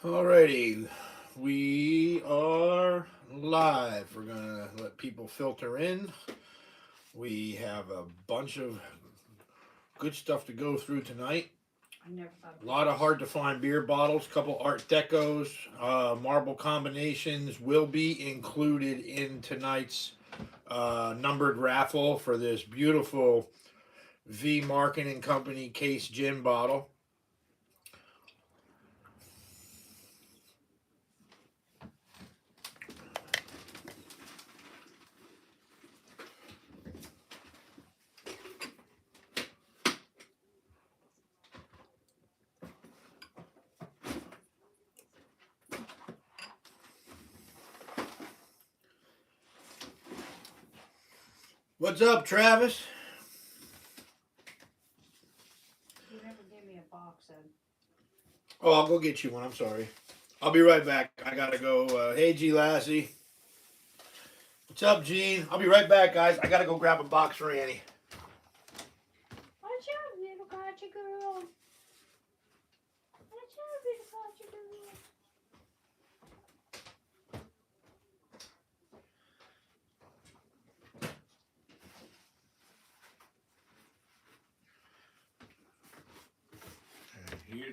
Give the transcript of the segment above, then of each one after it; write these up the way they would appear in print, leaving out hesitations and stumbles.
Alrighty, we are live. We're gonna let people filter in. We have a bunch of good stuff to go through tonight. I never thought A about lot of this. hard to find beer bottles, couple Art Decos, marble combinations will be included in tonight's numbered raffle for this beautiful V Marketing Company case gin bottle. What's up, Travis? You never gave me a box, Ed. Oh, I'll go get you one. I'm sorry. I'll be right back. I gotta go. Hey, G Lassie. What's up, Gene? I'll be right back, guys. I gotta go grab a box for Annie. Watch out, little gotcha girl. Watch out, little gotcha girl.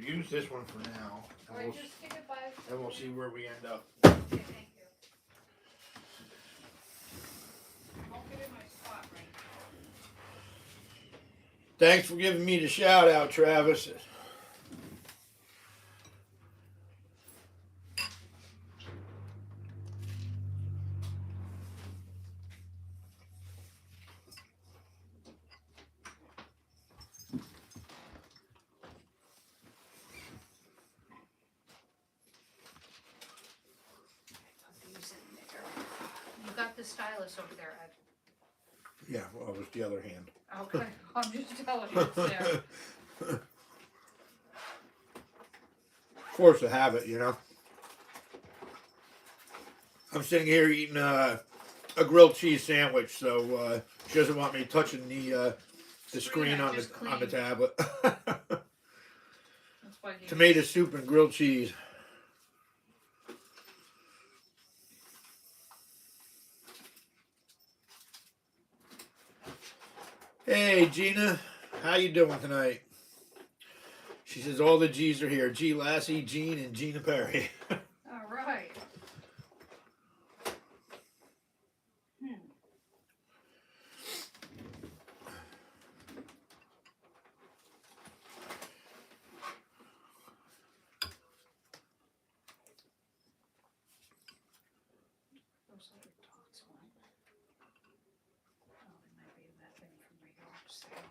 Use this one for now, Alright, just stick it by. and we'll see where we end up. Okay, thank you. I'll get in my spot right Thanks for giving me the shout out, Travis. now. These in there. You got the stylus over there, Ed. Yeah, well, it was the other hand. Okay, I'm just telling you it's there. Of course, I have it. I'm sitting here eating a grilled cheese sandwich, so she doesn't want me touching the screen on the tablet. That's why he Tomato soup and grilled cheese. Hey, Gina, how you doing tonight? She says all the G's are here. G Lassie, Gene, and Gina Perry. Alright. Those other dots on it. Oh, they might be that thing from my yard sale.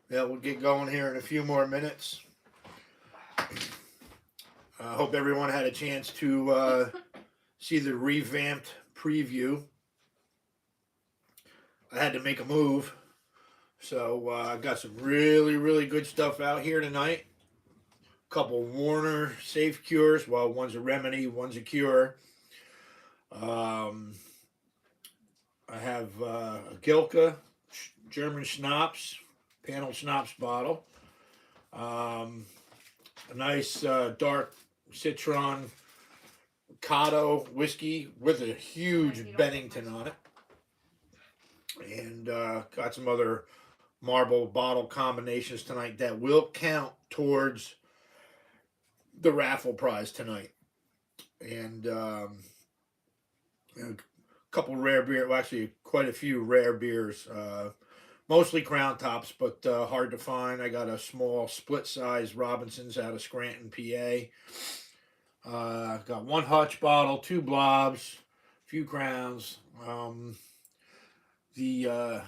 Yeah, we'll get going here in a few more minutes. I hope everyone had a chance to see the revamped preview. I had to make a move, so I got some really, really good stuff out here tonight. A couple Warner Safe Cures. Well, one's a remedy, one's a cure. I have a Gilka German Schnapps, panel Schnapps bottle. A nice dark citron Cotto whiskey with a huge Bennington on it. And got some other marble bottle combinations tonight that will count towards the raffle prize tonight. And a couple rare beer, well, actually quite a few rare beers. Mostly Crown Tops, but hard to find. I got a small split size Robinson's out of Scranton, PA. Got one Hutch bottle, two Blobs, a few Crowns. The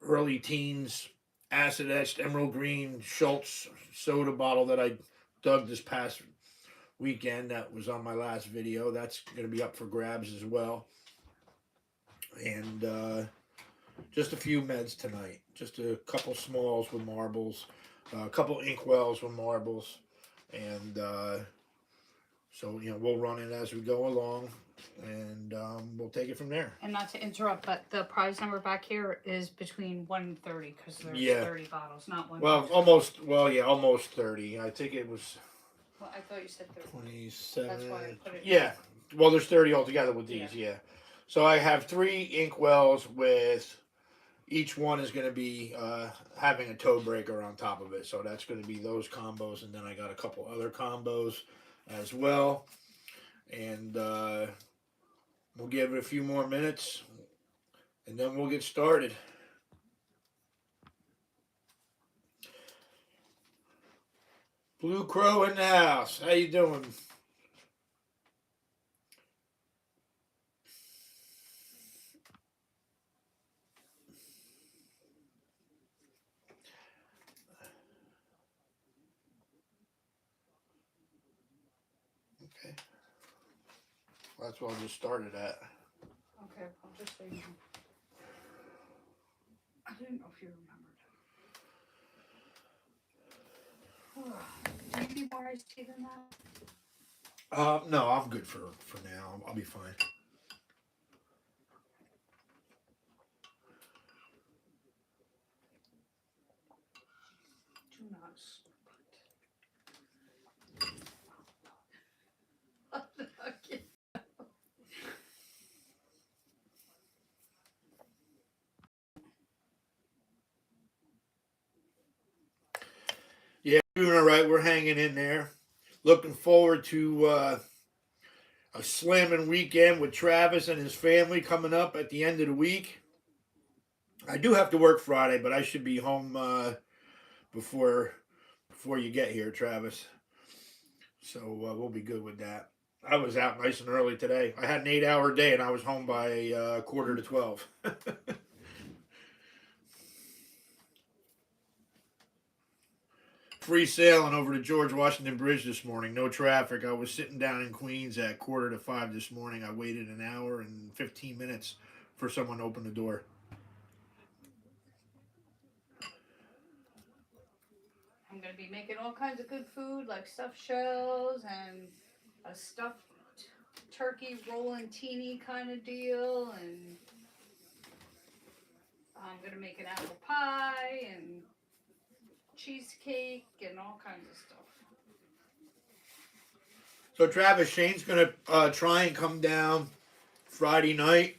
early teens acid etched emerald green Schultz soda bottle that I dug this past weekend. That was on my last video. That's going to be up for grabs as well. And just a few meds tonight. Just a couple smalls with marbles, a couple inkwells with marbles. and so we'll run it as we go along, and we'll take it from there. And not to interrupt, but the prize number back here is between 1 and 30 because there's Yeah. 30 bottles, not one. Well, almost. Well, yeah, almost 30. I think it was Well, I thought you said 30. 27. That's why I put it. Yeah. Well, there's 30 altogether with these. Yeah. So I have 3 inkwells with each one is going to be having a toe breaker on top of it. So that's going to be those combos, and then I got a couple other combos as well, and we'll give it a few more minutes, and then we'll get started. Blue Crow in the house. How you doing? Okay. That's what I just started at. Okay, I'll just say no. I didn't know if you remembered. Do you need more iced tea than that? No, I'm good for now. I'll be fine. Do not split. Okay. Yeah, doing all right. We're hanging in there. Looking forward to a slamming weekend with Travis and his family coming up at the end of the week. I do have to work Friday, but I should be home before you get here, Travis. So we'll be good with that. I was out nice and early today. I had an 8-hour day, and I was home by quarter to 12. Free sailing over to George Washington Bridge this morning. No traffic. I was sitting down in Queens at quarter to 5 this morning. I waited an hour and 15 minutes for someone to open the door. I'm going to be making all kinds of good food like stuffed shells and a stuffed turkey rollantini kind of deal, and I'm going to make an apple pie and cheesecake and all kinds of stuff. So Travis, Shane's gonna try and come down Friday night,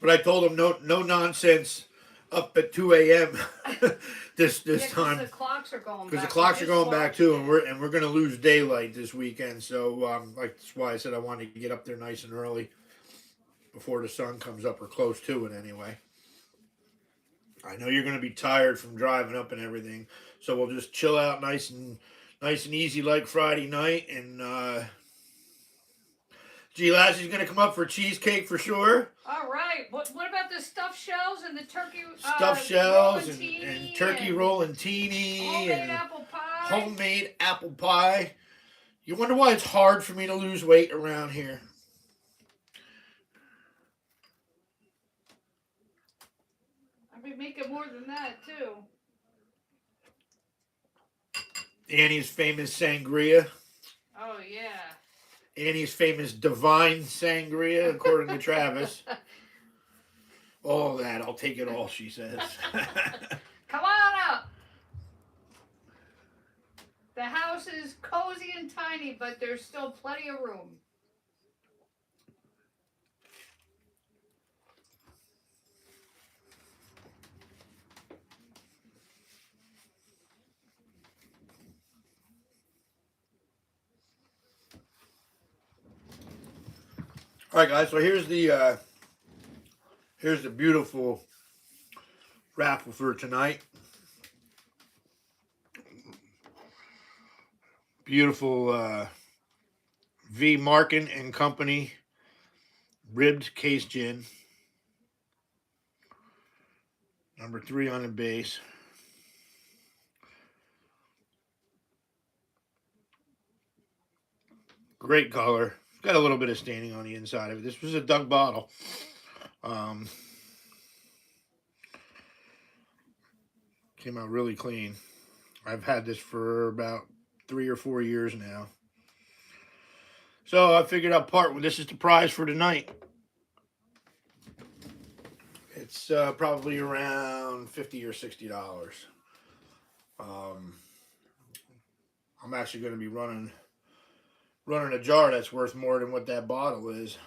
but I told him no nonsense up at 2 a.m. this time. The clocks are going back. Because the clocks are going back too, and we're gonna lose daylight this weekend. So like that's why I said I wanted to get up there nice and early before the sun comes up, or close to it anyway. I know you're gonna be tired from driving up and everything, so we'll just chill out nice and easy like Friday night. And G Lassie's gonna come up for cheesecake for sure. All right. What about the stuffed shells and the turkey? Stuffed shells and turkey rollantini homemade and apple pie. Homemade apple pie. You wonder why it's hard for me to lose weight around here. I've been making more than that too. Annie's famous sangria. Oh yeah. Annie's famous divine sangria, according to Travis. All that, I'll take it all, she says. Come on up. The house is cozy and tiny, but there's still plenty of room. All right, guys. So here's the beautiful raffle for tonight. Beautiful V. Markin and Company ribbed case gin. Number 3 on the base. Great color. Got a little bit of staining on the inside of it. This was a Doug bottle. Came out really clean. I've had this for about 3 or 4 years now. So I figured I'd part with this is the prize for tonight. It's probably around $50 or $60. Um, I'm actually going to be running a jar that's worth more than what that bottle is.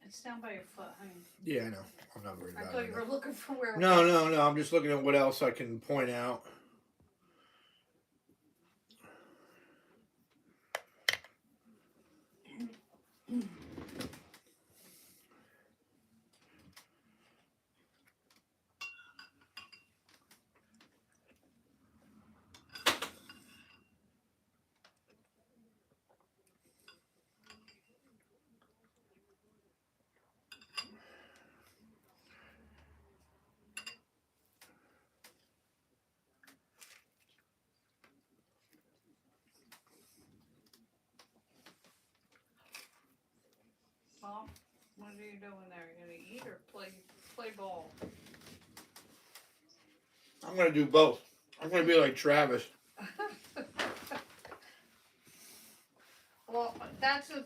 It's down by your foot, honey. Yeah, I know. I'm not worried about it. I thought you were looking for where. No. I'm just looking at what else I can point out. Well, what are you doing there? You gonna eat or play ball? I'm going to do both. I'm going to be like Travis. Well, that's the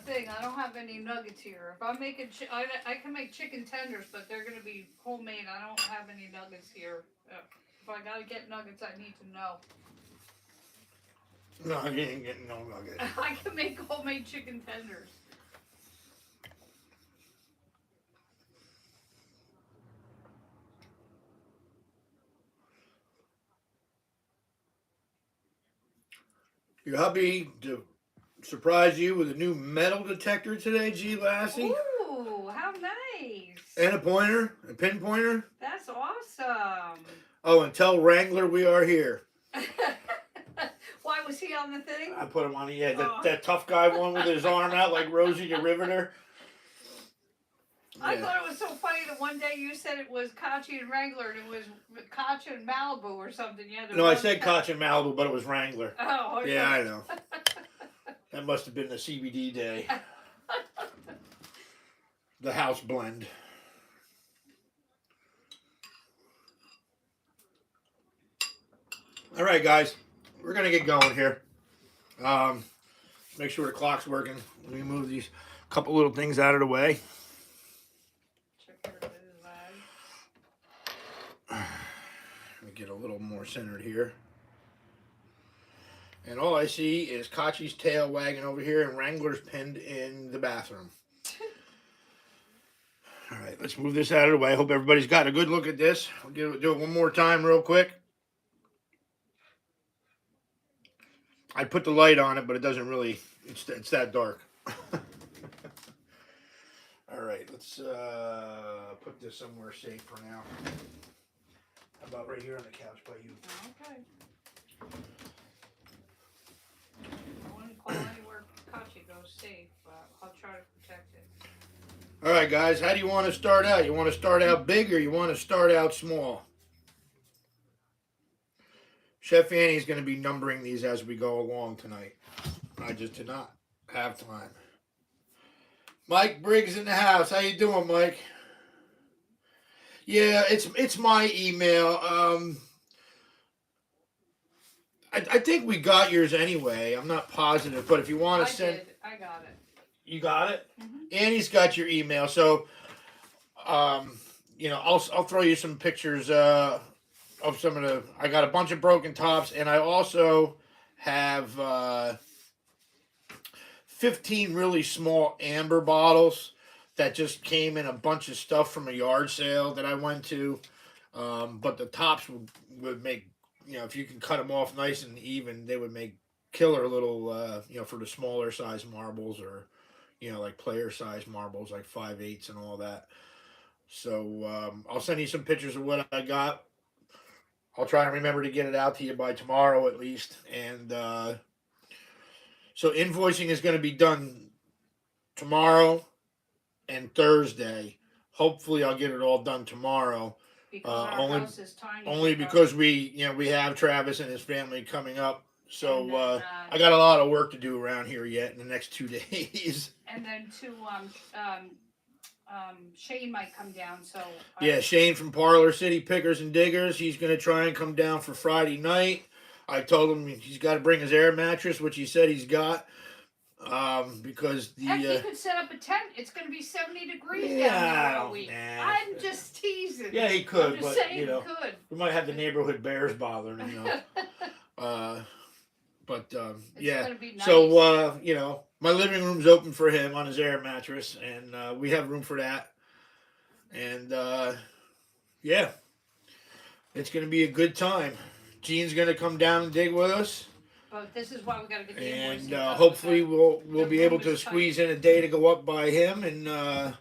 thing. I don't have any nuggets here. If I'm making, I can make chicken tenders, but they're gonna be homemade. I don't have any nuggets here. If I gotta get nuggets, I need to know. No, you ain't getting no nugget. I can make homemade chicken tenders. Your hubby surprised you with a new metal detector today, G. Lassie. Ooh, how nice! And a pin pointer. That's awesome. Oh, and tell Wrangler we are here. Why was he on the thing? I put him on that tough guy one with his arm out like Rosie the Riveter. I thought it was so funny that one day you said it was Kachi and Wrangler and it was Kachi and Malibu or something. No, I said Kachi and Malibu, but it was Wrangler. Oh, okay. Yeah, I know. That must have been the CBD day. The house blend. All right, guys. We're going to get going here. Make sure the clock's working. Let me move these couple little things out of the way. Let me get a little more centered here. And all I see is Kachi's tail wagging over here and Wrangler's pinned in the bathroom. All right, let's move this out of the way. I hope everybody's got a good look at this. I'll do it one more time real quick. I put the light on it, but it doesn't really, it's that dark. All right, let's put this somewhere safe for now. How about right here on the couch by you? Okay. I wouldn't call anywhere Kachi goes safe, but I'll try to protect it. All right, guys, how do you want to start out? You want to start out big or you want to start out small? Chef Annie's going to be numbering these as we go along tonight. I just did not have time. Mike Briggs in the house. How you doing, Mike? Yeah, it's my email. I think we got yours anyway. I'm not positive, but if you want to send, I got it. You got it. Mm-hmm. Annie's got your email, so I'll throw you some pictures of some of the. I got a bunch of broken tops, and I also have 15 really small amber bottles that just came in a bunch of stuff from a yard sale that I went to. But the tops would make, if you can cut them off nice and even, they would make killer little, for the smaller size marbles or, like player size marbles, like 5/8 and all that. So I'll send you some pictures of what I got. I'll try and remember to get it out to you by tomorrow at least. And so invoicing is going to be done tomorrow and Thursday. Hopefully I'll get it all done tomorrow. Because our house is tiny. Only because we have Travis and his family coming up. So then, I got a lot of work to do around here yet in the next 2 days. And then to Shane might come down. So Yeah, Shane from Parlor City Pickers and Diggers. He's going to try and come down for Friday night. I told him he's got to bring his air mattress, which he said he's got. Because the heck, he could set up a tent. It's going to be 70 degrees down yeah, there all week. nah. I'm just teasing. Yeah, he could, I'm just but saying you know, he could. we might have the neighborhood bears bothering him. But yeah. Gonna be nice. So you know, my living room's open for him on his air mattress, and we have room for that. And yeah, it's gonna be a good time. Gene's gonna come down and dig with us. But this is why we got to get the And hopefully we'll be able to squeeze in a day to go up by him and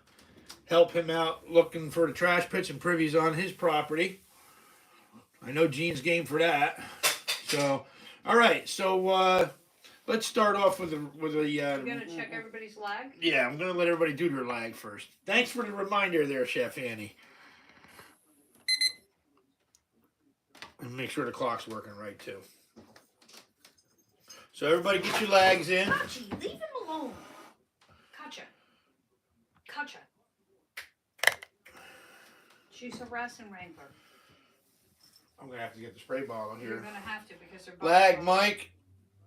help him out looking for the trash pits and privies on his property. I know Gene's game for that. So, all right. So let's start off with the. We're gonna check everybody's lag. Yeah, I'm gonna let everybody do their lag first. Thanks for the reminder there, Chef Annie. And make sure the clock's working right too. So everybody get your lags in. Kachi, leave him alone. Kacha. She's harassing Wrangler. I'm going to have to get the spray bottle here. You're going to have to because they're Lag Mike.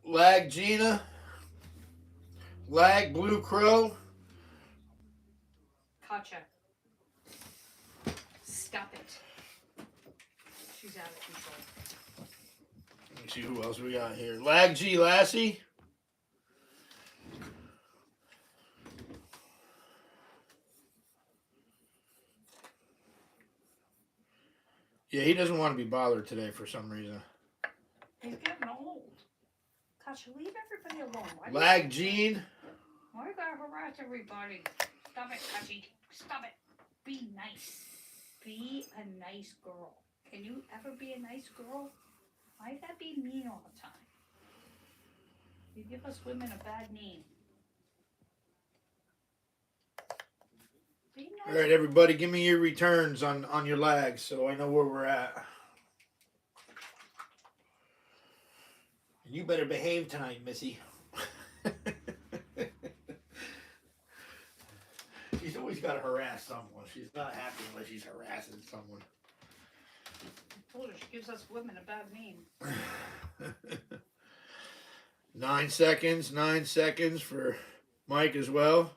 Lag Gina. Lag Blue Crow. Kacha. Stop it. She's out of control. Let me see who else we got here. Lag G Lassie. Yeah, he doesn't want to be bothered today for some reason. He's getting old. Kacha, leave everybody alone. Lag Gene. Why you gotta harass everybody? Stop it, Kachi. Stop it. Be nice. Be a nice girl. Can you ever be a nice girl? Why you gotta be mean all the time? You give us women a bad name. Be nice. All right, everybody, give me your returns on your lags so I know where we're at. You better behave tonight, Missy. She's always got to harass someone. She's not happy unless she's harassing someone. I told her she gives us women a bad name. 9 seconds. 9 seconds for Mike as well.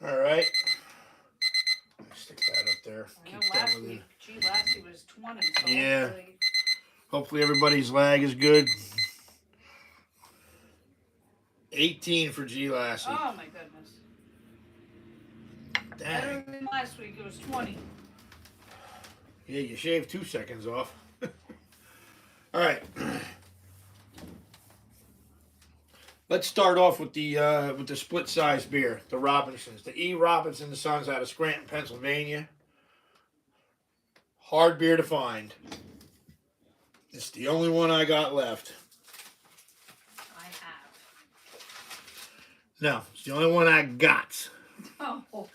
All right. Stick that up there. I know last week, Lassie was 20. So yeah. Hopefully everybody's lag is good. 18 for G Lassie. Oh my goodness. Dang. Better than last week, it was 20. Yeah, you shaved 2 seconds off. All right. Let's start off with the split size beer, the Robinsons, the E. Robinson Sons out of Scranton, Pennsylvania. Hard beer to find. It's the only one I got left. I have. No, it's the only one I got. Oh.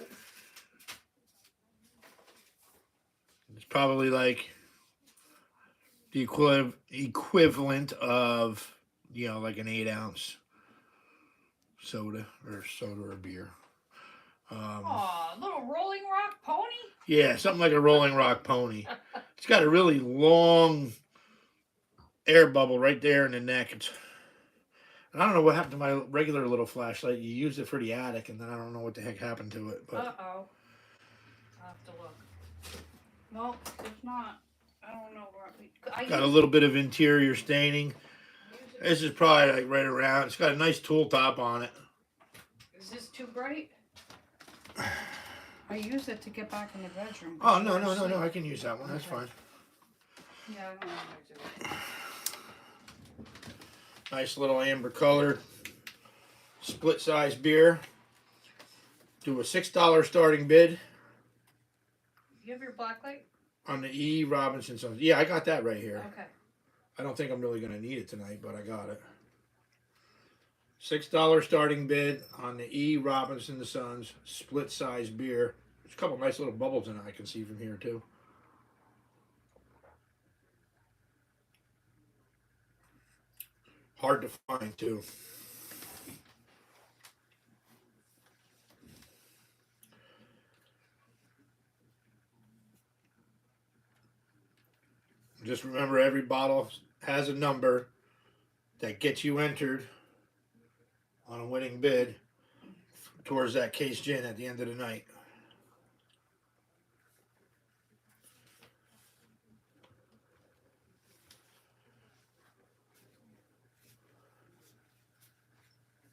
It's probably like the equivalent of, you know, like an 8-ounce soda or beer. Little Rolling Rock pony? Yeah, something like a Rolling Rock pony. It's got a really long air bubble right there in the neck. And I don't know what happened to my regular little flashlight. You used it for the attic, and then I don't know what the heck happened to it. But uh-oh. I'll have to look. No, it's not. I don't know where got a little bit of interior staining. This is probably like right around. It's got a nice tool top on it. Is this too bright? I use it to get back in the bedroom. Oh, no. I can use that one. That's fine. Yeah, I don't know how to do it. Nice little amber colored split size beer. Do a $6 starting bid. You have your black light? On the E. Robinson Sons. Yeah, I got that right here. Okay. I don't think I'm really going to need it tonight, but I got it. $6 starting bid on the E. Robinson Sons split size beer. There's a couple nice little bubbles in it I can see from here too. Hard to find too. Just remember, every bottle has a number that gets you entered on a winning bid towards that case gin at the end of the night.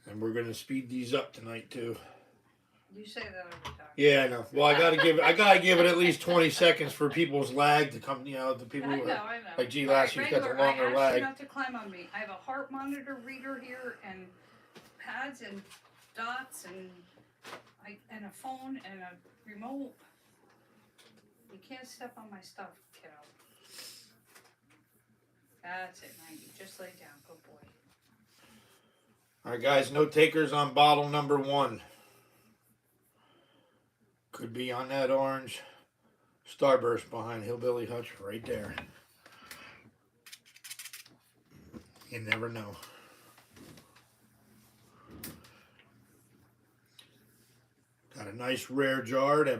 And we're gonna speed these up tonight too. You say that every time. Yeah, I know. Well, I gotta give it at least 20 seconds for people's lag to come. You know, the people I who know. like G All last right, year's got the regular, longer I asked lag. you not to climb on me. I have a heart monitor reader here and pads and dots and a phone and a remote. You can't step on my stuff, kiddo. That's it, 90. Just lay down. Good boy. All right, guys. No takers on bottle number 1. Could be on that orange Starburst behind Hillbilly Hutch right there. You never know. Got a nice rare jar that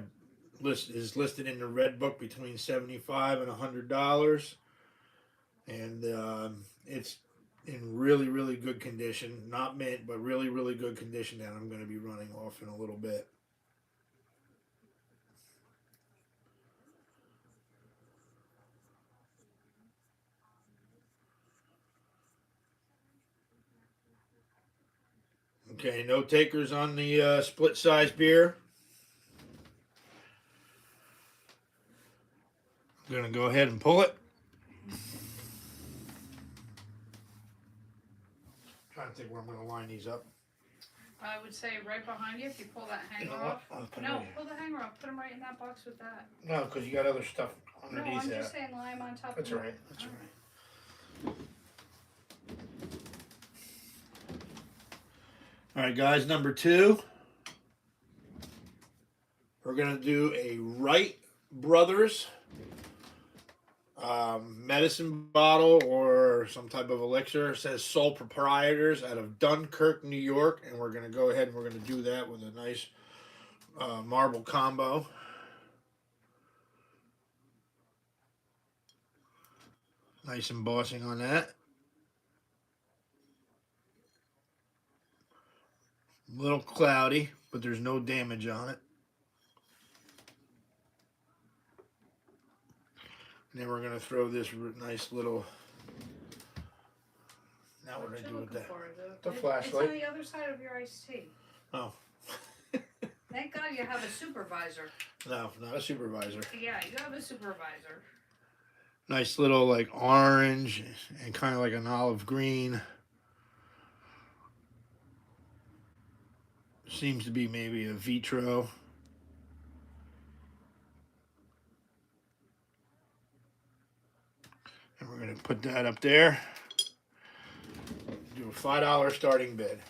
is listed in the red book between $75 and $100, and it's in really, really good condition. Not mint, but really, really good condition that I'm going to be running off in a little bit. Okay, no takers on the split size beer. I'm going to go ahead and pull it. Trying to think where I'm going to line these up. I would say right behind you if you pull that hanger You know what? off. I'll put it No, right here. pull the hanger off. Put them right in that box with that. No, because you got other stuff No, underneath I'm that. just saying lie 'em on top That's of all right. That's all right. All right, guys. Number 2. We're gonna do a Wright Brothers medicine bottle or some type of elixir. It says sole proprietors out of Dunkirk, New York, and we're gonna go ahead and we're gonna do that with a nice marble combo. Nice embossing on that. A little cloudy, but there's no damage on it. And then we're gonna throw this nice little. Now what do I do with that? The flashlight. It's on the other side of your iced tea. Oh. Thank God you have a supervisor. No, not a supervisor. Yeah, you have a supervisor. Nice little like orange and kind of like an olive green. Seems to be maybe a vitro. And we're going to put that up there. Do a $5 starting bid.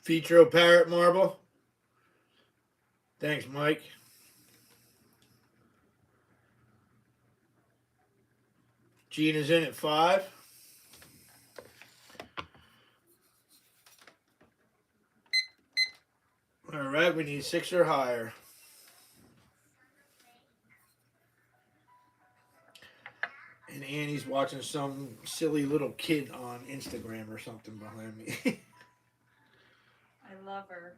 Vitro Parrot Marble. Thanks, Mike. Gina's in at 5. All right, we need 6 or higher. And Annie's watching some silly little kid on Instagram or something behind me. I love her.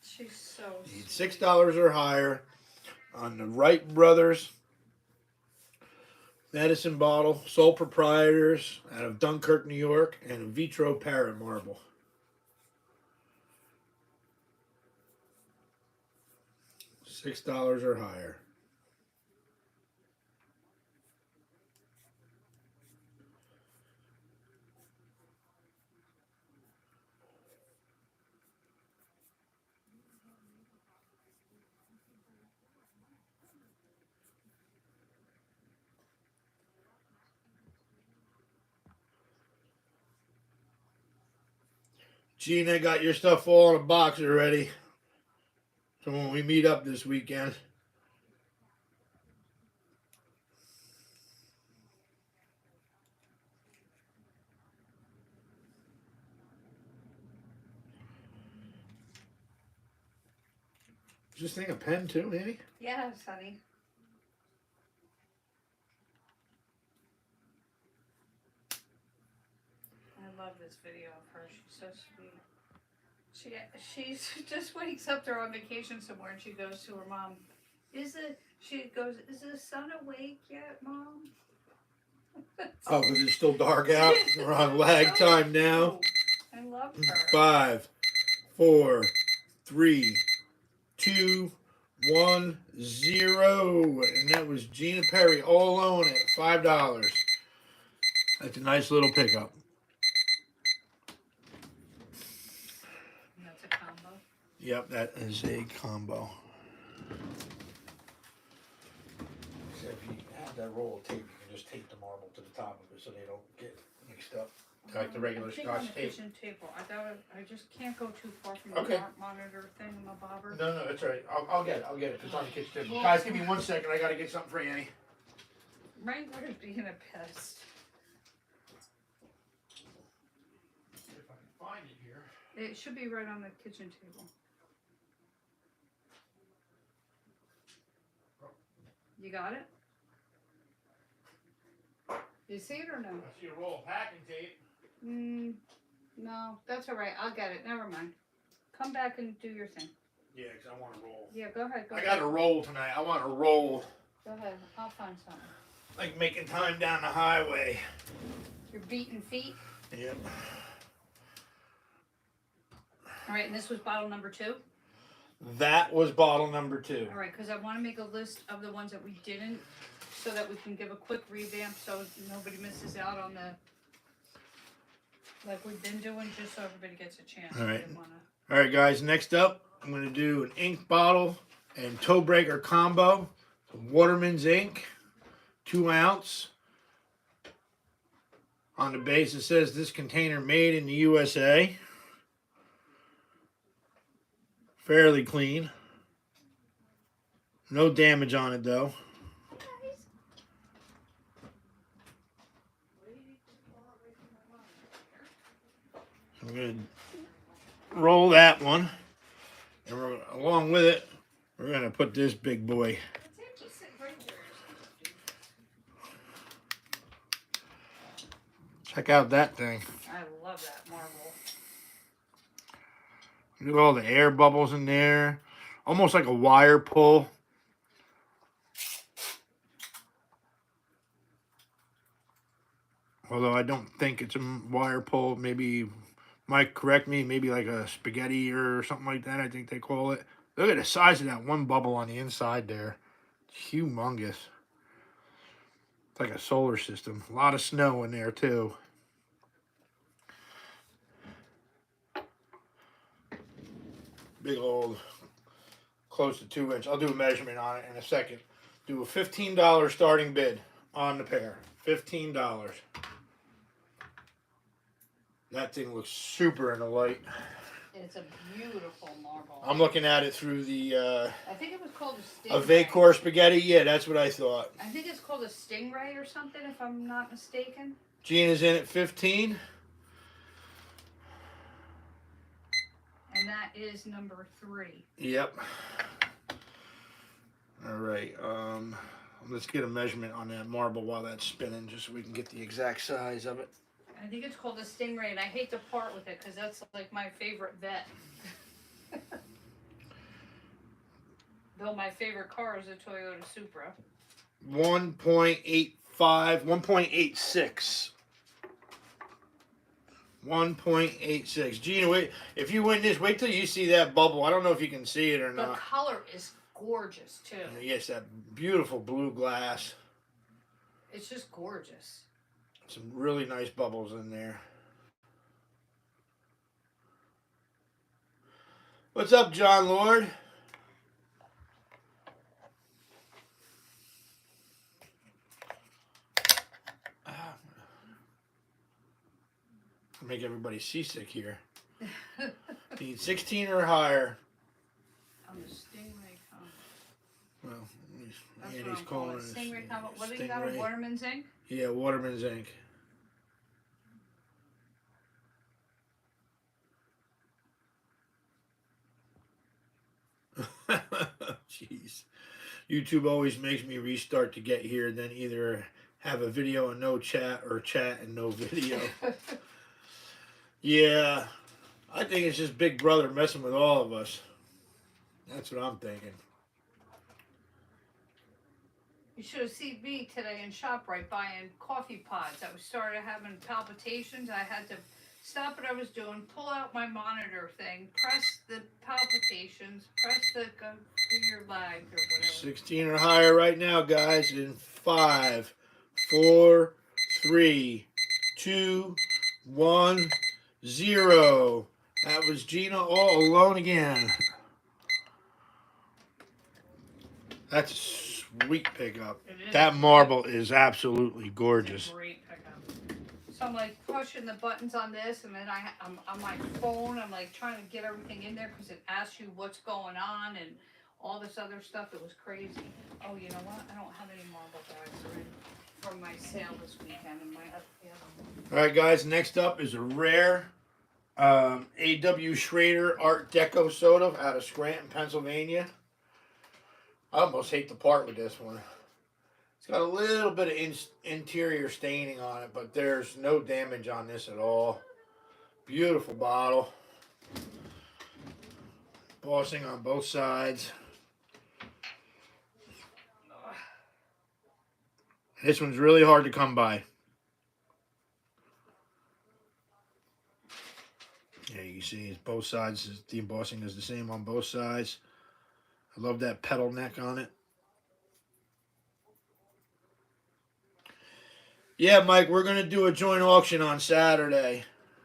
She's so Need sweet. $6 or higher on the Wright Brothers medicine bottle, sole proprietors out of Dunkirk, New York, and a Vitro Parrot Marble. $6 or higher. Gina, got your stuff all in a box already. So when we meet up this weekend. Is this thing a pen too, Annie? Yes, honey. I love this video of her. She's so sweet. She just wakes up. They're on vacation somewhere, and she goes to her mom. She goes, is the sun awake yet, Mom? Oh, because it's still dark out. We're on lag time now. I love her. 5, 4, 3, 2, 1, 0. And that was Gina Perry all alone at $5. That's a nice little pickup. That's a combo. Yep, that is a combo. So if you have that roll of tape, you can just tape the marble to the top of it so they don't get mixed up. Like the regular Scotch tape. Kitchen table. I just can't go too far from Okay. the dark monitor thing, my bobber. No, that's all right. I'll get it. I'll get it. It's on the kitchen table. Yeah. Guys, give me 1 second. I got to get something for Annie. Wrangler's being a pest. If I can find it here. It should be right on the kitchen table. You got it? You see it or no? I see a roll of packing tape. No, that's all right. I'll get it. Never mind. Come back and do your thing. Yeah, because I want to roll. Yeah, go ahead. I got to roll tonight. I want to roll. Go ahead. I'll find something. Like making time down the highway. Your beating feet. Yep. All right, and this was bottle number 2. That was bottle number 2. All right, because I want to make a list of the ones that we didn't, so that we can give a quick revamp, so nobody misses out on the, like we've been doing, just so everybody gets a chance. All right. I didn't wanna... All right, guys. Next up, I'm going to do an ink bottle and toe breaker combo. Waterman's ink, 2 ounce. On the base, it says this container made in the USA. Fairly clean. No damage on it though. I'm going to roll that one. And we're, along with it, we're going to put this big boy. Check out that thing. I love that marble. Look at all the air bubbles in there. Almost like a wire pull. Although I don't think it's a wire pull. Maybe, Mike, correct me, maybe like a spaghetti or something like that, I think they call it. Look at the size of that one bubble on the inside there. It's humongous. It's like a solar system. A lot of snow in there, too. Big old, close to 2 inch. I'll do a measurement on it in a second. Do a $15 starting bid on the pair. $15. That thing looks super in the light. It's a beautiful marble. I'm looking at it through the I think it was called a a stingray. Vacor spaghetti. Yeah, that's what I thought. I think it's called a stingray or something, if I'm not mistaken. Gina's in at 15. And that is number 3. Yep. All right. Let's get a measurement on that marble while that's spinning, just so we can get the exact size of it. I think it's called a stingray, and I hate to part with it because that's like my favorite vet. Though my favorite car is a Toyota Supra. 1.85, 1.86. 1.86. Gina, wait, if you win this, wait till you see that bubble. I don't know if you can see it or The not. color is gorgeous, too. Yes, that beautiful blue glass. It's just gorgeous. Some really nice bubbles in there. What's up, John Lord? Make everybody seasick here. Need 16 or higher. On the Stingray combo. Well, That's Andy's what I'm calling calling it it. Stingray combo. What do you got? A Stingray. Waterman's ink? Yeah, Waterman's ink. Jeez. YouTube always makes me restart to get here, then either have a video and no chat or chat and no video. Yeah, I think it's just Big Brother messing with all of us. That's what I'm thinking. You should have seen me today in ShopRite buying coffee pods. I was started having palpitations. I had to stop what I was doing, pull out my monitor thing, press the palpitations, press the go do your lag or whatever. 16 or higher right now, guys. In 5, 4, 3, 2, 1, 0. That was Gina all alone again. That's a sweet pickup. That marble is absolutely gorgeous. It's a great pickup. So I'm like pushing the buttons on this, and then I'm on my phone. I'm like trying to get everything in there because it asks you what's going on and all this other stuff. It was crazy. Oh, you know what? I don't have any marble bags from my sale this weekend. And the other one. All right, guys. Next up is a rare A.W. Schrader Art Deco soda out of Scranton, Pennsylvania. I almost hate to part with this one. It's got a little bit of interior staining on it, but there's no damage on this at all. Beautiful bottle. Bossing on both sides. This one's really hard to come by. Yeah, you can see it's both sides. The embossing is the same on both sides. I love that petal neck on it. Yeah, Mike, we're going to do a joint auction on Saturday.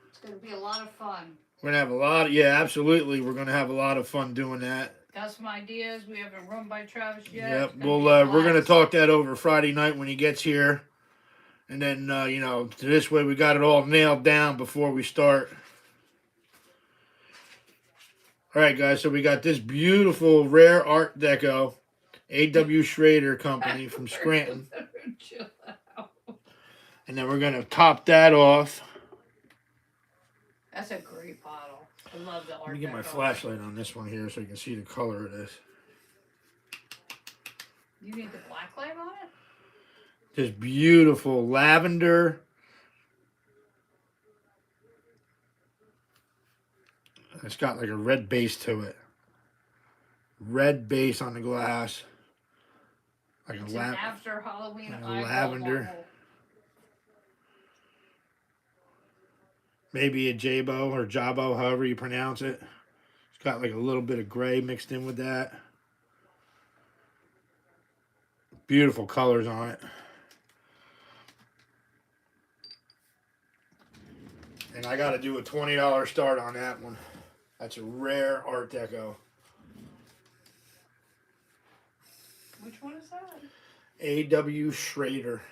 It's going to be a lot of fun. We're going to have a lot of, yeah, absolutely. We're going to have a lot of fun doing that. Got some ideas. We haven't run by Travis yet. Yep, we're going to talk that over Friday night when he gets here. And then, you know, this way we got it all nailed down before we start. All right, guys, so we got this beautiful rare Art Deco A.W. Schrader company from Scranton. And then we're going to top that off. That's a great bottle. I love the Art Deco. Let me get my flashlight on this one here so you can see the color of this. You need the black light on it? This beautiful lavender. It's got like a red base to it. Red base on the glass. Like it's an after Halloween lavender. Bottle. Maybe a Jabo or Jabo, however you pronounce it. It's got like a little bit of gray mixed in with that. Beautiful colors on it. And I got to do a $20 start on that one. That's a rare Art Deco. Which one is that? A.W. Schrader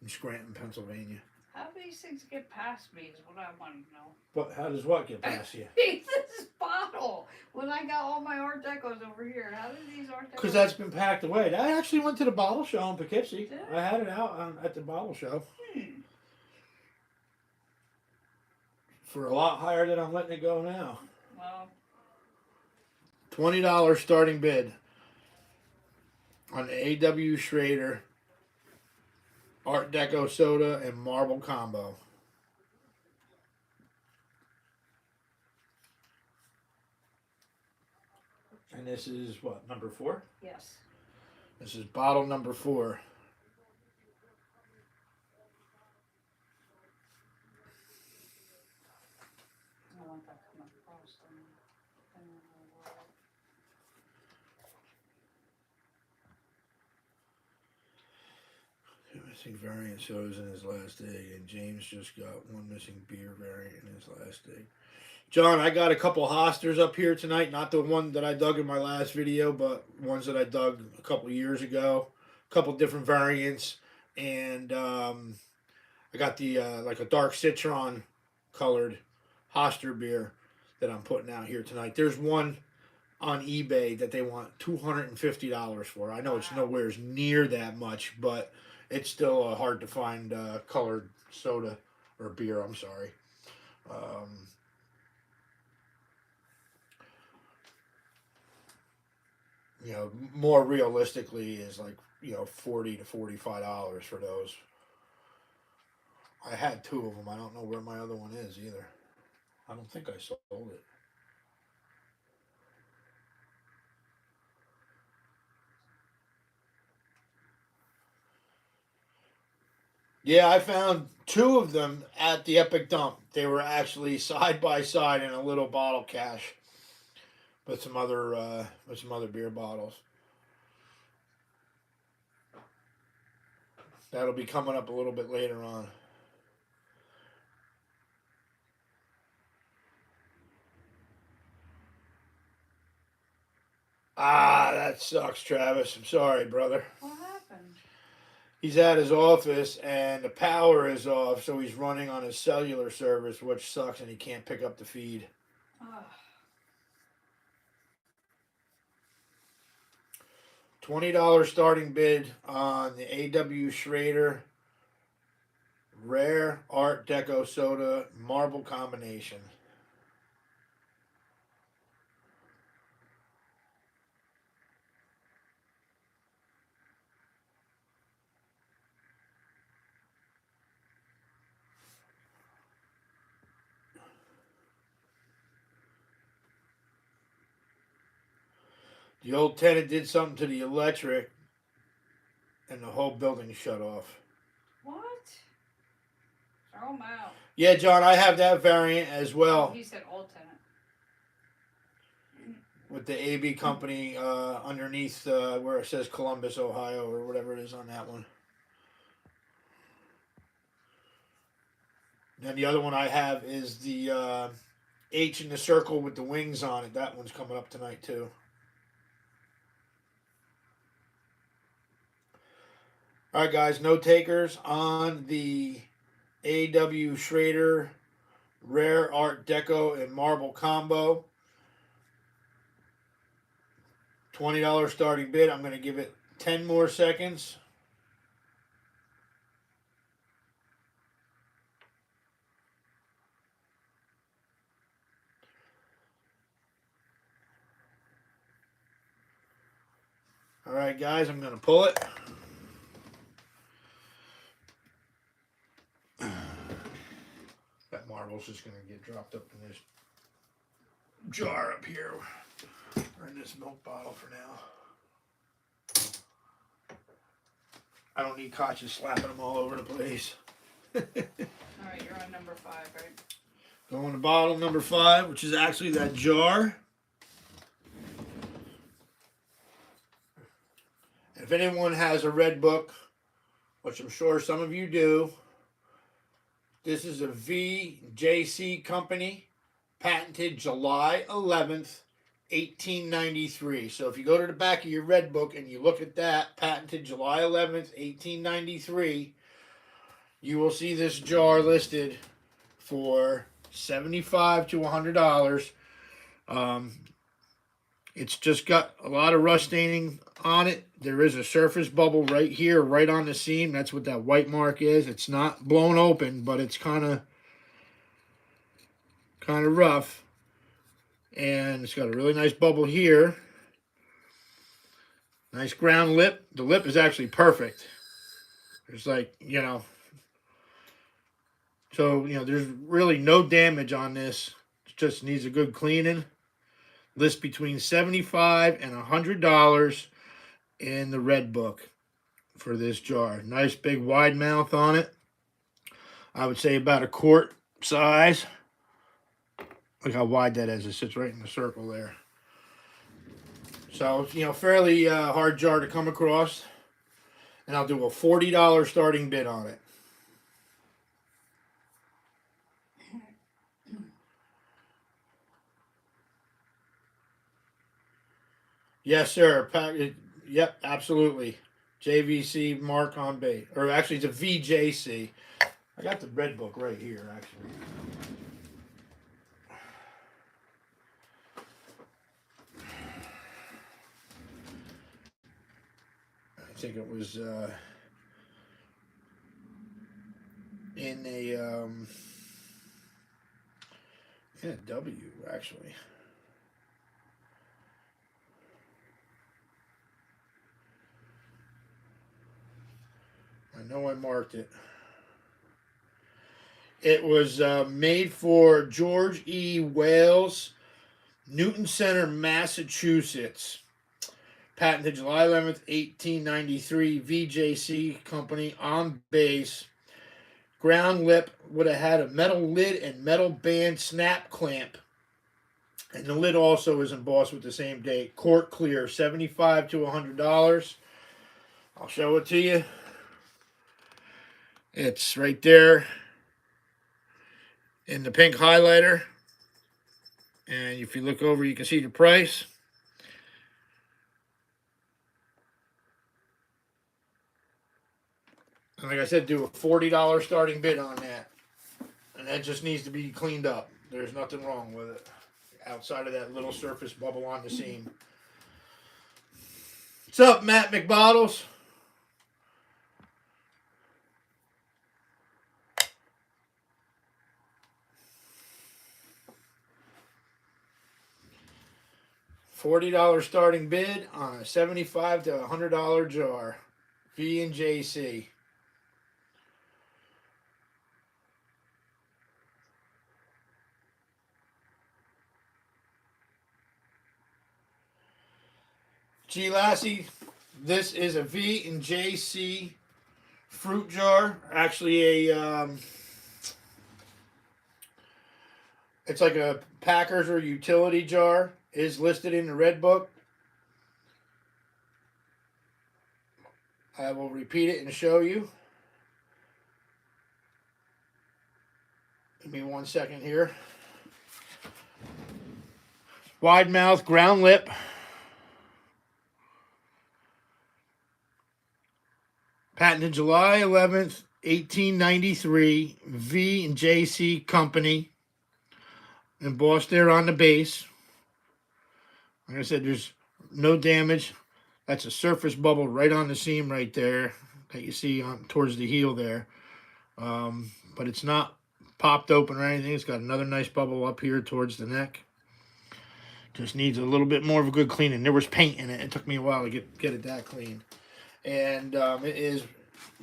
in Scranton, Pennsylvania. How do these things get past me is what I want to know. But how does what get past you? This bottle. When I got all my Art Decos over here, how did these Art Decos... Because that's been packed away. That actually went to the bottle show in Poughkeepsie. I had it out at the bottle show. For a lot higher than I'm letting it go now. Well, $20 starting bid on the A.W. Schrader Art Deco soda and marble combo. And this is what, number 4? yes. This is bottle number 4. I don't want that coming across. Missing variant sodas in his last egg, and James just got one missing beer variant in his last egg. John, I got a couple Hosters up here tonight. Not the one that I dug in my last video, but ones that I dug a couple years ago. A couple different variants, and I got the like a dark citron colored Hoster beer. that I'm putting out here tonight. There's one on eBay that they want $250 for. I know it's Wow. nowhere near that much, but it's still hard to find colored soda or beer. I'm sorry. Um, more realistically is like $40 to $45 for those. I had two of them. I don't know where my other one is either. I don't think I sold it. Yeah, I found two of them at the Epic Dump. They were actually side by side in a little bottle cache with some other beer bottles. That'll be coming up a little bit later on. Ah, that sucks, Travis. I'm sorry, brother. What happened? He's at his office and the power is off, so he's running on his cellular service, which sucks, and he can't pick up the feed. Ugh. $20 starting bid on the A.W. Schrader Rare Art Deco Soda Marble Combination. The old tenant did something to the electric, and the whole building shut off. What? Throw them out. Yeah, John, I have that variant as well. Oh, he said old tenant. With the AB company underneath where it says Columbus, Ohio, or whatever it is on that one. Then the other one I have is the H in the circle with the wings on it. That one's coming up tonight too. All right, guys, no takers on the A.W. Schrader Rare Art Deco and Marble Combo. $20 starting bid. I'm going to give it 10 more seconds. All right, guys, I'm going to pull it. That marble's just going to get dropped up in this jar up here, or in this milk bottle for now. I don't need Koch slapping them all over the place. All right, you're on number 5, right? Going to bottle number 5, which is actually that jar. If anyone has a red book, which I'm sure some of you do, this is a VJC company, patented July 11th, 1893. So if you go to the back of your red book and you look at that, patented July 11th, 1893, you will see this jar listed for $75 to $100. It's just got a lot of rust staining on it. There is a surface bubble right here, right on the seam. That's what that white mark is. It's not blown open, but it's kind of rough. And it's got a really nice bubble here. Nice ground lip. The lip is actually perfect. It's like, so, there's really no damage on this. It just needs a good cleaning. List between $75 and $100 in the red book for this jar. Nice big wide mouth on it. I would say about a quart size. Look how wide that is. It sits right in the circle there. So, fairly hard jar to come across. And I'll do a $40 starting bid on it. Yes, sir. Yep, absolutely. JVC mark on bait. Or actually, it's a VJC. I got the red book right here, actually. think it was in a W actually. I know I marked it. It was made for George E. Wales, Newton Center, Massachusetts. Patented July 11th, 1893. VJC Company on base. Ground lip would have had a metal lid and metal band snap clamp. And the lid also is embossed with the same date. Cork clear, $75 to $100. I'll show it to you. It's right there in the pink highlighter. And if you look over, you can see the price. And like I said, do a $40 starting bid on that. And that just needs to be cleaned up. There's nothing wrong with it. Outside of that little surface bubble on the seam. What's up, Matt McBottles? $40 starting bid on a $75 to $100 jar. V and JC. G Lassie, this is a V and JC fruit jar. Actually, it's like a Packers or utility jar. It is listed in the red book. I will repeat it and show you. Give me 1 second here. Wide mouth, ground lip. Patented July 11th, 1893. V and JC Company. Embossed there on the base. Like I said, there's no damage. That's a surface bubble right on the seam right there that you see on towards the heel there. But it's not popped open or anything. It's got another nice bubble up here towards the neck. Just needs a little bit more of a good cleaning. There was paint in it. It took me a while to get it that clean. And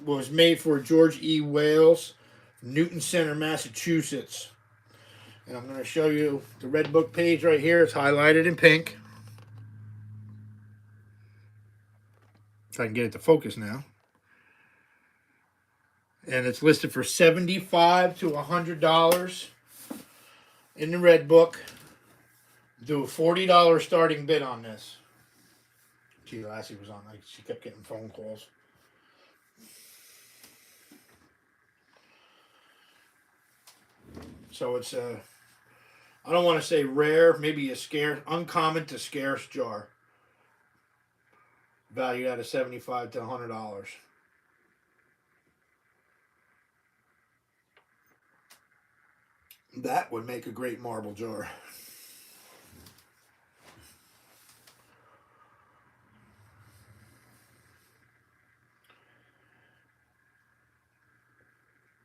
was made for George E. Wales, Newton Center, Massachusetts. And I'm going to show you the red book page right here. It's highlighted in pink. If I can get it to focus now. And it's listed for $75 to $100 in the red book. Do a $40 starting bid on this. Gee, Lassie was on. She kept getting phone calls. So it's I don't want to say rare, maybe a scarce, uncommon to scarce jar. Valued at $75 to $100. That would make a great marble jar.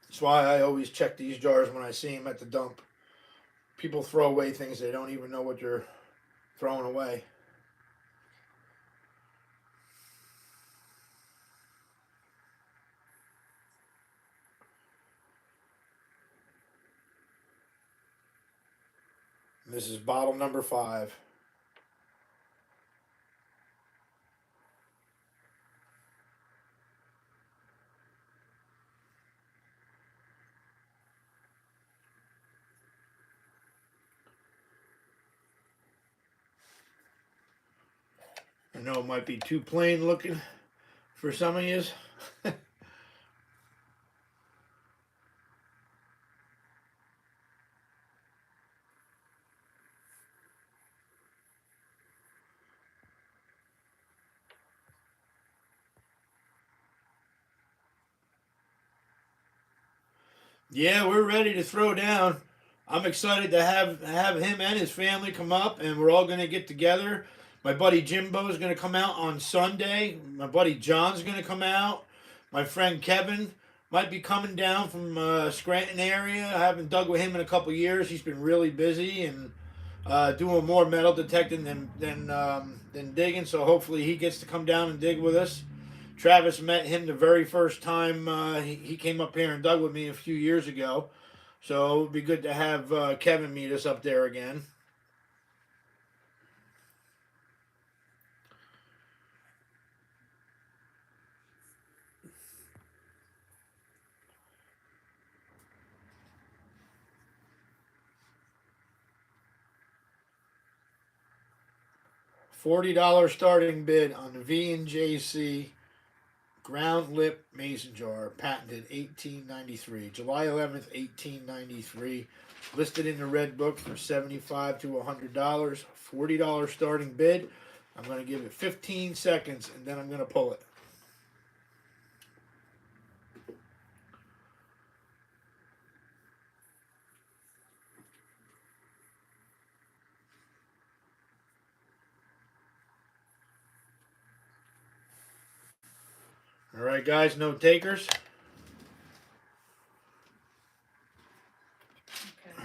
That's why I always check these jars when I see them at the dump. People throw away things they don't even know what they're throwing away. This is bottle number 5. I know it might be too plain looking for some of you. Yeah, we're ready to throw down. I'm excited to have him and his family come up, and we're all going to get together. My buddy Jimbo is going to come out on Sunday. My buddy John's going to come out. My friend Kevin might be coming down from Scranton area. I haven't dug with him in a couple years. He's been really busy and doing more metal detecting than digging. So hopefully he gets to come down and dig with us. Travis met him the very first time he came up here and dug with me a few years ago. So it would be good to have Kevin meet us up there again. $40 starting bid on the V&JC ground lip mason jar, patented 1893, July 11th, 1893. Listed in the red book for $75 to $100. $40 starting bid. I'm going to give it 15 seconds and then I'm going to pull it. All right, guys, no takers. Okay, so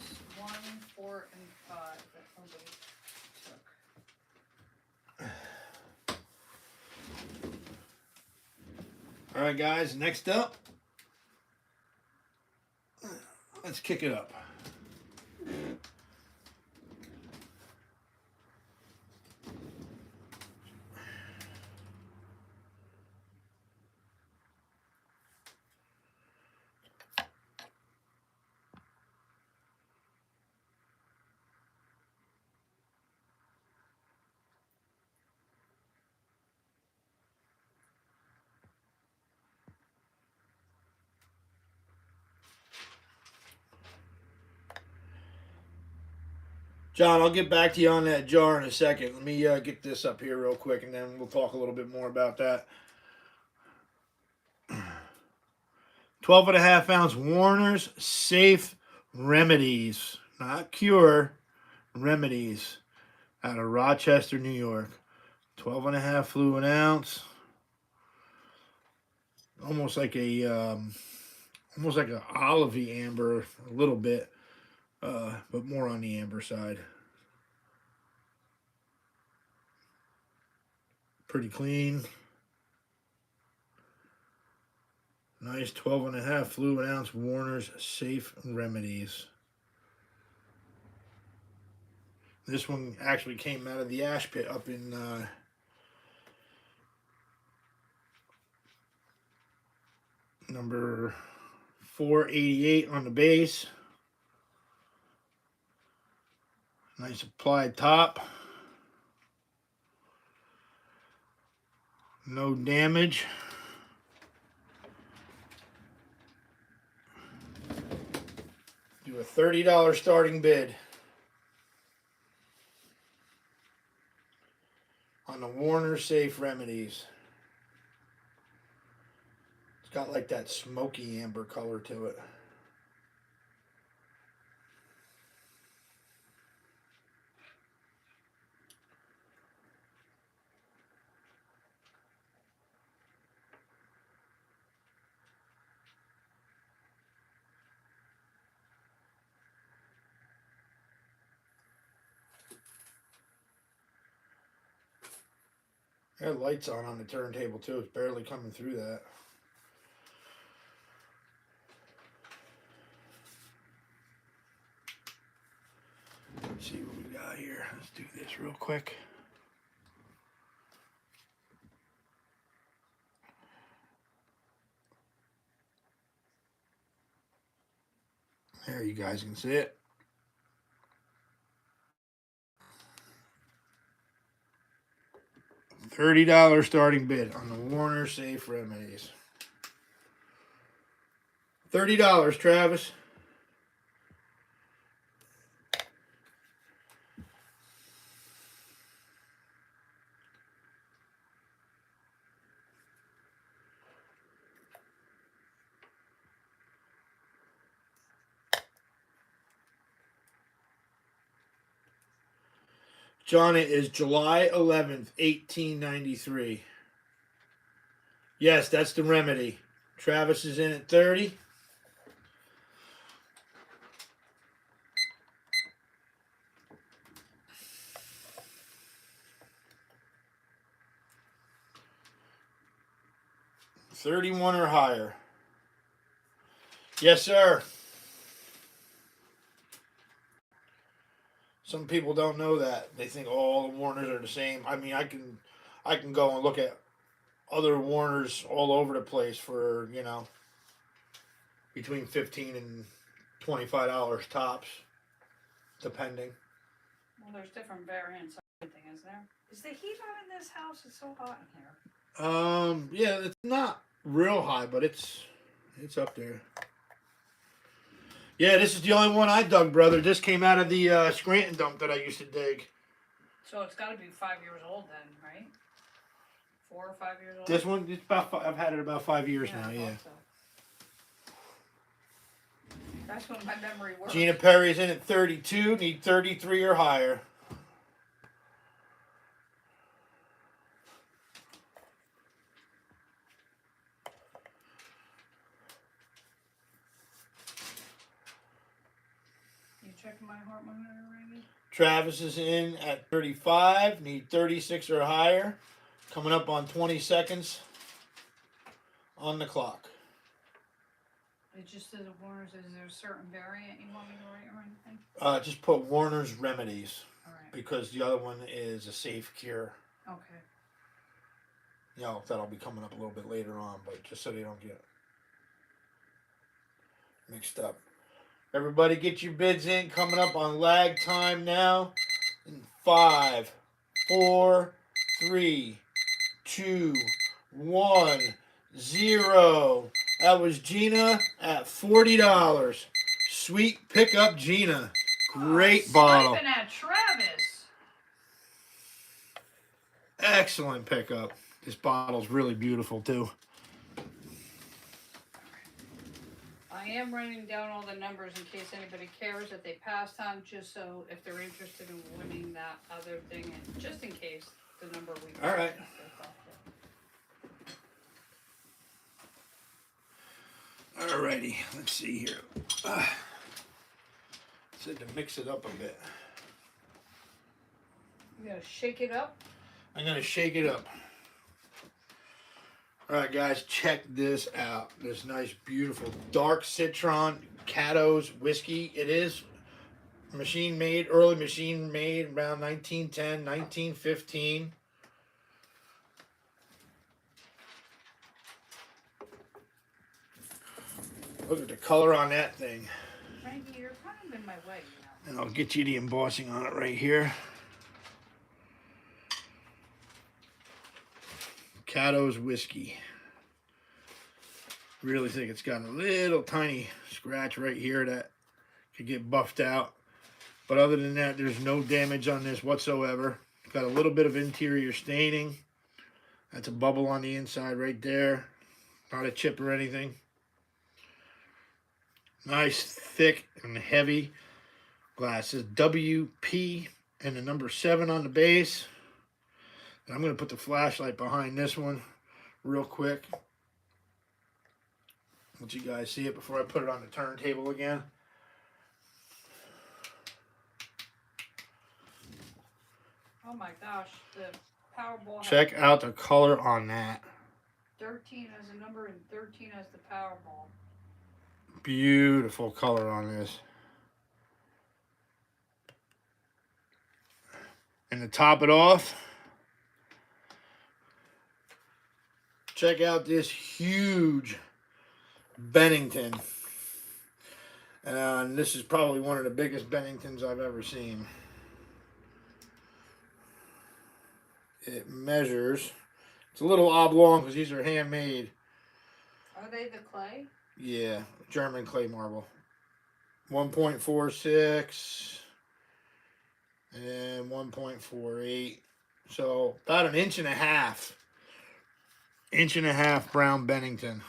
it's 1, 4, and 5 that nobody took. All right, guys, next up, let's kick it up. John, I'll get back to you on that jar in a second. Let me get this up here real quick, and then we'll talk a little bit more about that. 12.5 ounce Warner's Safe Remedies, not Cure, Remedies, out of Rochester, New York. 12.5 fluid ounce, almost like an olivey amber, a little bit, but more on the amber side. Pretty clean. Nice 12.5 fluid ounce Warner's Safe Remedies. This one actually came out of the ash pit up in number 488 on the base. Nice applied top. No damage. Do a $30 starting bid on the Warner Safe Remedies. It's got like that smoky amber color to it. That light's on the turntable too. It's barely coming through that. Let's see what we got here. Let's do this real quick. There, you guys can see it. $30 starting bid on the Warner Safe Remedies. $30, Travis. John, it is July 11th, 1893. Yes, that's the remedy. Travis is in at 30. $31 or higher. Yes, sir. Some people don't know that. They think all the Warners are the same. I mean, I can go and look at other Warners all over the place for, between 15 and $25 tops, depending. Well, there's different variants of everything, is there? Is the heat on in this house? It's so hot in here. Yeah, it's not real high, but it's up there. Yeah, this is the only one I dug, brother. This came out of the Scranton dump that I used to dig. So it's got to be 5 years old then, right? 4 or 5 years old. This one, it's about. I've had it about 5 years now. I Yeah. thought so. That's when my memory works. Gina Perry's in at 32. Need 33 or higher. You checking my heart monitor, Randy? Travis is in at 35. Need 36 or higher. Coming up on 20 seconds on the clock. It just says Warner's. Is there a certain variant you want me to write or anything? Just put Warner's Remedies All right. because the other one is a safe cure. Okay. That'll be coming up a little bit later on, but just so they don't get mixed up. Everybody get your bids in. Coming up on lag time now. In 5, 4, 3, 2, 1, 0. That was Gina at $40. Sweet pickup, Gina. Great bottle. Swiping at Travis. Excellent pickup. This bottle's really beautiful too. I am writing down all the numbers in case anybody cares that they passed on, just so if they're interested in winning that other thing, and just in case the number we. All right. Alrighty, let's see here. Said to mix it up a bit. You gotta shake it up. I'm gonna shake it up. Alright guys, check this out. This nice, beautiful, dark citron Cato's whiskey. It is machine made, early machine made around 1910, 1915. Look at the color on that thing. Frankie, you're kind of in my way, And I'll get you the embossing on it right here. Cato's whiskey. Really think it's got a little tiny scratch right here that could get buffed out. But other than that, there's no damage on this whatsoever. It's got a little bit of interior staining. That's a bubble on the inside right there. Not a chip or anything. Nice, thick, and heavy glass. It says WP and the number 7 on the base. And I'm going to put the flashlight behind this one real quick. Let you guys see it before I put it on the turntable again. Oh my gosh, the Powerball. Check out the color on that. 13 as a number and 13 as the Powerball. Beautiful color on this. And to top it off, check out this huge Bennington. And this is probably one of the biggest Benningtons I've ever seen. It measures, it's a little oblong because these are handmade. Are they the clay? Yeah, German clay marble. 1.46 and 1.48. So about an inch and a half. Inch and a half brown Bennington.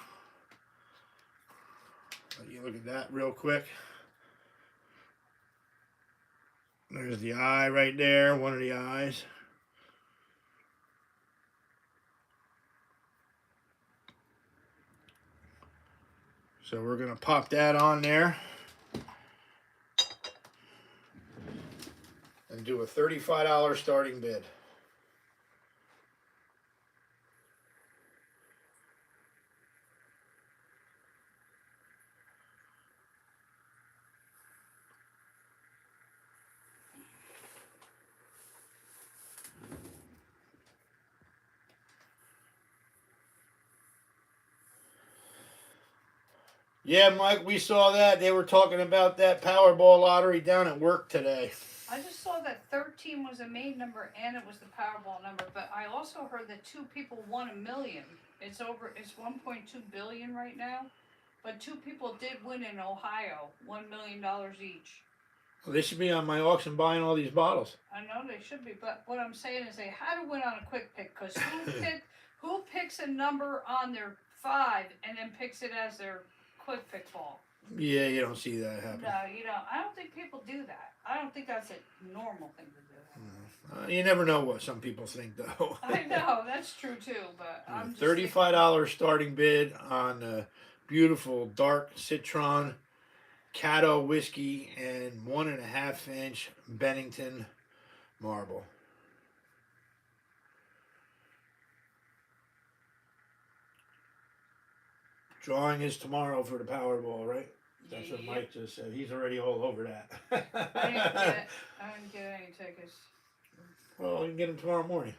Let you look at that real quick. There's the eye right there, one of the eyes. So we're going to pop that on there and do a $35 starting bid. Yeah, Mike, we saw that. They were talking about that Powerball lottery down at work today. I just saw that 13 was a main number and it was the Powerball number, but I also heard that 2 people won $1 million. It's 1.2 billion right now, but 2 people did win in Ohio, $1 million each. Well, they should be on my auction buying all these bottles. I know they should be, but what I'm saying is they had to win on a quick pick, because who picks a number on their 5 and then picks it as their quick pick ball? Yeah, you don't see that happen. No, you don't. I don't think people do that. I don't think that's a normal thing to do. You never know what some people think, though. I know, that's true too, but I'm just $35 starting bid on the beautiful dark citron Caddo whiskey and 1.5 inch Bennington marble. Drawing is tomorrow for the Powerball, right? That's what Mike just said. He's already all over that. I didn't get any tickets. Well, we can get them tomorrow morning.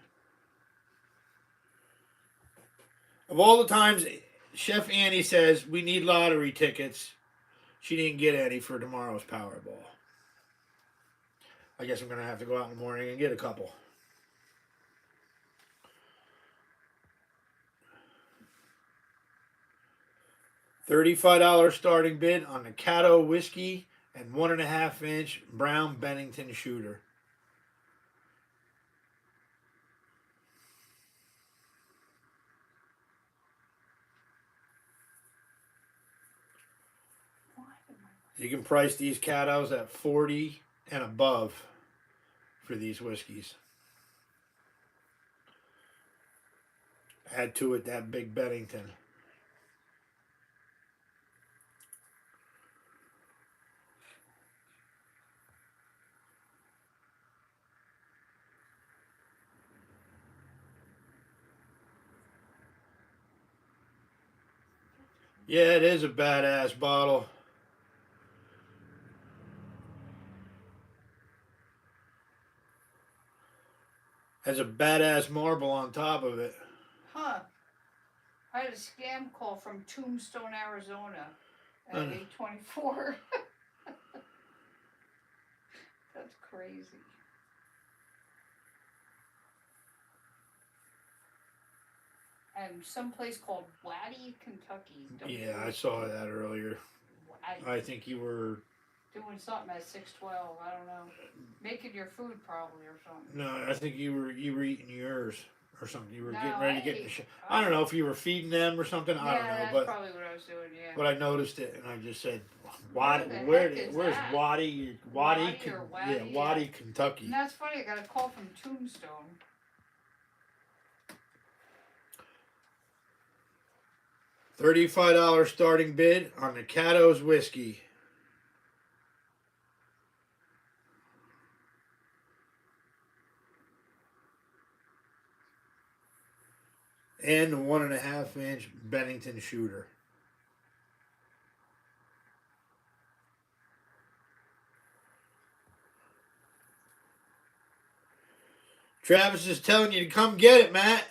Of all the times Chef Annie says we need lottery tickets, she didn't get any for tomorrow's Powerball. I guess I'm going to have to go out in the morning and get a couple. $35 starting bid on the Caddo whiskey and 1.5 inch brown Bennington shooter. You can price these Caddos at 40 and above for these whiskeys. Add to it that big Bennington. Yeah, it is a badass bottle. Has a badass marble on top of it. Huh. I had a scam call from Tombstone, Arizona at 8:24. That's crazy. And someplace called Waddy, Kentucky. Yeah, I saw that earlier. Waddy. I think you were doing something at 6:12. I don't know. Making your food probably or something. No, I think you were eating yours or something. You were No, getting ready to get in the I don't know if you were feeding them or something. I don't know, that's but probably what I was doing. Yeah. But I noticed it and I just said, Where's Waddy? Waddy, Yeah, Waddy, Kentucky. And that's funny. I got a call from Tombstone. $35 starting bid on the Caddo's whiskey. And the 1.5 inch Bennington shooter. Travis is telling you to come get it, Matt.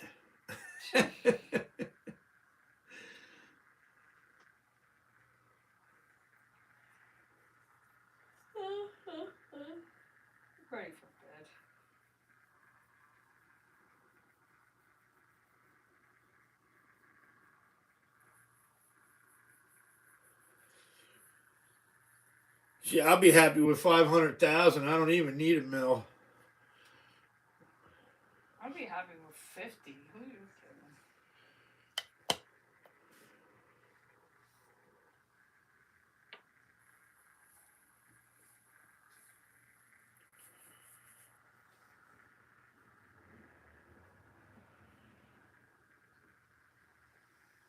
Ready for bed. See, I'll be happy with 500,000. I don't even need a mill. I'd be happy with 50. Who are you kidding?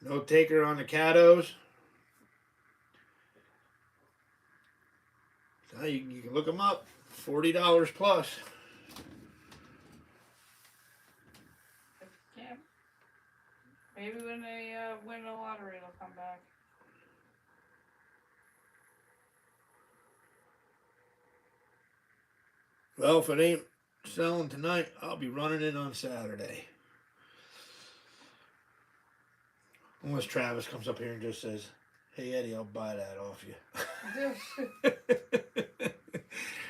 No taker on the Catos. So you can look them up. $40 plus. Yeah. Maybe when they win the lottery, it'll come back. Well, if it ain't selling tonight, I'll be running it on Saturday. Unless Travis comes up here and just says, "Hey Eddie, I'll buy that off you."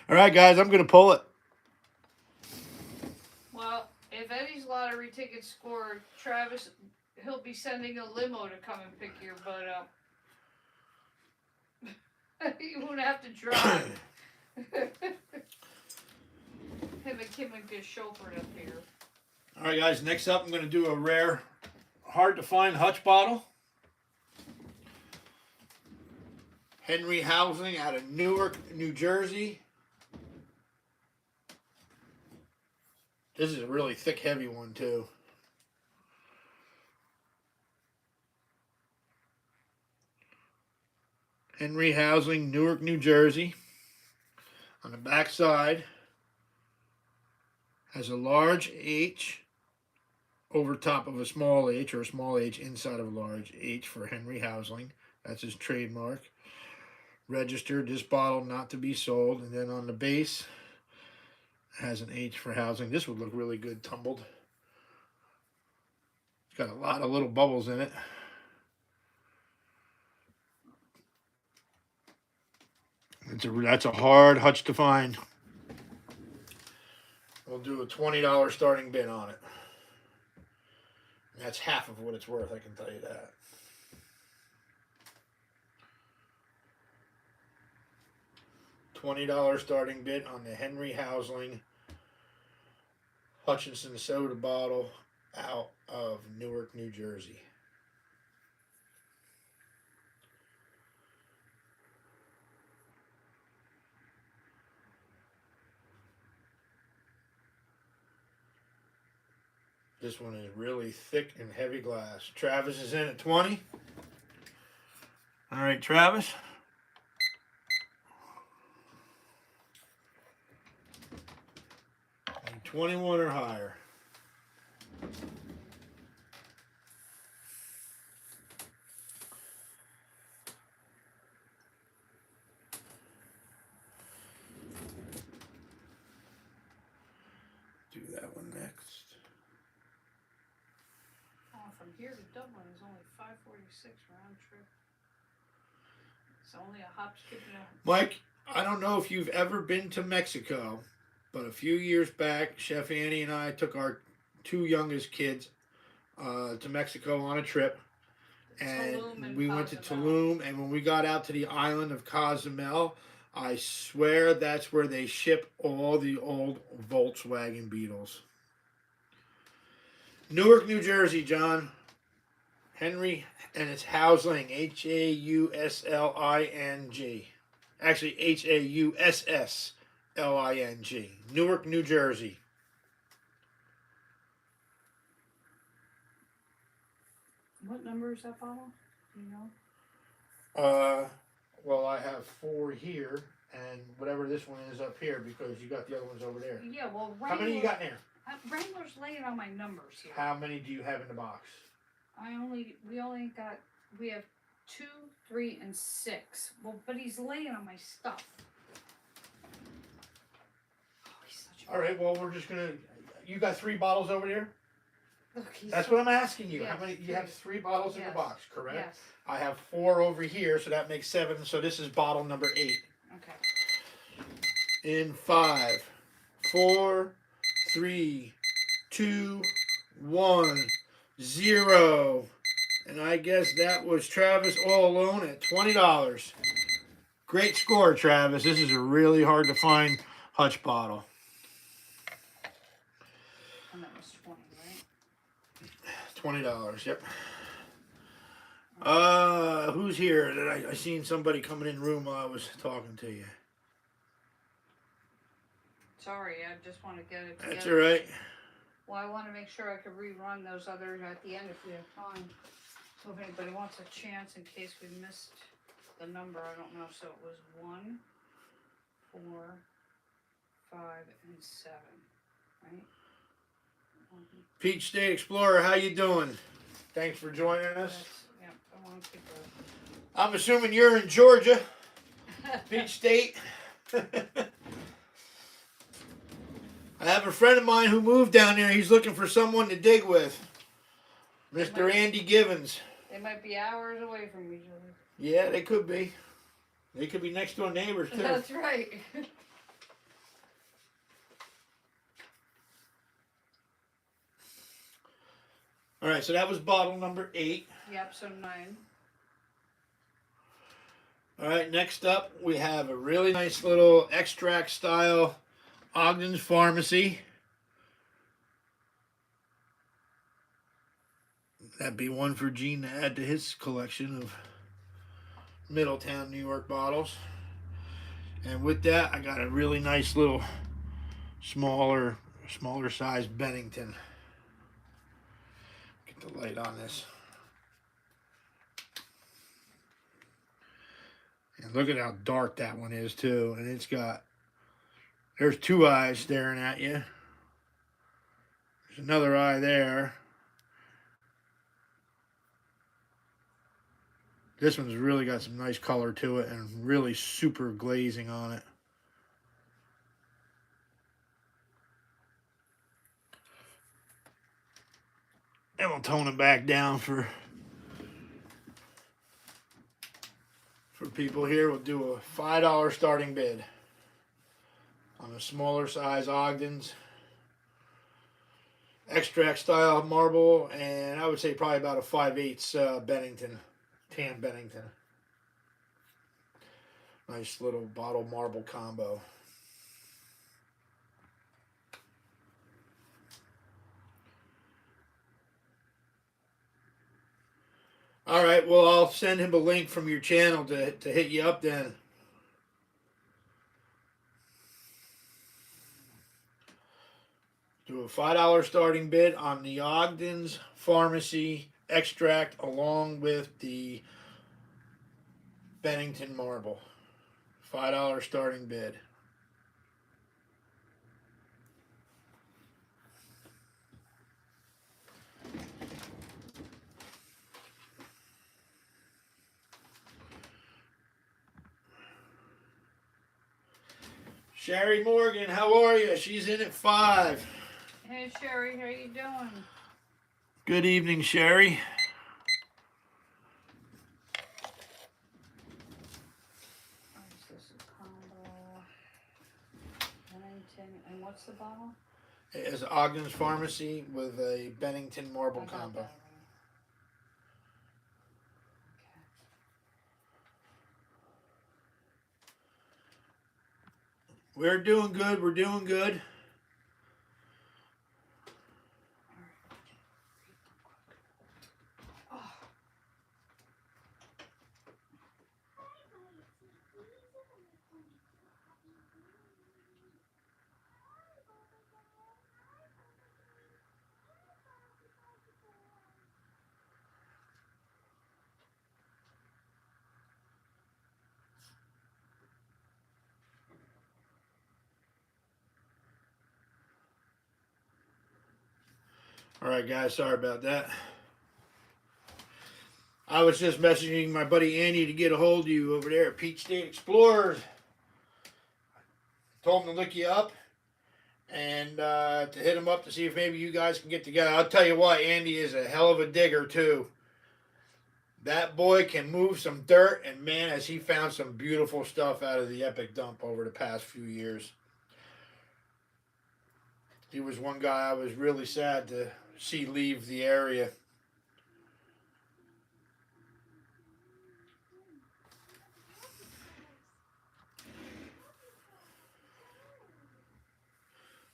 All right, guys, I'm gonna pull it. Well, if Eddie's lottery tickets score, Travis, he'll be sending a limo to come and pick your butt up. You won't have to drive. Him and Kim would get chauffeured up here. All right, guys. Next up, I'm going to do a rare, hard to find hutch bottle. Henry Housing out of Newark, New Jersey. This is a really thick, heavy one too. Henry Housing, Newark, New Jersey. On the back side has a large H over top of a small H, or a small H inside of a large H for Henry Housing. That's his trademark. Registered, this bottle not to be sold. And then on the base has an H for housing. This would look really good tumbled. It's got a lot of little bubbles in it. That's a hard hutch to find. We'll do a $20 starting bid on it. That's half of what it's worth, I can tell you that. $20 starting bid on the Henry Housing Hutchinson soda bottle out of Newark, New Jersey. This one is really thick and heavy glass. Travis is in at 20. All right, Travis. And 21 or higher. Do that one next. From here to Dublin is only $5.46 round trip. It's only a hop, skip, and a... Mike, I don't know if you've ever been to Mexico, but a few years back, Chef Annie and I took our two youngest kids to Mexico on a trip. And we went to Tulum, and when we got out to the island of Cozumel, I swear that's where they ship all the old Volkswagen Beetles. Newark, New Jersey, John. Henry, and it's Housing, H-A-U-S-L-I-N-G. Actually, H-A-U-S-S-L-I-N-G. Newark, New Jersey. What number is that bottle? Do you know? Well, I have 4 here, and whatever this one is up here, because you got the other ones over there. Yeah, well, Wrangler, how many you got in there? Wrangler's laying on my numbers here. How many do you have in the box? We have 2, 3, and 6. Well, but he's laying on my stuff. Oh, he's such a... All right, well, we're just gonna. You got 3 bottles over there? Look, that's what I'm asking you. Yes, how many? You have 3 bottles in the box, correct? Yes. I have 4 over here, so that makes 7. So this is bottle number 8. Okay. In 5, 4, 3, 2, 1, 0. And I guess that was Travis all alone at $20. Great score, Travis. This is a really hard to find hutch bottle. And that was 20, right? $20, yep. Who's here? I seen somebody coming in the room while I was talking to you. Sorry, I just want to get it together. That's all right. Well, I want to make sure I could rerun those others at the end if we have time. So if anybody wants a chance in case we missed the number, I don't know. So it was 1, 4, 5, and 7, right? Peach State Explorer, how you doing? Thanks for joining us. Yeah, I want to keep I'm assuming you're in Georgia, Peach State. I have a friend of mine who moved down there. He's looking for someone to dig with. Mr. Andy Givens. They might be hours away from each other. Yeah, they could be. They could be next door neighbors, too. That's right. All right, so that was bottle number 8. Yep, so 9. All right, next up, we have a really nice little extract style Ogden's Pharmacy. That'd be one for Gene to add to his collection of Middletown, New York bottles. And with that, I got a really nice little smaller size Bennington. Get the light on this. And look at how dark that one is too. And it's got, there's 2 eyes staring at you. There's another eye there. This one's really got some nice color to it and really super glazing on it. And we'll tone it back down for people here. We'll do a $5 starting bid on a smaller size Ogden's extract style marble, and I would say probably about a 5/8 Bennington, tan Bennington. Nice little bottle marble combo. All right, well, I'll send him a link from your channel to hit you up then. Do a $5 starting bid on the Ogden's Pharmacy extract along with the Bennington marble. $5 starting bid. Sherry Morgan, how are you? She's in at 5. Hey Sherry, how you doing? Good evening, Sherry. This is combo Bennington, and what's the bottle? It is Ogden's Pharmacy with a Bennington marble combo. That. We're doing good. We're doing good. All right, guys, sorry about that. I was just messaging my buddy Andy to get a hold of you over there at Peach State Explorers. Told him to look you up and to hit him up to see if maybe you guys can get together. I'll tell you what, Andy is a hell of a digger, too. That boy can move some dirt, and man, has he found some beautiful stuff out of the Epic Dump over the past few years. He was one guy I was really sad to see leave the area.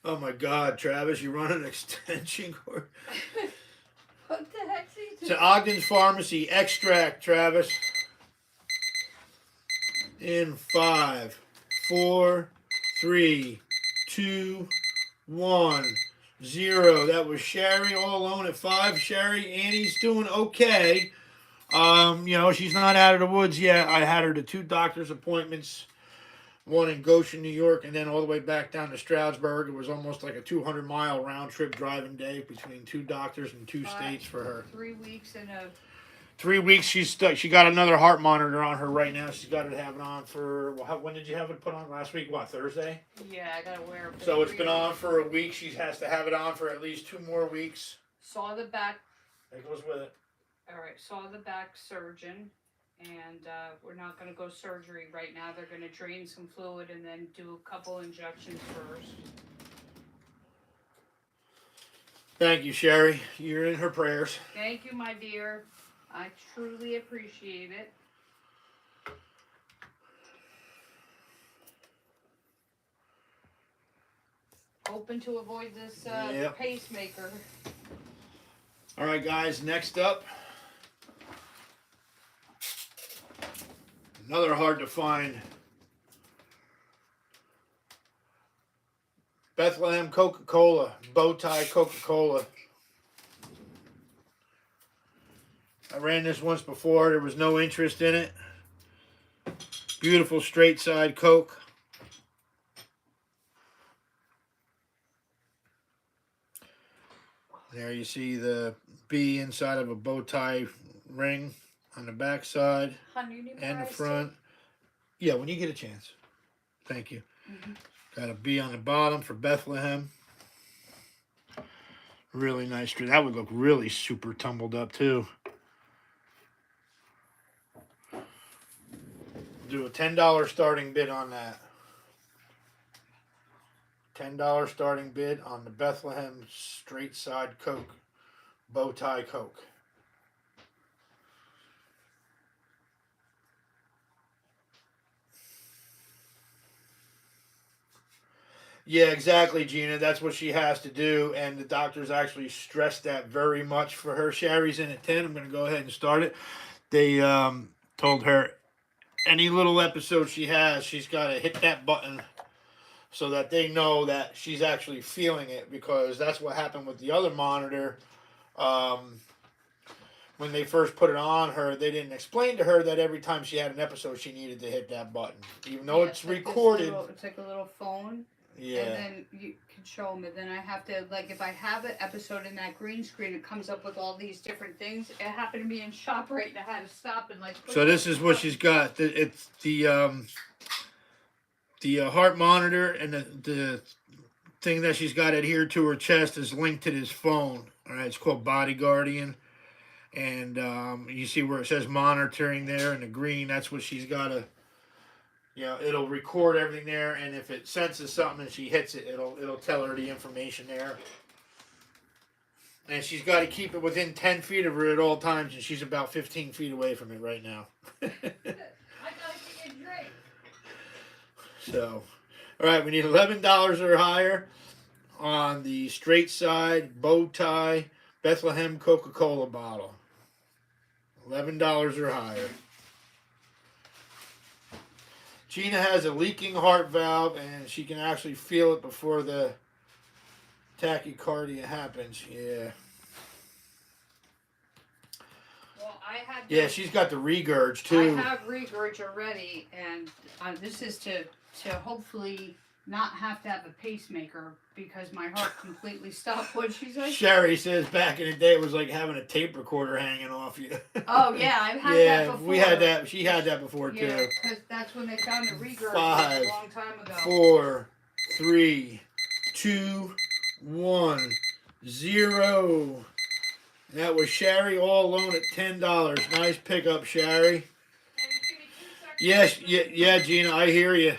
Oh my God, Travis, you run an extension cord? What the heck's he doing? It's an Ogden's Pharmacy extract, Travis. In 5, 4, 3, 2, 1, 0. That was Sherry all alone at 5. Sherry, Annie's doing okay. You know, she's not out of the woods yet. I had her to 2 doctor's appointments, one in Goshen, New York, and then all the way back down to Stroudsburg. It was almost like a 200-mile round trip driving day between 2 doctors in 2 states for her. 3 weeks and a 3 weeks. She's stuck. She got another heart monitor on her right now. She's got it have it on for when did you have it put on last week? What, Thursday? yeah. I gotta wear it. For So it's 3 been on weeks. for a week. She has to have it on for at least 2 more weeks. Saw the back. That goes with it. All right. Saw the back surgeon, and we're not gonna go surgery right now. They're gonna drain some fluid and then do a couple injections first. Thank you, Sherry. You're in her prayers. Thank you, my dear. I truly appreciate it. Hoping to avoid this Yep. pacemaker. All right, guys. Next up, another hard to find Bethlehem Coca-Cola, bow tie Coca-Cola. I ran this once before. There was no interest in it. Beautiful straight side Coke. There you see the B inside of a bow tie ring on the back side Honey, you need more and the ice front. Yeah, when you get a chance. Thank you. Mhm. Got a B on the bottom for Bethlehem. Really nice string. That would look really super tumbled up too. Do a $10 starting bid on that. $10 starting bid on the Bethlehem straight side Coke, bow tie Coke. Yeah, exactly, Gina. That's what she has to do, and the doctors actually stressed that very much for her. Sherry's in at 10. I'm going to go ahead and start it. They told her any little episode she has, she's got to hit that button so that they know that she's actually feeling it, because that's what happened with the other monitor. When they first put it on her, they didn't explain to her that every time she had an episode, she needed to hit that button, even though it's like this recorded. It's like a little phone. Yeah. And then you can show them, and then I have to, like, if I have an episode in that green screen, it comes up with all these different things. It happened to be in ShopRite, and I had to stop and, like, So this is what she's got. It's the heart monitor, and the thing that she's got adhered to her chest is linked to this phone. All right, it's called Body Guardian, and you see where it says monitoring there in the green. That's what she's got to. You know, it'll record everything there, and if it senses something and she hits it, it'll tell her the information there. And she's got to keep it within 10 feet of her at all times, and she's about 15 feet away from it right now. I gotta get a drink. So, all right, we need $11 or higher on the straight side bow tie Bethlehem Coca-Cola bottle. $11 or higher. Gina has a leaking heart valve, and she can actually feel it before the tachycardia happens. Yeah. Well, I had. Yeah, she's got the regurg too. I have regurg already, and this is to hopefully not have to have a pacemaker because my heart completely stopped when she's like. Sherry says back in the day it was like having a tape recorder hanging off you. Oh yeah, I've had Yeah, that before. we had that. She had that before Yeah, too. because that's when they found the regurg 5, a long time ago. 4, 3, 2, 1, 0. That was Sherry all alone at $10. Nice pickup, Sherry. Yes, yeah, Gina, I hear you.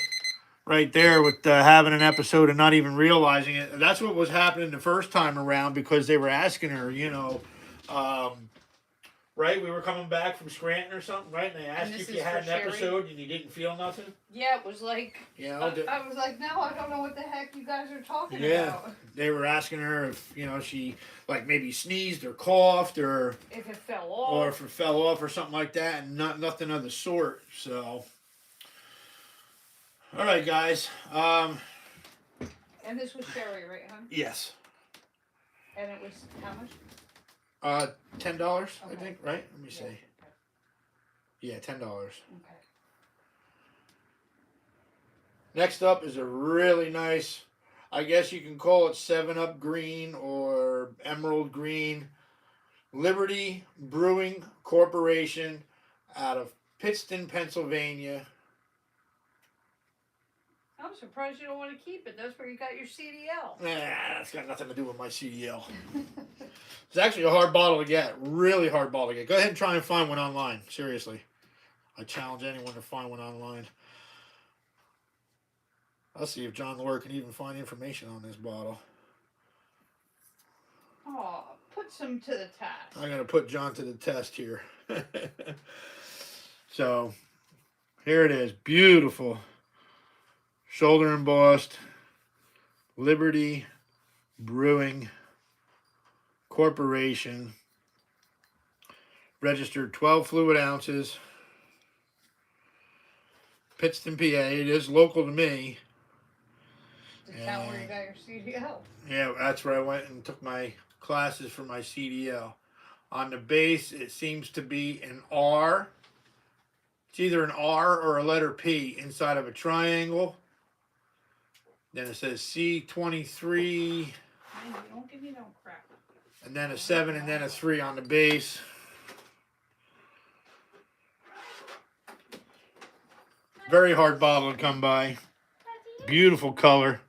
Right there with having an episode and not even realizing it. That's what was happening the first time around, because they were asking her, you know, right? We were coming back from Scranton or something, right? And they asked you if you had an episode and you didn't feel nothing. Yeah, it was like, You know, I was like, no, I don't know what the heck you guys are talking yeah, about. they were asking her if, you know, she like maybe sneezed or coughed or If it fell off. or if it fell off or something like that, and nothing of the sort. So, all right, guys. And this was Sherry, right, huh? Yes. And it was how much? $10, I Okay. think, right? Let me see. Yeah. Yeah, $10. Okay. Next up is a really nice, I guess you can call it 7 Up green or emerald green, Liberty Brewing Corporation out of Pittston, Pennsylvania. I'm surprised you don't want to keep it. That's where you got your CDL. Nah, that's got nothing to do with my CDL. It's actually a hard bottle to get. Really hard bottle to get. Go ahead and try and find one online. Seriously. I challenge anyone to find one online. I'll see if John Lord can even find information on this bottle. Oh, put some to the test. I'm going to put John to the test here. So, here it is. Beautiful. Shoulder embossed. Liberty Brewing Corporation. Registered 12 fluid ounces. Pittston, PA. It is local to me. The town where you got your CDL. Yeah, that's where I went and took my classes for my CDL. On the base, it seems to be an R. It's either an R or a letter P inside of a triangle. Then it says C23. Man, you don't give me no crap. And then a 7 and then a 3 on the base. Very hard bottle to come by. Beautiful color.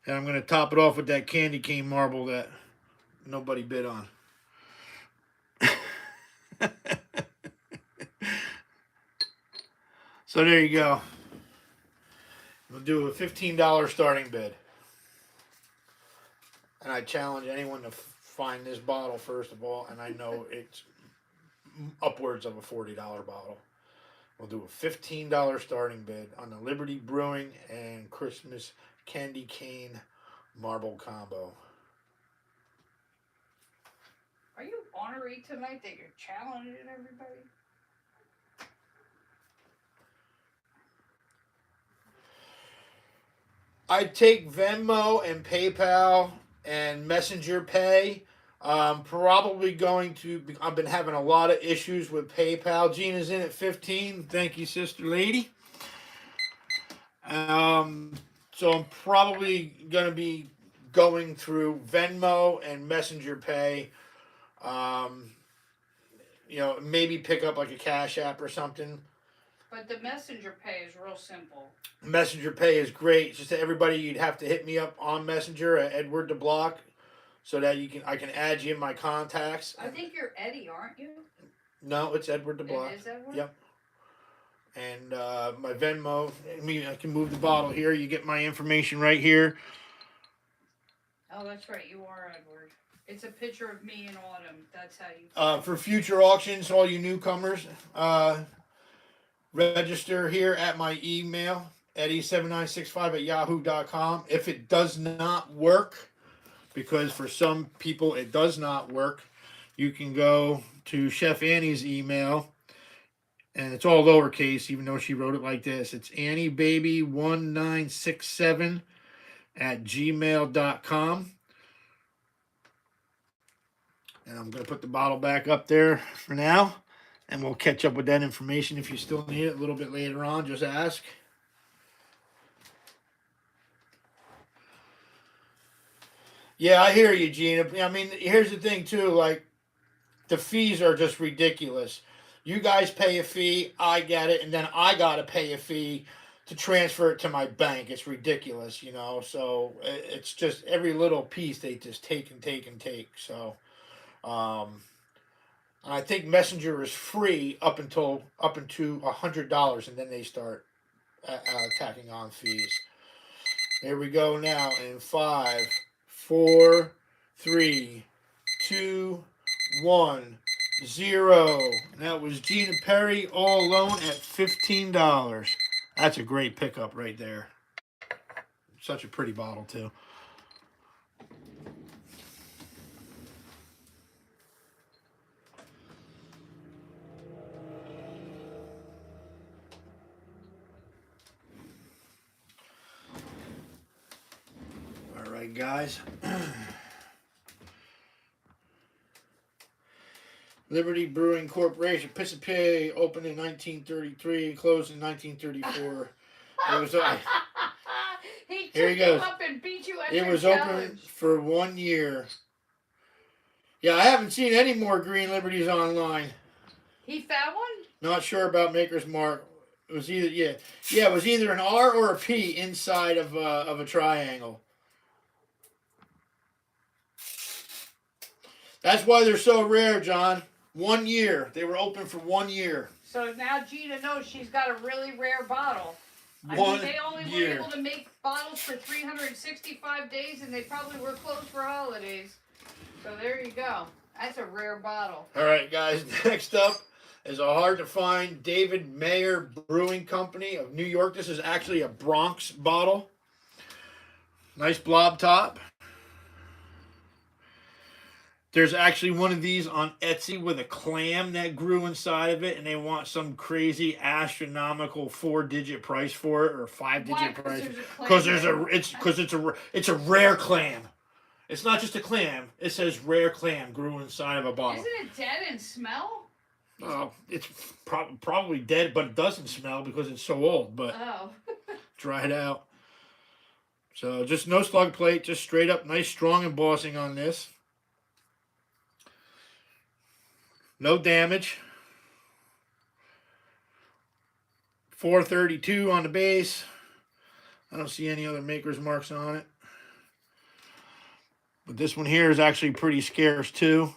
And I'm going to top it off with that candy cane marble that nobody bid on. So there you go. We'll do a $15 starting bid. And I challenge anyone to find this bottle first of all. And I know it's upwards of a $40 bottle. We'll do a $15 starting bid on the Liberty Brewing and Christmas Candy Cane Marble Combo. Are you ornery tonight that you're challenging everybody? I take Venmo and PayPal and Messenger Pay. Probably going to. I've been having a lot of issues with PayPal. Gina's in at 15. Thank you, sister lady. So I'm probably going to be going through Venmo and Messenger Pay. Maybe pick up like a Cash App or something. But the Messenger Pay is real simple. Messenger Pay is great. It's just that everybody, you'd have to hit me up on Messenger at Edward DeBlock so that I can add you in my contacts. I think you're Eddie, aren't you? No, it's Edward DeBlock. It is Edward? Yep. And my Venmo, I can move the bottle here. You get my information right here. Oh, that's right. You are Edward. It's a picture of me in autumn. That's how you... For future auctions, all you newcomers, register here at my email, eddie7965@yahoo.com. If it does not work, because for some people it does not work, you can go to Chef Annie's email, and it's all lowercase, even though she wrote it like this. It's anniebaby1967@gmail.com. And I'm going to put the bottle back up there for now. And we'll catch up with that information if you still need it a little bit later on. Just ask. Yeah, I hear you, Gina. I mean, here's the thing, too. Like, the fees are just ridiculous. You guys pay a fee, I get it, and then I got to pay a fee to transfer it to my bank. It's ridiculous, So it's just every little piece they just take and take and take. So... I think Messenger is free up to $100, and then they start tacking on fees. Here we go now in 5, 4, 3, 2, 1, 0. And that was Gina Perry all alone at $15. That's a great pickup right there. Such a pretty bottle too. All right, guys. Liberty Brewing Corporation, Piscopay, opened in 1933 and closed in 1934. It was He here he took you goes. up and beat you at It your was challenge. open for 1 year. Yeah, I haven't seen any more Green Liberties online. He found one? Not sure about Maker's Mark. It was either it was either an R or a P inside of a triangle. That's why they're so rare, John. 1 year. They were open for 1 year. So now Gina knows she's got a really rare bottle. I mean, they only were able to make bottles for 365 days, and they probably were closed for holidays. So there you go. That's a rare bottle. All right, guys. Next up is a hard-to-find David Mayer Brewing Company of New York. This is actually a Bronx bottle. Nice blob top. There's actually one of these on Etsy with a clam that grew inside of it, and they want some crazy astronomical 4-digit price for it, or 5-digit price. Because it's a rare clam. It's not just a clam. It says rare clam grew inside of a bottle. Isn't it dead and smell? It's probably dead, but it doesn't smell because it's so old. But dried out. So just no slug plate, just straight up nice strong embossing on this. No damage. 432 on the base. I don't see any other maker's marks on it. But this one here is actually pretty scarce too.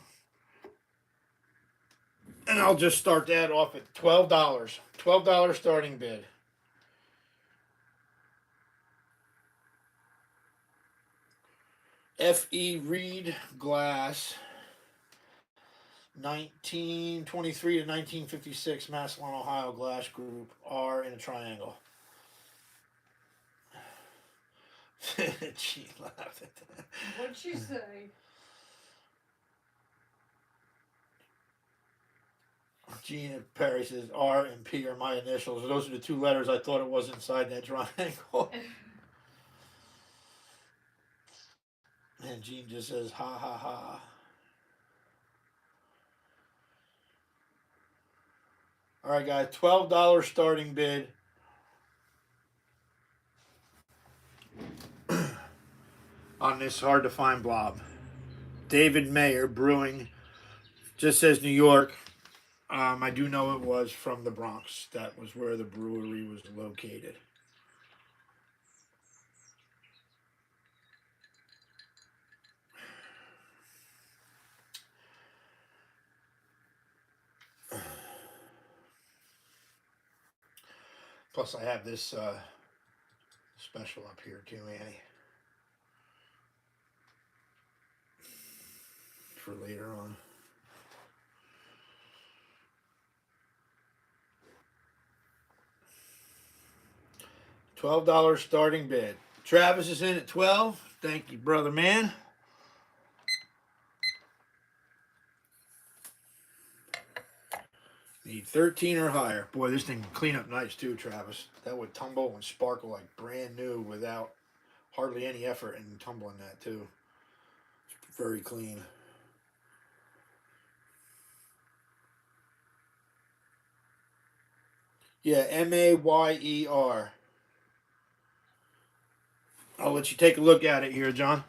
And I'll just start that off at $12. $12 starting bid. F.E. Reed glass. 1923 to 1956 Massillon, Ohio glass group. R in a triangle. She laughed at that. What'd she say? Gina Perry says R and P are my initials. Those are the two letters I thought it was inside that triangle. And Gene just says ha ha ha. All right, guys, $12 starting bid. On this hard to find blob. David Mayer Brewing. Just says New York. I do know it was from the Bronx. That was where the brewery was located. Plus, I have this special up here too, Annie. For later on. $12 starting bid. Travis is in at 12. Thank you, brother man. Need 13 or higher. Boy, this thing can clean up nice too, Travis. That would tumble and sparkle like brand new without hardly any effort in tumbling that too. It's very clean. Yeah, Mayer. I'll let you take a look at it here, John.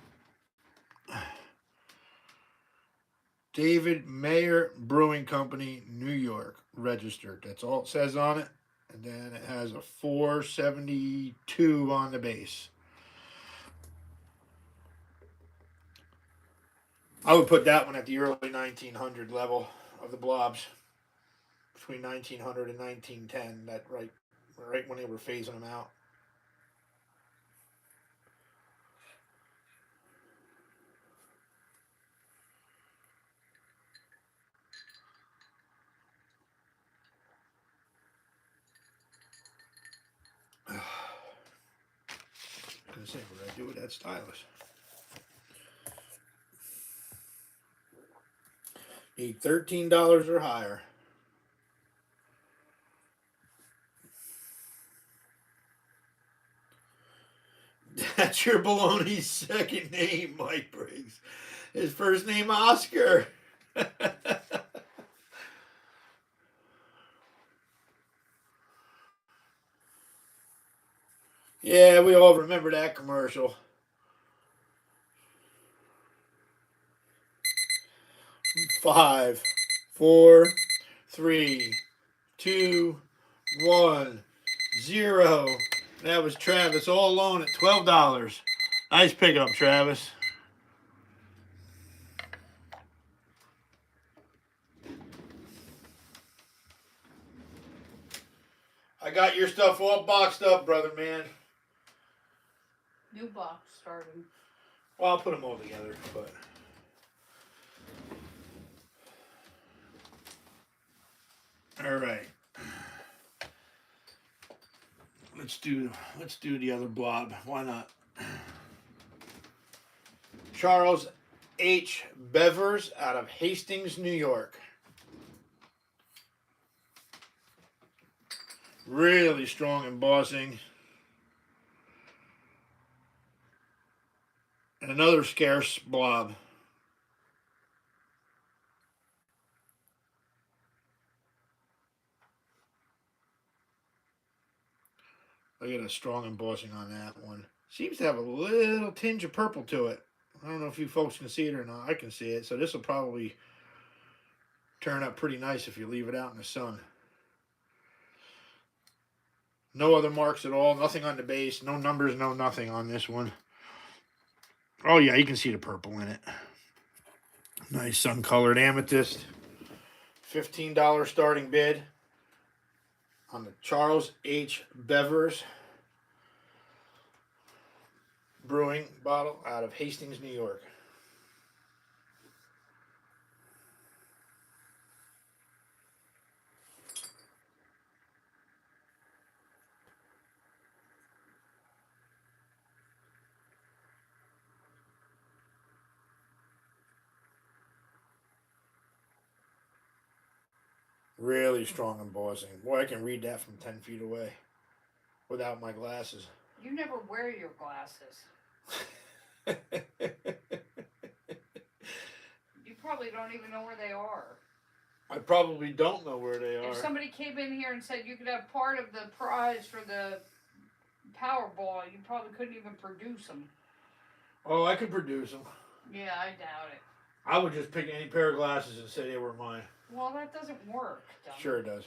David Mayer Brewing Company, New York, registered. That's all it says on it. And then it has a 472 on the base. I would put that one at the early 1900 level of the blobs. Between 1900 and 1910, that right when they were phasing them out. I was gonna say, what did I do with that stylus? Need $13 or higher. That's your baloney's second name, Mike Briggs. His first name, Oscar. Yeah, we all remember that commercial. 5, 4, 3, 2, 1, 0. That was Travis all alone at $12. Nice pickup, Travis. I got your stuff all boxed up, brother man. New box starting. Well, I'll put them all together, but all right. Let's do the other blob. Why not? Charles H. Bevers out of Hastings, New York. Really strong embossing. And another scarce blob. I get a strong embossing on that one. Seems to have a little tinge of purple to it. I don't know if you folks can see it or not. I can see it. So this will probably turn up pretty nice if you leave it out in the sun. No other marks at all. Nothing on the base. No numbers, no nothing on this one. Oh, yeah, you can see the purple in it. Nice sun-colored amethyst. $15 starting bid on the Charles H. Bevers Brewing bottle out of Hastings, New York. Really strong embossing. Boy, I can read that from 10 feet away without my glasses. You never wear your glasses. You probably don't even know where they are. I probably don't know where they are. If somebody came in here and said you could have part of the prize for the Powerball, you probably couldn't even produce them. Oh, I could produce them. Yeah, I doubt it. I would just pick any pair of glasses and say they were mine. Well, that doesn't work. Dummy. Sure it does.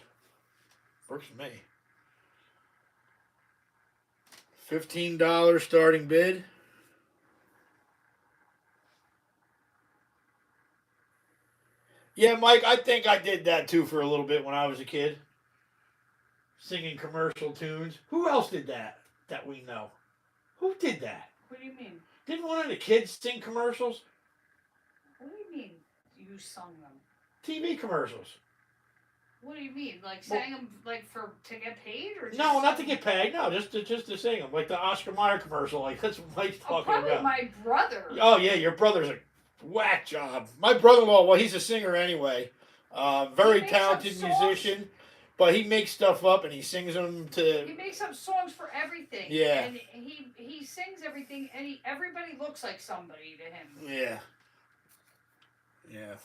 Works for me. $15 starting bid. Yeah, Mike, I think I did that too for a little bit when I was a kid. Singing commercial tunes. Who else did that we know? Who did that? What do you mean? Didn't one of the kids sing commercials? What do you mean you sung them? TV commercials. What do you mean? Like sang them like to get paid or just No, not to get paid. No, just to sing them. Like the Oscar Mayer commercial. Like that's what Mike's talking probably about. My brother. Oh yeah, your brother's a whack job. My brother-in-law, well, he's a singer anyway. Very talented musician, but he makes stuff up and he sings them to. He makes up songs for everything. Yeah. And he sings everything, and everybody looks like somebody to him. Yeah. Yeah.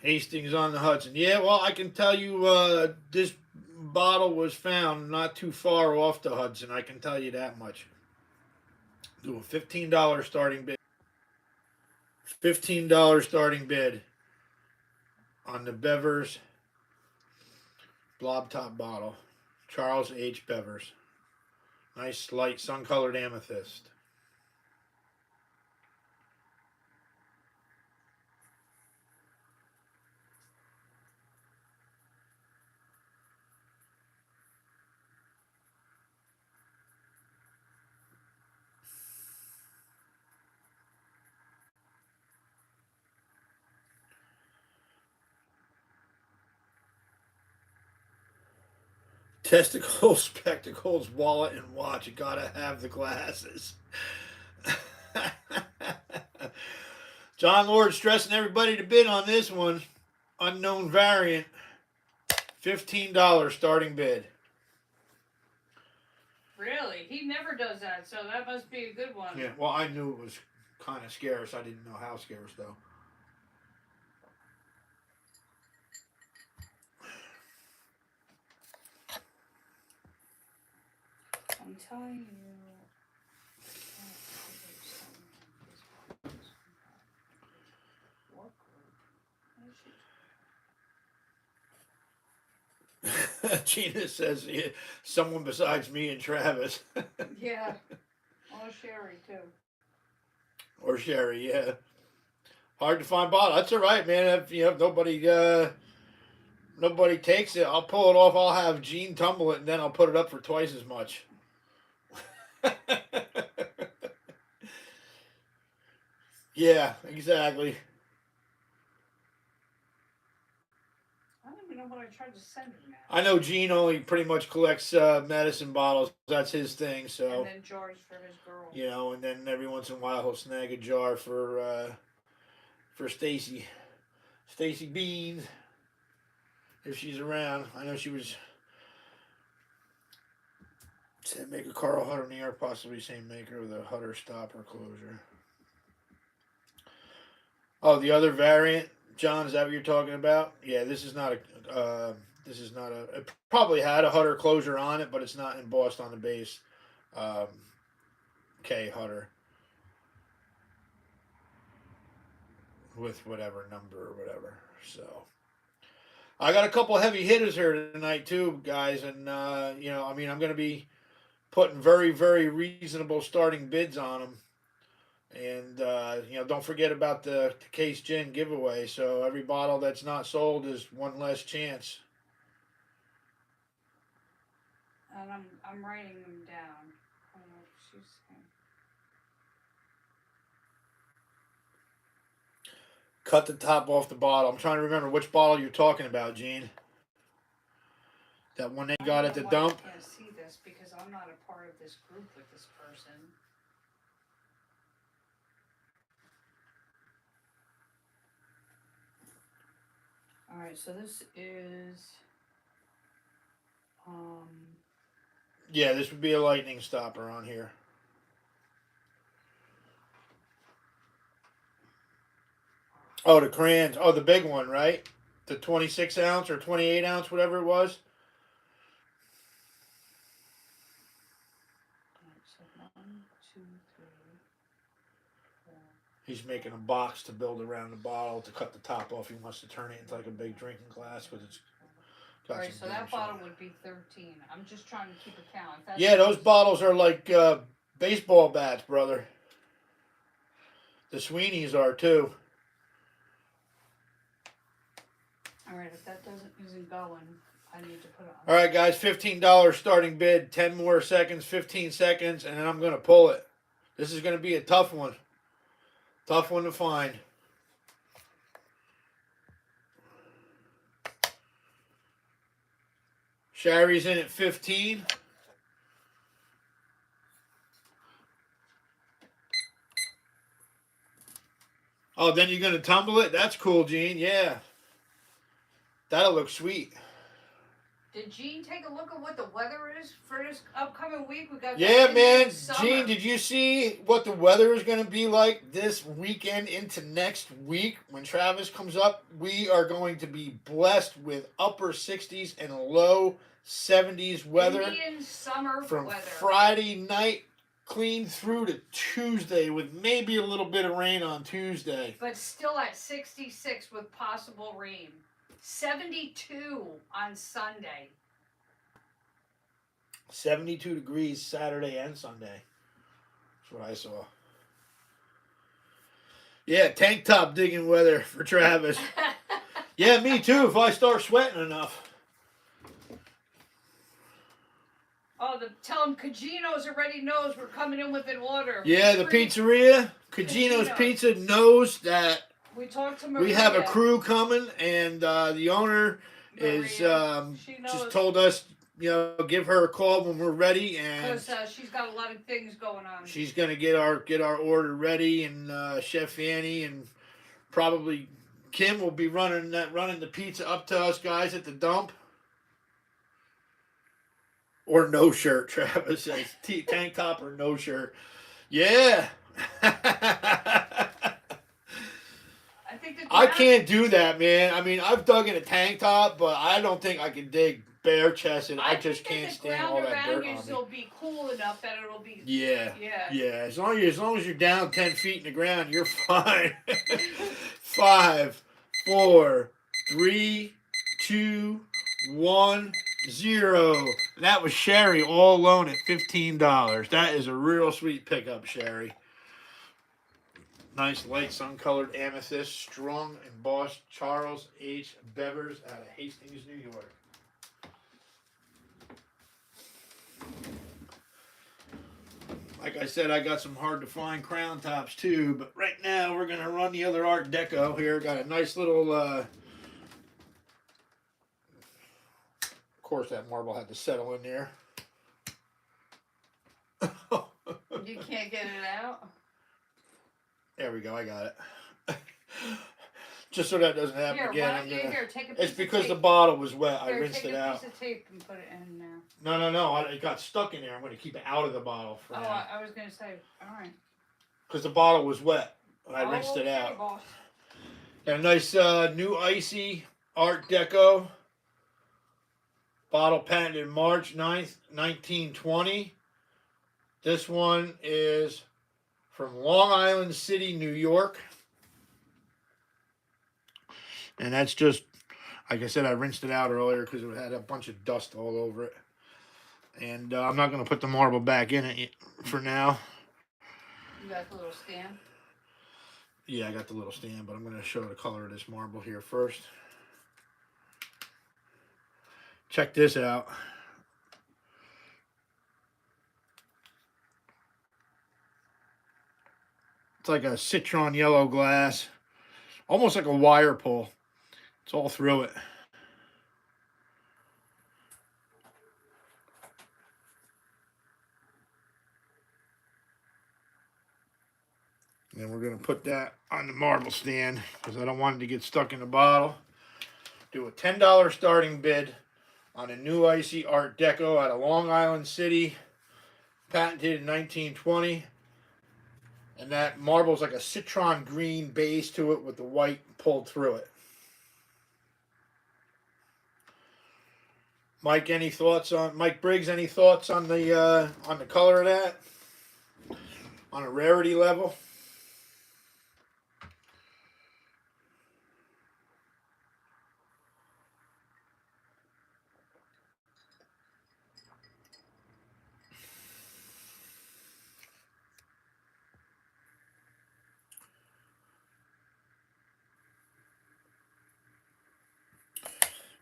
Hastings on the Hudson. Yeah, well, I can tell you this bottle was found not too far off the Hudson. I can tell you that much. Do a $15 starting bid. $15 starting bid on the Bevers Blob Top bottle. Charles H. Bevers. Nice light sun-colored amethyst. Testicles, spectacles, wallet, and watch. You gotta have the glasses. John Lord stressing everybody to bid on this one. Unknown variant. $15 starting bid. Really? He never does that, so that must be a good one. Yeah, well, I knew it was kind of scarce. I didn't know how scarce, though. I'm telling you. Gina says yeah, someone besides me and Travis. Yeah. Oh, Sherry, too. Or Sherry, yeah. Hard to find bottle. That's all right, man. If nobody takes it, I'll pull it off. I'll have Gene tumble it, and then I'll put it up for twice as much. Yeah, exactly. I don't even know what I tried to send him now. I know Gene only pretty much collects medicine bottles. That's his thing. So. And then jars for his girl. You know, and then every once in a while he'll snag a jar for Stacy. Stacy Beans. If she's around. I know she was same maker Carl Hutter New York, possibly same maker with a Hutter stopper closure. Oh, the other variant, John, is that what you're talking about? Yeah, this is not a it probably had a Hutter closure on it, but it's not embossed on the base. K Hutter. With whatever number or whatever. So I got a couple heavy hitters here tonight too, guys, and I'm going to be putting very, very reasonable starting bids on them. And don't forget about the Case Gin giveaway. So every bottle that's not sold is one less chance. And I'm writing them down. I don't know if she's saying. Cut the top off the bottle. I'm trying to remember which bottle you're talking about, Gene. That one they got at the dump? I can't see this because I'm not a part of this group with this person. Alright, so this is yeah, this would be a lightning stopper on here. Oh, the crayons. Oh, the big one, right? The 26 ounce or 28 ounce, whatever it was. so 1, 2, 3, 4. He's making a box to build around the bottle to cut the top off. He wants to turn it into like a big drinking glass because it's got Alright, some so that damage on bottle it. would be 13. I'm just trying to keep a count. Yeah, those bottles are like baseball bats, brother. The Sweeneys are too. Alright, if that isn't going, I need to put it on. Alright, guys, $15 starting bid. 10 more seconds, 15 seconds, and then I'm going to pull it. This is going to be a tough one. Tough one to find. Sherry's in at 15. Oh, then you're going to tumble it? That's cool, Gene. Yeah. That'll look sweet. Did Gene take a look at what the weather is for this upcoming week? We got Yeah, man. summer. Gene, did you see what the weather is going to be like this weekend into next week? When Travis comes up, we are going to be blessed with upper 60s and low 70s weather. Indian summer from weather. Friday night clean through to Tuesday with maybe a little bit of rain on Tuesday. But still at 66 with possible rain. 72 on Sunday. 72 degrees Saturday and Sunday. That's what I saw. Yeah, tank top digging weather for Travis. Yeah, me too, if I start sweating enough. Oh, tell him Cagino's already knows we're coming in with an order. Yeah, the pizzeria, Cagino's Pizza, knows that we talked to Maria. we have a crew coming, and the owner is just told us, give her a call when we're ready, and because she's got a lot of things going on. She's gonna get our order ready, and Chef Annie and Probably Kim will be running the pizza up to us guys at the dump. Or no shirt, Travis says. Tank top or no shirt. Yeah. I think the I ground, can't do that, man. I mean, I've dug in a tank top, but I don't think I can dig bare chested. I just think can't that the stand ground all that around dirt you on me. will be cool enough that it'll be. Yeah. Yeah. Yeah. As long as you're down 10 feet in the ground, you're fine. 5, 4, 3, 2, 1, 0. And that was Sherry all alone at $15. That is a real sweet pickup, Sherry. Nice light sun-colored amethyst, strung embossed Charles H. Bevers out of Hastings, New York. Like I said, I got some hard-to-find crown tops too, but right now we're gonna run the other Art Deco here. Got a nice little. Of course, that marble had to settle in there. You can't get it out. There we go. I got it. Just so that doesn't happen Here, again. why don't you here take a piece It's because of the tape. bottle was wet. I Here, rinsed take it a out. piece of tape and put it in now. No. It got stuck in there. I'm going to keep it out of the bottle for Oh, now. I was gonna say, all right. Because the bottle was wet. And I rinsed it out. Boss. Got a nice new icy Art Deco. Bottle patented March 9th, 1920. This one is from Long Island City, New York. And that's just, like I said, I rinsed it out earlier because it had a bunch of dust all over it. And I'm not going to put the marble back in it for now. You got the little stand? Yeah, I got the little stand, but I'm going to show the color of this marble here first. Check this out. It's like a citron yellow glass. Almost like a wire pull. It's all through it. And we're going to put that on the marble stand because I don't want it to get stuck in the bottle. Do a $10 starting bid on a new icy Art Deco out of Long Island City, patented in 1920. And that marble's like a citron green base to it with the white pulled through it. Mike, Mike Briggs? Any thoughts on the color of that? On a rarity level?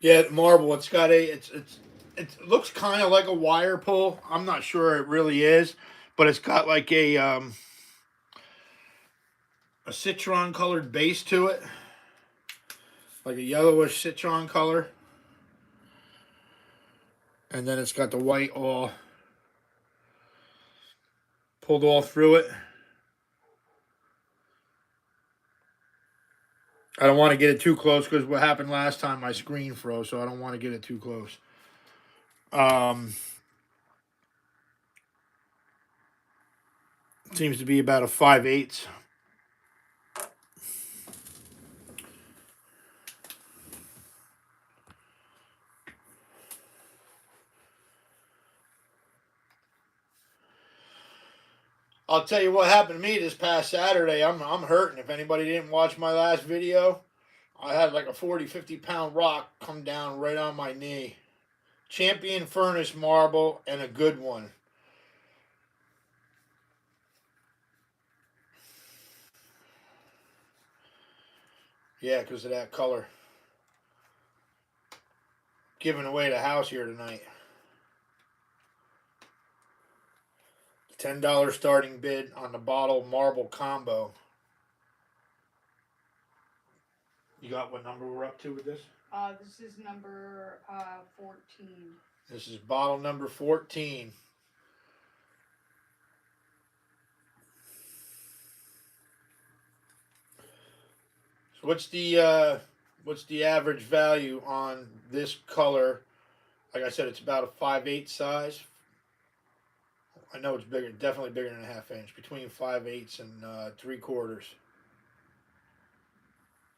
Yeah, marble. It's got it looks kind of like a wire pull. I'm not sure it really is, but it's got like a citron colored base to it, like a yellowish citron color, and then it's got the white all pulled all through it. I don't want to get it too close because what happened last time, my screen froze, so I don't want to get it too close. Seems to be about a 5/8. I'll tell you what happened to me this past Saturday. I'm hurting. If anybody didn't watch my last video, I had like a 50 pound rock come down right on my knee. Champion furnace marble and a good one. Yeah, because of that color. Giving away the house here tonight. $10 starting bid on the bottle marble combo. You got what number we're up to with this? This is number 14. This is bottle number 14. what's the average value on this color? Like I said, it's about a 5/8 size. I know it's bigger, definitely bigger than a half inch. Between 5/8 and 3/4.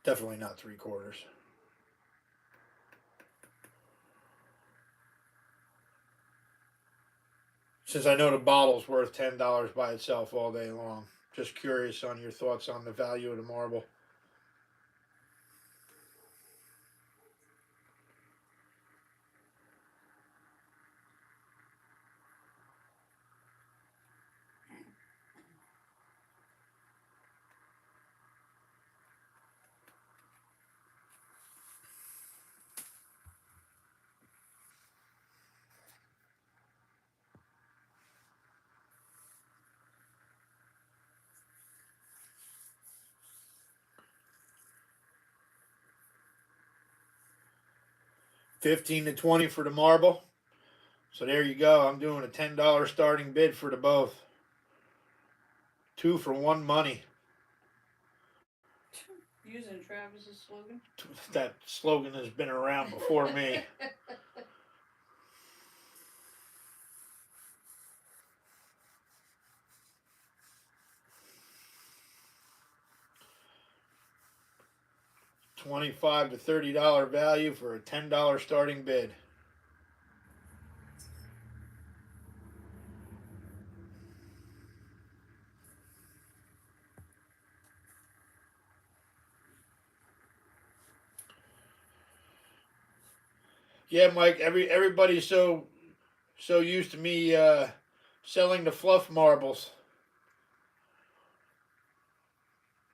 Definitely not 3/4. Since I know the bottle's worth $10 by itself all day long. Just curious on your thoughts on the value of the marble. $15 to $20 for the marble. So there you go. I'm doing a $10 starting bid for the both. 2 for 1 money. Using Travis's slogan. That slogan has been around before me. $25 to $30 value for a $10 starting bid. Yeah, Mike. Everybody's so used to me selling the fluff marbles.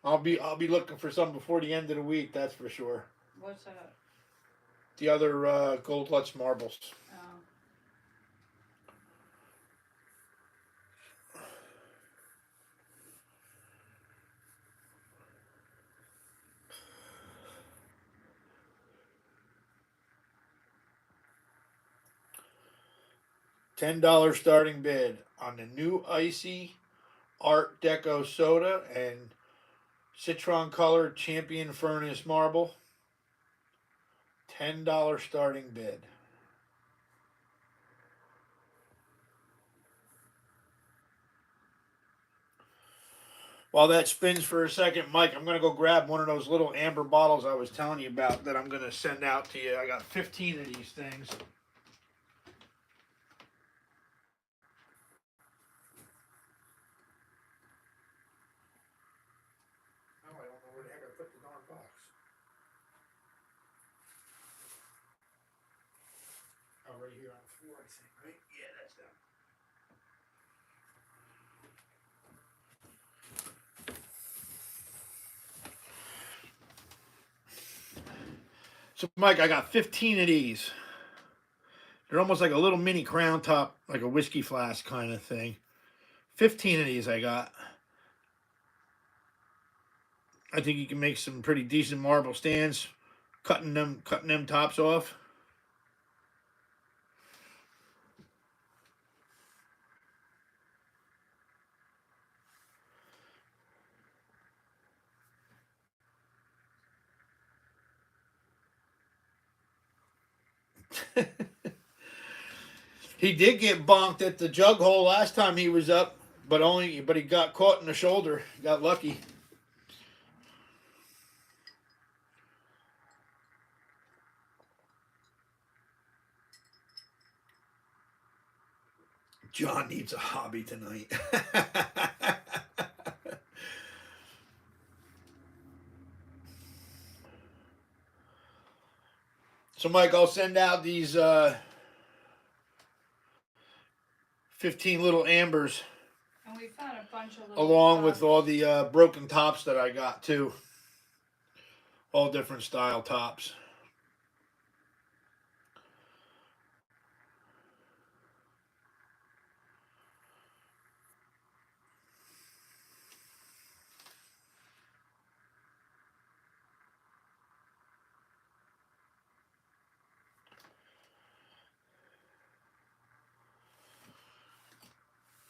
I'll be looking for some before the end of the week. That's for sure. What's that? The other Gold Lutz marbles. Oh. $10 starting bid on the new icy Art Deco soda and citron colored Champion Furnace marble. $10 starting bid. While that spins for a second, Mike, I'm going to go grab one of those little amber bottles I was telling you about that I'm going to send out to you. I got 15 of these things. Oh, I don't know where the heck I put the darn box. Oh, right here on the floor, I think, right? Yeah, that's them. So, Mike, I got 15 of these. They're almost like a little mini crown top, like a whiskey flask kind of thing. 15 of these I got. I think you can make some pretty decent marble stands, cutting them tops off. He did get bonked at the jug hole last time he was up, but he got caught in the shoulder. Got lucky. John needs a hobby tonight. So, Mike, I'll send out these 15 little ambers. And we found a bunch of little Along with all the broken tops that I got, too. All different style tops.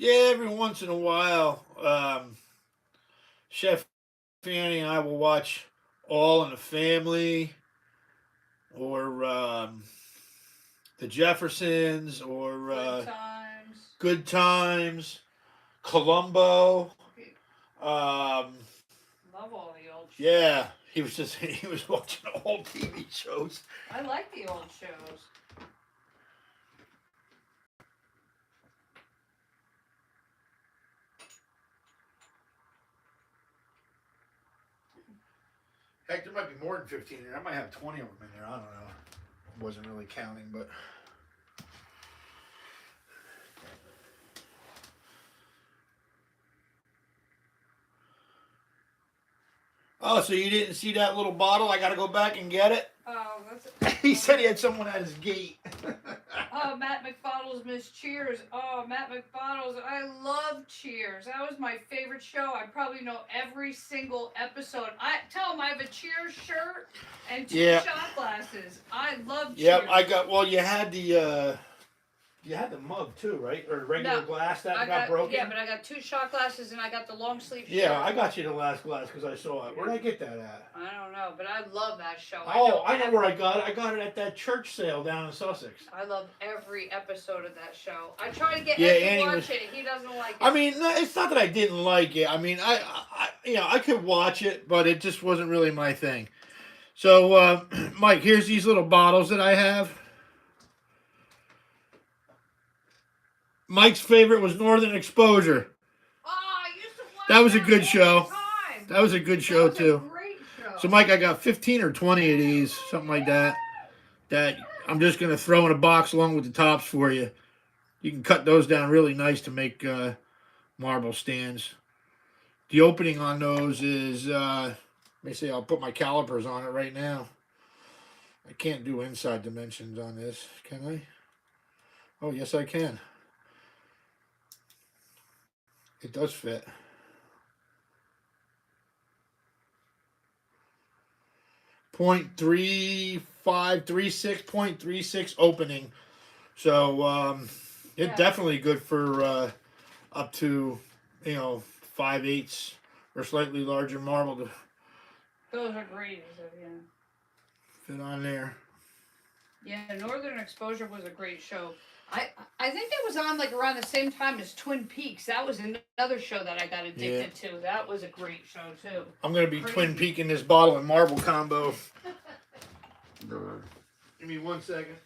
Yeah, every once in a while, Chef Fanny and I will watch All in the Family, or the Jeffersons, or Good Times. Good Times, Columbo. Love all the old shows. Yeah, he was watching old TV shows. I like the old shows. Heck, there might be more than 15 in there. I might have 20 of them in there. I don't know. Wasn't really counting, but. Oh, so you didn't see that little bottle? I got to go back and get it? Oh, that's... He said he had someone at his gate. Oh, Matt McFaddle's Miss Cheers. Oh, Matt McFaddle's. I love Cheers. That was my favorite show. I probably know every single episode. I tell him I have a Cheers shirt and 2 shot glasses. I love Cheers. Yep, I got. Well, you had the mug too, right? Or regular glass that got broken. Yeah, but I got 2 shot glasses and I got the long sleeve shirt. Yeah, I got you the last glass because I saw it. Where'd I get that at? I don't know, but I love that show. Oh, I know where I got it. I got it at that church sale down in Sussex. I love every episode of that show. I try to get Ed to watch it. He doesn't like it. I mean, it's not that I didn't like it. I mean, I could watch it, but it just wasn't really my thing. So, Mike, here's these little bottles that I have. Mike's favorite was Northern Exposure. Oh, I used to watch that was a good show. Time. That was a good show, too. A great show. So, Mike, I got 15 or 20 of these, something like that. That I'm just going to throw in a box along with the tops for you. You can cut those down really nice to make marble stands. The opening on those is, let me see, I'll put my calipers on it right now. I can't do inside dimensions on this, can I? Oh, yes, I can. It does fit. .3536.36 opening. So it's definitely good for up to 5/8 or slightly larger marble to those are great, yeah. Fit on there. Yeah, Northern Exposure was a great show. I think that was on like around the same time as Twin Peaks. That was another show that I got addicted to. That was a great show too. I'm gonna be Twin Peaking this bottle and marble combo. Give me 1 second.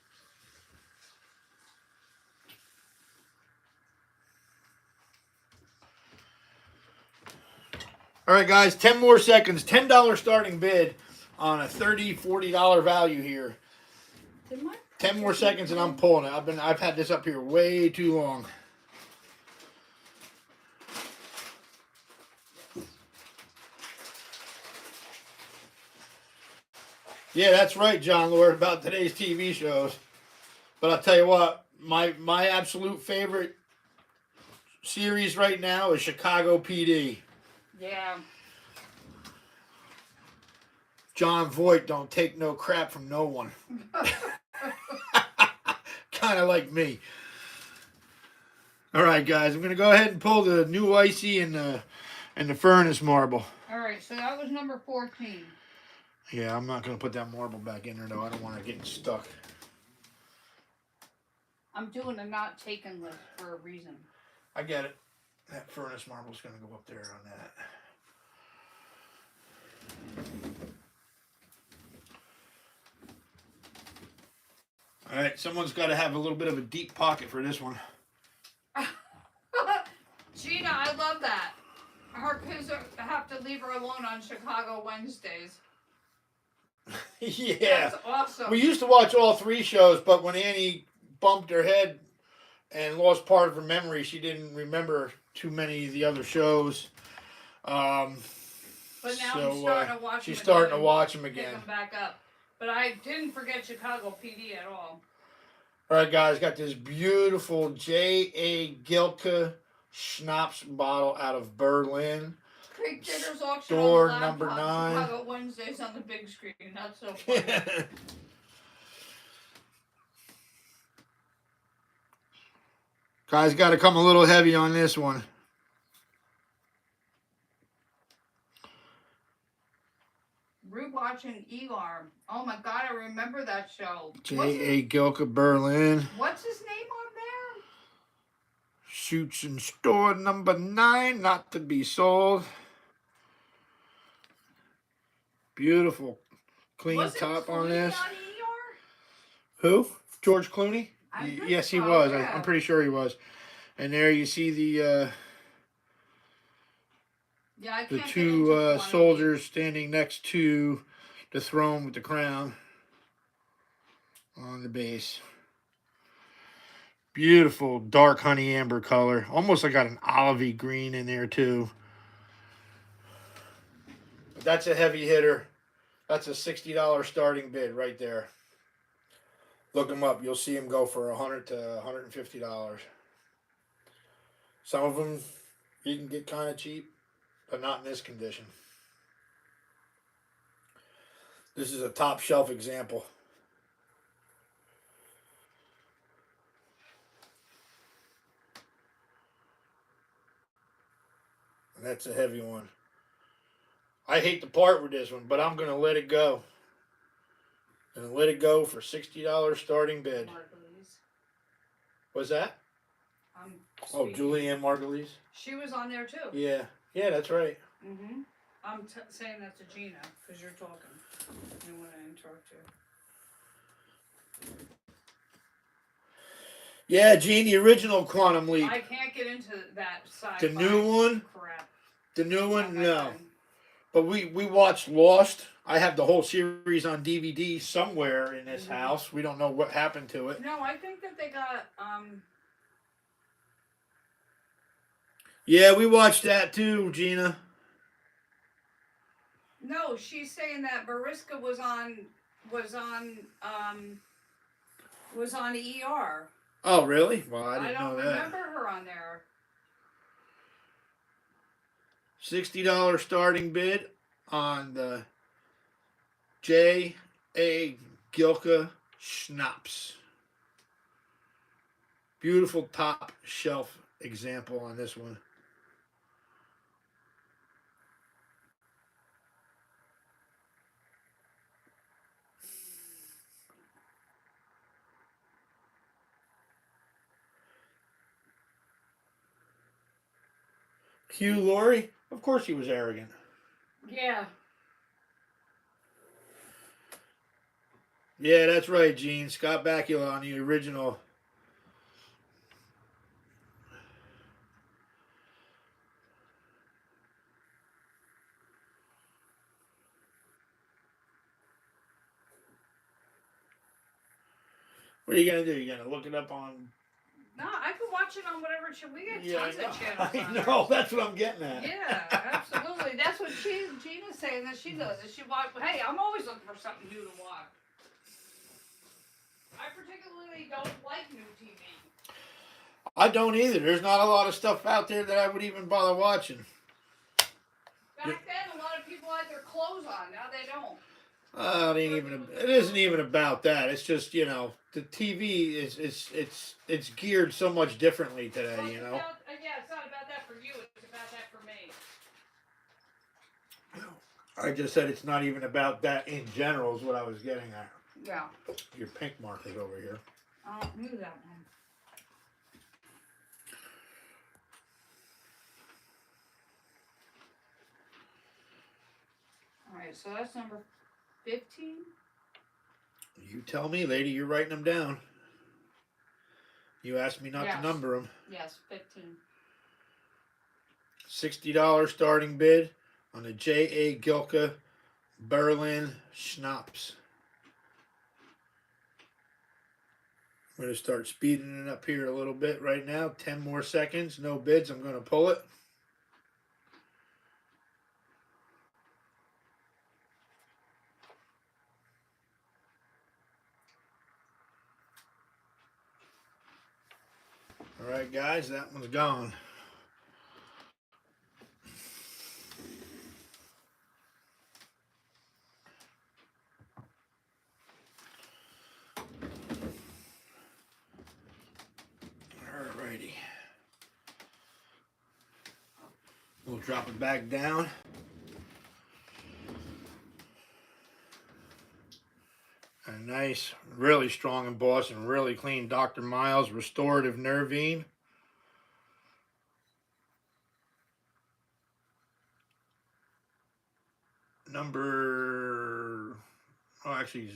All right, guys, 10 more seconds. $10 starting bid on a $30, $40 value here. 10 more seconds and I'm pulling it. I've had this up here way too long. Yeah, that's right, John Lord, about today's TV shows. But I'll tell you what, my absolute favorite series right now is Chicago PD. Yeah. John Voight don't take no crap from no one. Kind of like me. All right, guys, I'm going to go ahead and pull the new icy and the furnace marble. All right, so that was number 14. Yeah, I'm not going to put that marble back in there, though. I don't want it getting stuck. I'm doing a not taken list for a reason. I get it. That furnace marble's going to go up there on that. All right, someone's got to have a little bit of a deep pocket for this one. Gina, I love that. Her kids have to leave her alone on Chicago Wednesdays. Yeah. That's awesome. We used to watch all 3 shows, but when Annie bumped her head and lost part of her memory, she didn't remember too many of the other shows. But now I'm starting to watch them. She's starting to watch them again. Pick them back up. But I didn't forget Chicago PD at all. All right, guys, got this beautiful J.A. Gilka schnapps bottle out of Berlin. Creek Diggers auction Store on the number laptop, 9. Chicago Wednesdays on the big screen. That's so funny. Guys, got to come a little heavy on this one. rewatching Elar. Oh my god, I remember that show. J.A. Gilka Berlin. What's his name on there? Shoots in store number 9, not to be sold. Beautiful, clean Was it top on Clooney this. on ER? Who? George Clooney? I think Yes, he so, was. yeah. I'm pretty sure he was. And there you see the Yeah, I the can't get two into quantity. soldiers standing next to the throne with the crown on the base. Beautiful dark honey amber color. Almost like got an olivey green in there too. But that's a heavy hitter. That's a $60 starting bid right there. Look them up. You'll see them go for $100 to $150. Some of them you can get kind of cheap, but not in this condition. This is a top shelf example. And that's a heavy one. I hate to part with this one, but I'm going to let it go. And let it go for $60 starting bid. Margulies. What's that? Oh, Julianne Margulies? She was on there too. Yeah. Yeah, that's right. Mm-hmm. I'm saying that to Gina because you're talking. I don't want to interrupt you. Yeah, Gene, the original Quantum Leap. I can't get into that side. The new one? Crap. The new one? No. Thing. But we watched Lost. I have the whole series on DVD somewhere in this house. We don't know what happened to it. No, I think that they got Yeah, we watched that too, Gina. No, she's saying that Mariska was on ER. Oh, really? Well, I didn't know don't that. remember her on there. $60 starting bid on the J.A. Gilka Schnapps. Beautiful top shelf example on this one. Hugh Laurie? Of course he was arrogant. Yeah. Yeah, that's right, Gene. Scott Bakula on the original. What are you going to do? You're going to look it up on... No, I could watch it on whatever channel. We get tons of channels I on know. That's what I'm getting at. Yeah, absolutely. That's what Gina's saying that she does. Is she watch? Hey, I'm always looking for something new to watch. I particularly don't like new TV. I don't either. There's not a lot of stuff out there that I would even bother watching. Back then, a lot of people had their clothes on. Now they don't. It isn't even about that. It's just, you know, the TV it's geared so much differently today, Well, you know. yeah, it's not about that for you. It's about that for me. I just said it's not even about that in general is what I was getting at. Yeah. Your pink mark is over here. I don't knew that one. All right, so that's number 15. You tell me, lady. You're writing them down. You asked me not to number them. Yes, 15. $60 starting bid on the J.A. Gilka Berlin Schnapps. I'm going to start speeding it up here a little bit right now. 10 more seconds. No bids. I'm going to pull it. All right, guys, that one's gone. All righty. We'll drop it back down. A nice, really strong embossed and really clean Dr. Miles Restorative Nervine. Number, oh, actually,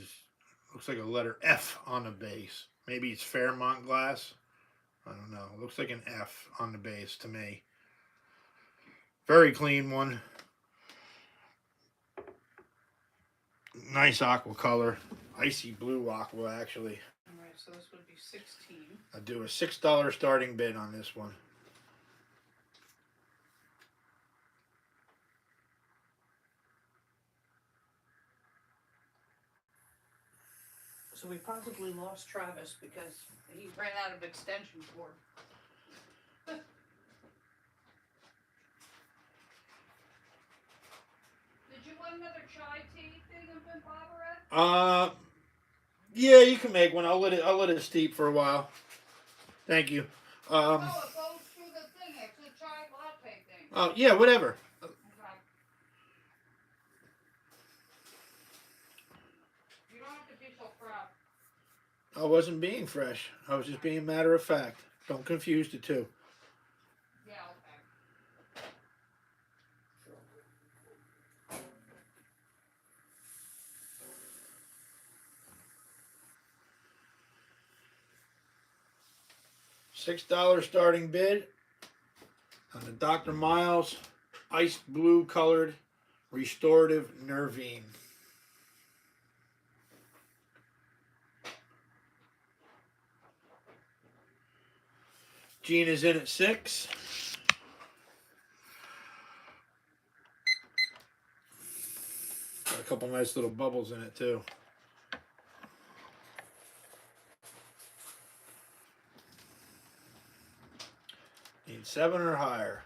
looks like a letter F on the base. Maybe it's Fairmont glass. I don't know. It looks like an F on the base to me. Very clean one. Nice aqua color. Icy blue aqua, actually. Alright, so this would be 16. I'll do a $6 starting bid on this one. So we possibly lost Travis because he ran out of extension cord. Did you want another chai tea thing up in Bobberat? Yeah, you can make one. I'll let it steep for a while. Thank you. No, it goes through the thing. It's a chai latte thing. Oh yeah, whatever. Okay. You don't have to be so proud. I wasn't being fresh. I was just being matter of fact. Don't confuse the two. Yeah, okay. $6 starting bid on the Dr. Miles ice blue colored restorative nervine. Gina's in at 6. Got a couple nice little bubbles in it too. Need 7 or higher.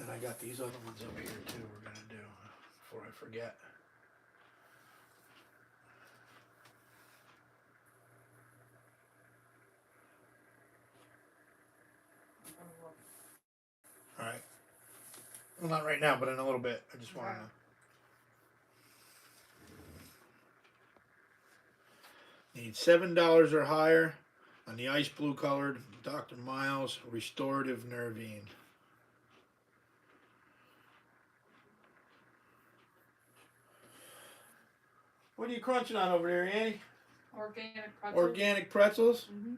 And I got these other ones over here too we're going to do before I forget. All right. Well, not right now, but in a little bit. I just want to know. Need $7 or higher on the ice blue colored Dr. Miles Restorative Nervine. What are you crunching on over there, Annie? Organic pretzels. Organic pretzels? Mm-hmm.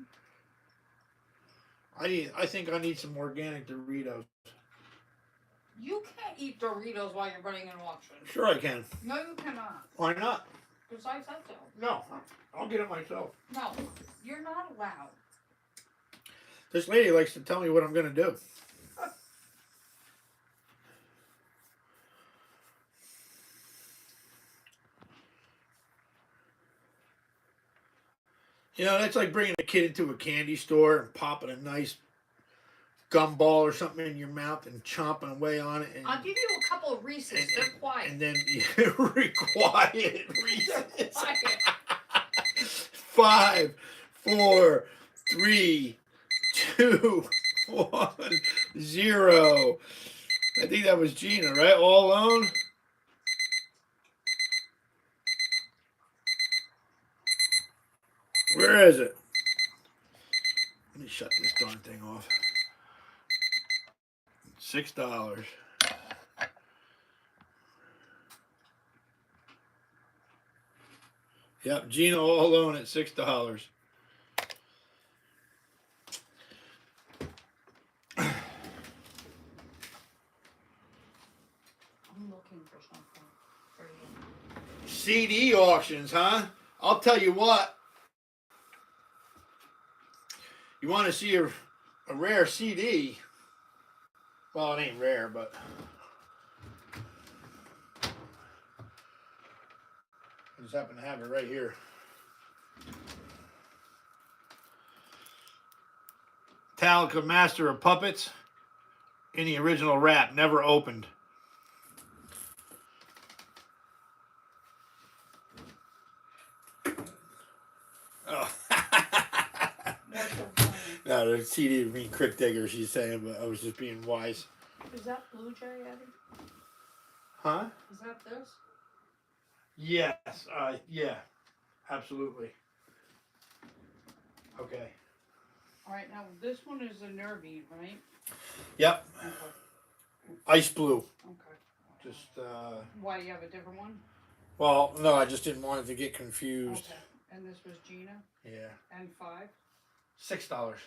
I think I need some organic Doritos. You can't eat Doritos while you're running an auction. Sure I can. No, you cannot. Why not? Because I said so. No, I'll get it myself. No, you're not allowed. This lady likes to tell me what I'm going to do. You know, that's like bringing a kid into a candy store and popping a nice gumball or something in your mouth and chomping away on it. And, I'll give you a couple of Reese's. They're quiet. And then quiet Reese's. Quiet. 5, 4, 3, 2, 1, 0. I think that was Gina, right? All alone? Where is it? Let me shut this darn thing off. $6. Yep, Gina all alone at $6. I'm looking for something for you. CD auctions, huh? I'll tell you what. You want to see a rare CD? Well, it ain't rare, but I just happen to have it right here. Metallica Master of Puppets in the original wrap, never opened. the CD didn't mean Crick Digger, she's saying, but I was just being wise. Is that Blue Jay, Eddie? Huh? Is that this? Yes. Yeah. Absolutely. Okay. All right, now this one is a NOV, right? Yep. Okay. Ice blue. Okay. Just, Why, you have a different one? well, no, I just didn't want it to get confused. Okay. And this was Gina? Yeah. And 5? $6. Oh, 6, okay.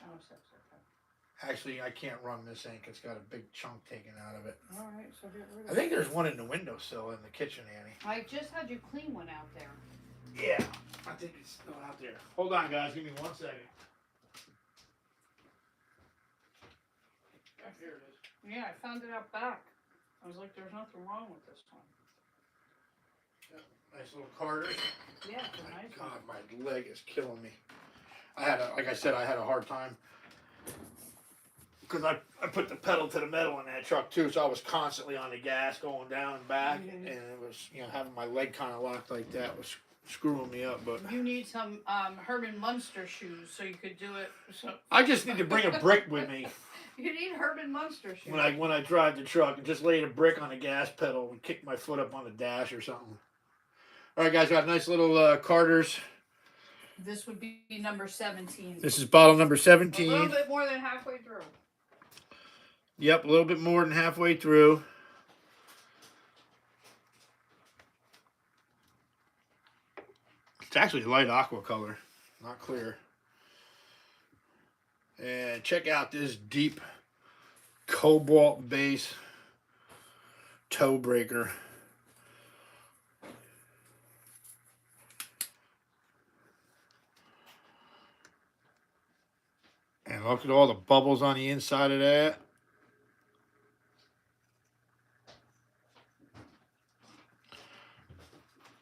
Actually, I can't run this ink. It's got a big chunk taken out of it. All right, so get rid of I think there's one in the windowsill in the kitchen, Annie. I just had you clean one out there. Yeah, I think it's still out there. Hold on, guys. Give me 1 second. Here it is. Yeah, I found it out back. I was like, there's nothing wrong with this one. Nice little Carter. Yeah, it's a nice one. God, my leg is killing me. Like I said, I had a hard time. Because I put the pedal to the metal in that truck too, so I was constantly on the gas going down and back. Mhm. And it was, having my leg kind of locked like that was screwing me up. But You need some Herman Munster shoes so you could do it. So I just need to bring a brick with me you need Herman Munster shoes. when I drive the truck and just lay the brick on the gas pedal and kick my foot up on the dash or something. All right, guys, got nice little Carters. This would be number 17. This is bottle number A 17. little bit more than halfway through. Yep, a little bit more than halfway through. It's actually light aqua color, not clear. And check out this deep cobalt base toe breaker. And look at all the bubbles on the inside of that.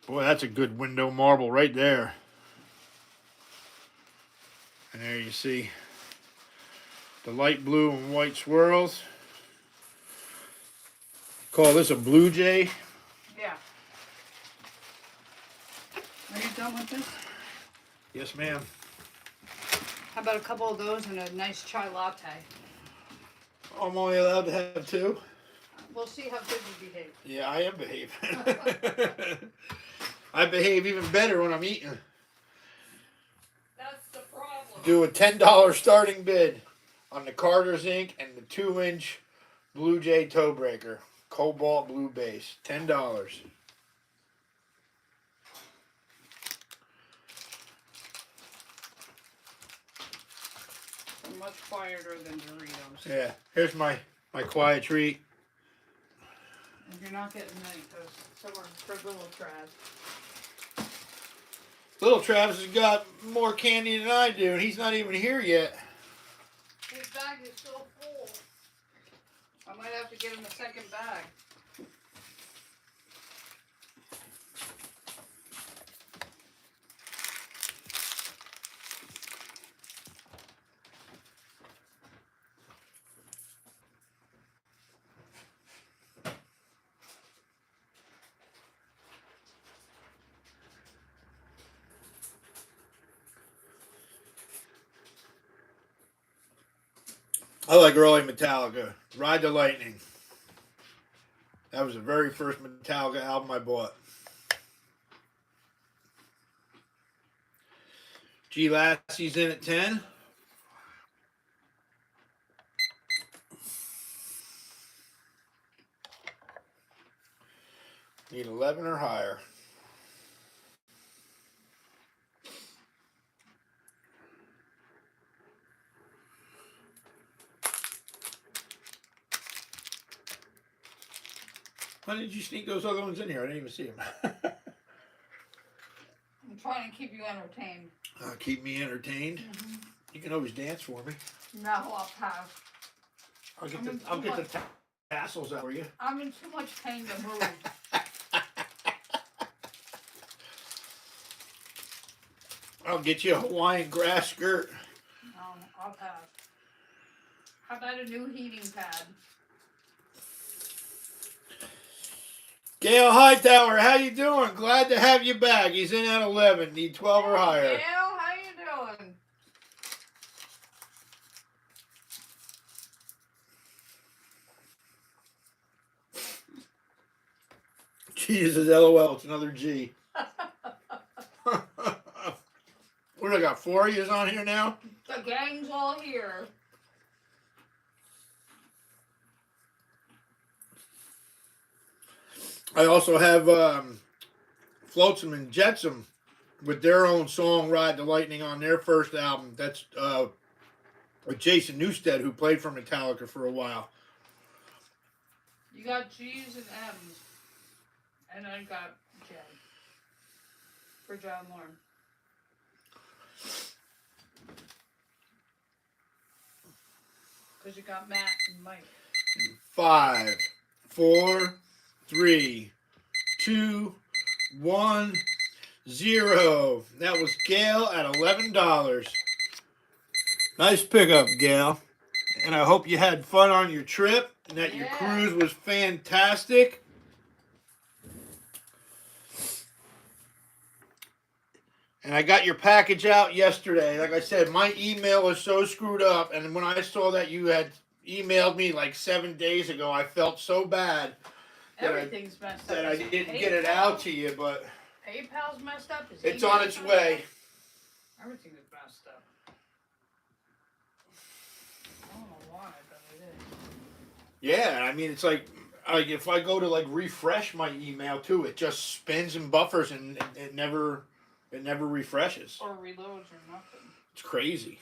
Boy, that's a good window marble right there. And there you see the light blue and white swirls. Call this a Blue Jay. Yeah. Are you done with this? Yes, ma'am. How about a couple of those and a nice chai latte? I'm only allowed to have 2. We'll see how good you behave. Yeah, I am behaving. I behave even better when I'm eating. That's the problem. Do a $10 starting bid on the Carter's ink and the 2-inch Blue Jay toe breaker. Cobalt blue base. $10. They're much quieter than Doritos. Yeah. Here's my quiet treat. If you're not getting many, because some are for little Trav. Little Travis has got more candy than I do, and he's not even here yet. His bag is so full. I might have to get him a second bag. I like early Metallica. Ride the Lightning. That was the very first Metallica album I bought. G. Lassie's in at 10. Need 11 or higher. Why did you sneak those other ones in here? I didn't even see them. I'm trying to keep you entertained. Keep me entertained. Mm-hmm. You can always dance for me. No, I'll pass. I'll get the tassels out for you. I'm in too much pain to move. I'll get you a Hawaiian grass skirt. No, I'll pass. How about a new heating pad? Gail Hightower, how you doing? Glad to have you back. He's in at 11. Need 12 or higher. Gail, how you doing? Jesus, LOL, it's another G. What do I got? 4 years on here now? The gang's all here. I also have Flotsam and Jetsam with their own song "Ride the Lightning" on their first album. That's with Jason Newsted, who played for Metallica for a while. You got G's and M's, and I got J for John Lorne. Because you got Matt and Mike. 5, 4, 3, 2, 1, 0. That was Gail at $11. Nice pickup, Gail. And I hope you had fun on your trip and that your cruise was fantastic. And I got your package out yesterday. Like I said, my email was so screwed up. And when I saw that you had emailed me like 7 days ago, I felt so bad Everything's messed up. that I didn't get it out to you. But PayPal's messed up. it's on its way. Everything is messed up. I don't know why, but it is. Yeah, I mean, it's like if I go to like refresh my email too, it just spins and buffers and it never refreshes. Or reloads or nothing. It's crazy.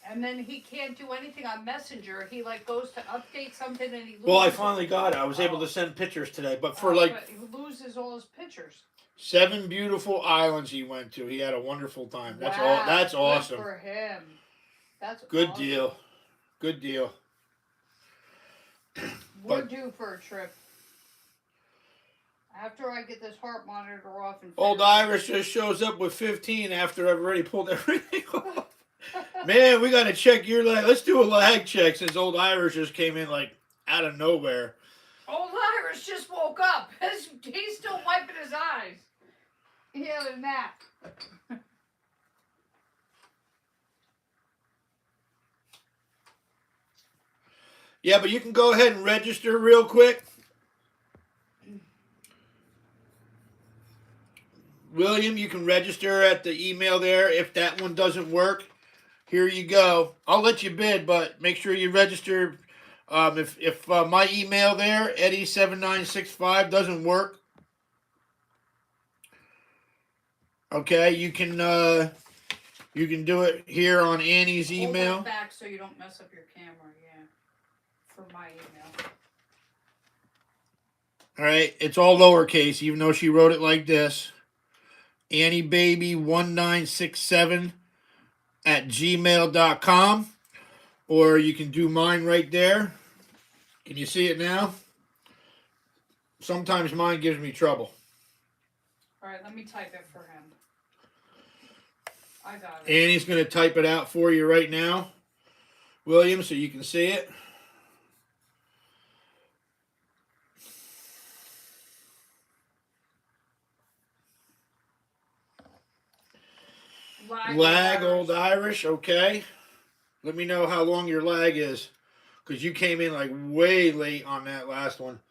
And then he can't do anything on Messenger. He like goes to update something and he loses. Well, I finally got it. I was able to send pictures today, but for but he loses all his pictures. 7 beautiful islands he went to. He had a wonderful time. That's wow, all. That's awesome. Good for him. That's good awesome. deal. Good deal. We're due for a trip. After I get this heart monitor off and old Irish just shows up with 15 after I've already pulled everything off. Man, we got to check your lag. Let's do a lag check since old Irish just came in like out of nowhere. Old Irish just woke up. He's still wiping his eyes. He had a nap. Yeah, but you can go ahead and register real quick. William, you can register at the email there. If that one doesn't work, here you go. I'll let you bid, but make sure you register. If my email there, Eddie7965, doesn't work, okay, you can do it here on Annie's email. Hold it back so you don't mess up your camera. Yeah, for my email. All right, it's all lowercase, even though she wrote it like this. AnnieBaby1967 at gmail.com, or you can do mine right there. Can you see it now? Sometimes mine gives me trouble. All right, let me type it for him. I got it. Annie's going to type it out for you right now, William, so you can see it. Lag, old Irish, okay. Let me know how long your lag is, because you came in like way late on that last one.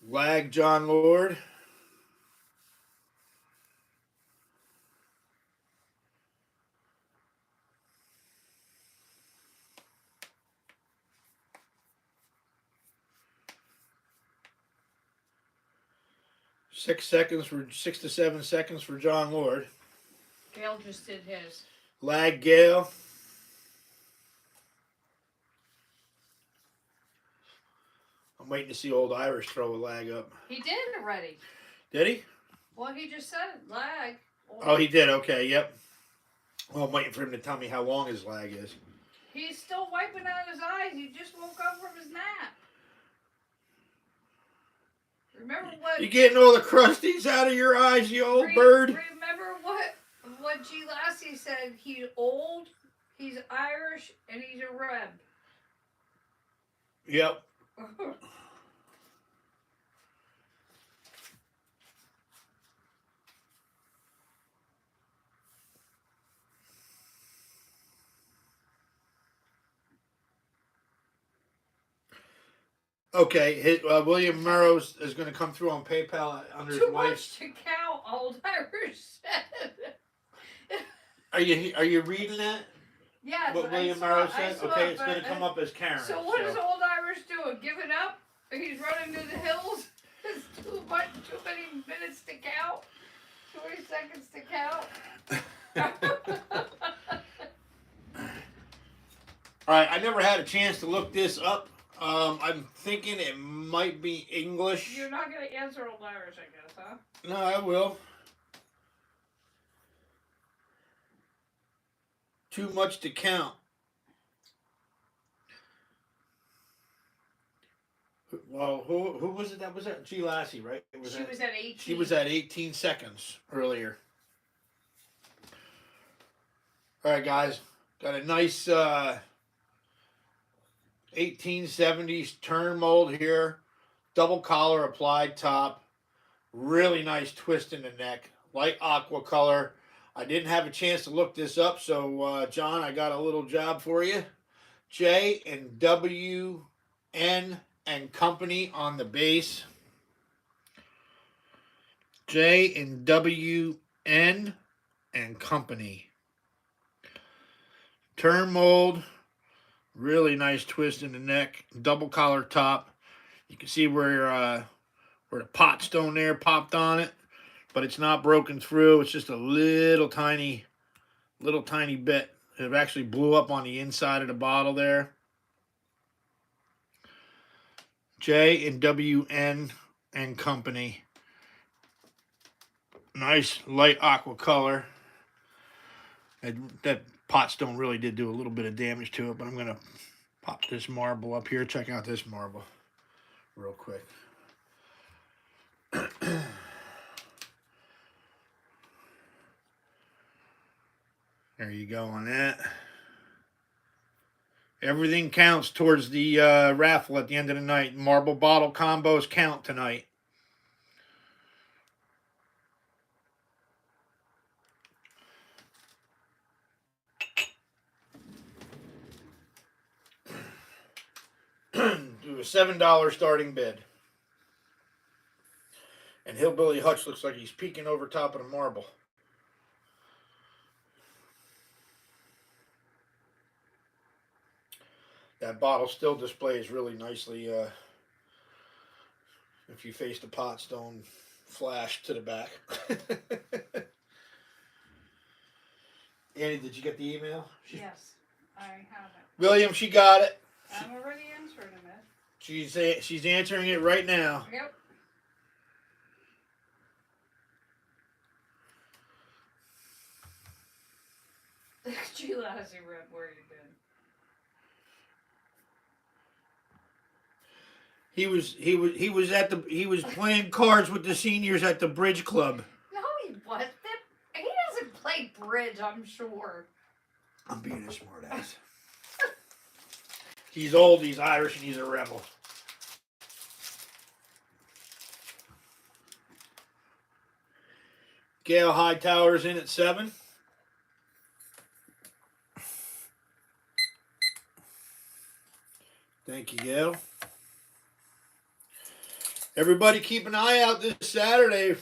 Lag, John Lord. Six to 7 seconds for John Lord. Gail just did his. Lag, Gail. I'm waiting to see old Irish throw a lag up. He did already. Did he? Well, he just said lag. Oh, he did. Okay, yep. Well, I'm waiting for him to tell me how long his lag is. He's still wiping out his eyes. He just woke up from his nap. Remember what? You're getting all the crusties out of your eyes, you old bird. Remember what G. Lassie said? He's old, he's Irish, and he's a Reb. Yep. Okay, William Murrows is going to come through on PayPal under his Too wife's. much to count, old Irish said. Are you reading that? Yes, What I William saw Murrow it. I said? saw Okay, it, it's going but to come up as Karen. so what is old Irish doing? Giving up? He's running through the hills. It's too much. Too many minutes to count. Too many seconds to count. All right, I never had a chance to look this up. I'm thinking it might be English. You're not going to answer old Irish, I guess, huh? No, I will. Too much to count. Well, who was it? That was that G Lassie, right? She was at 18. She was at 18 seconds earlier. All right, guys, got a nice 1870s turn mold here, double collar applied top, really nice twist in the neck, light aqua color. I didn't have a chance to look this up, so John, I got a little job for you. J and W N and Company on the base. J and W N and Company. Turn mold, really nice twist in the neck, double collar top. You can see where the pot stone there popped on it, but it's not broken through. It's just a little tiny bit. It actually blew up on the inside of the bottle there. J and W N and Company. Nice light aqua color. That pot stone really did do a little bit of damage to it, but I'm going to pop this marble up here. Check out this marble real quick. There you go on that. Everything counts towards the raffle at the end of the night. Marble bottle combos count tonight. Do a $7 starting bid. And Hillbilly Hutch looks like he's peeking over top of the marble. That bottle still displays really nicely if you face the pot stone flash to the back. Annie, did you get the email? Yes, I have it. William, she got it. I'm already answering it, man. She's answering it right now. Yep. Gee, Lassie, Red, where you been? He was playing cards with the seniors at the bridge club. No, he wasn't. He doesn't play bridge, I'm sure. I'm being a smartass. He's old, he's Irish, and he's a rebel. Gail Hightower's in at 7. Thank you, Gail. Everybody keep an eye out this Saturday.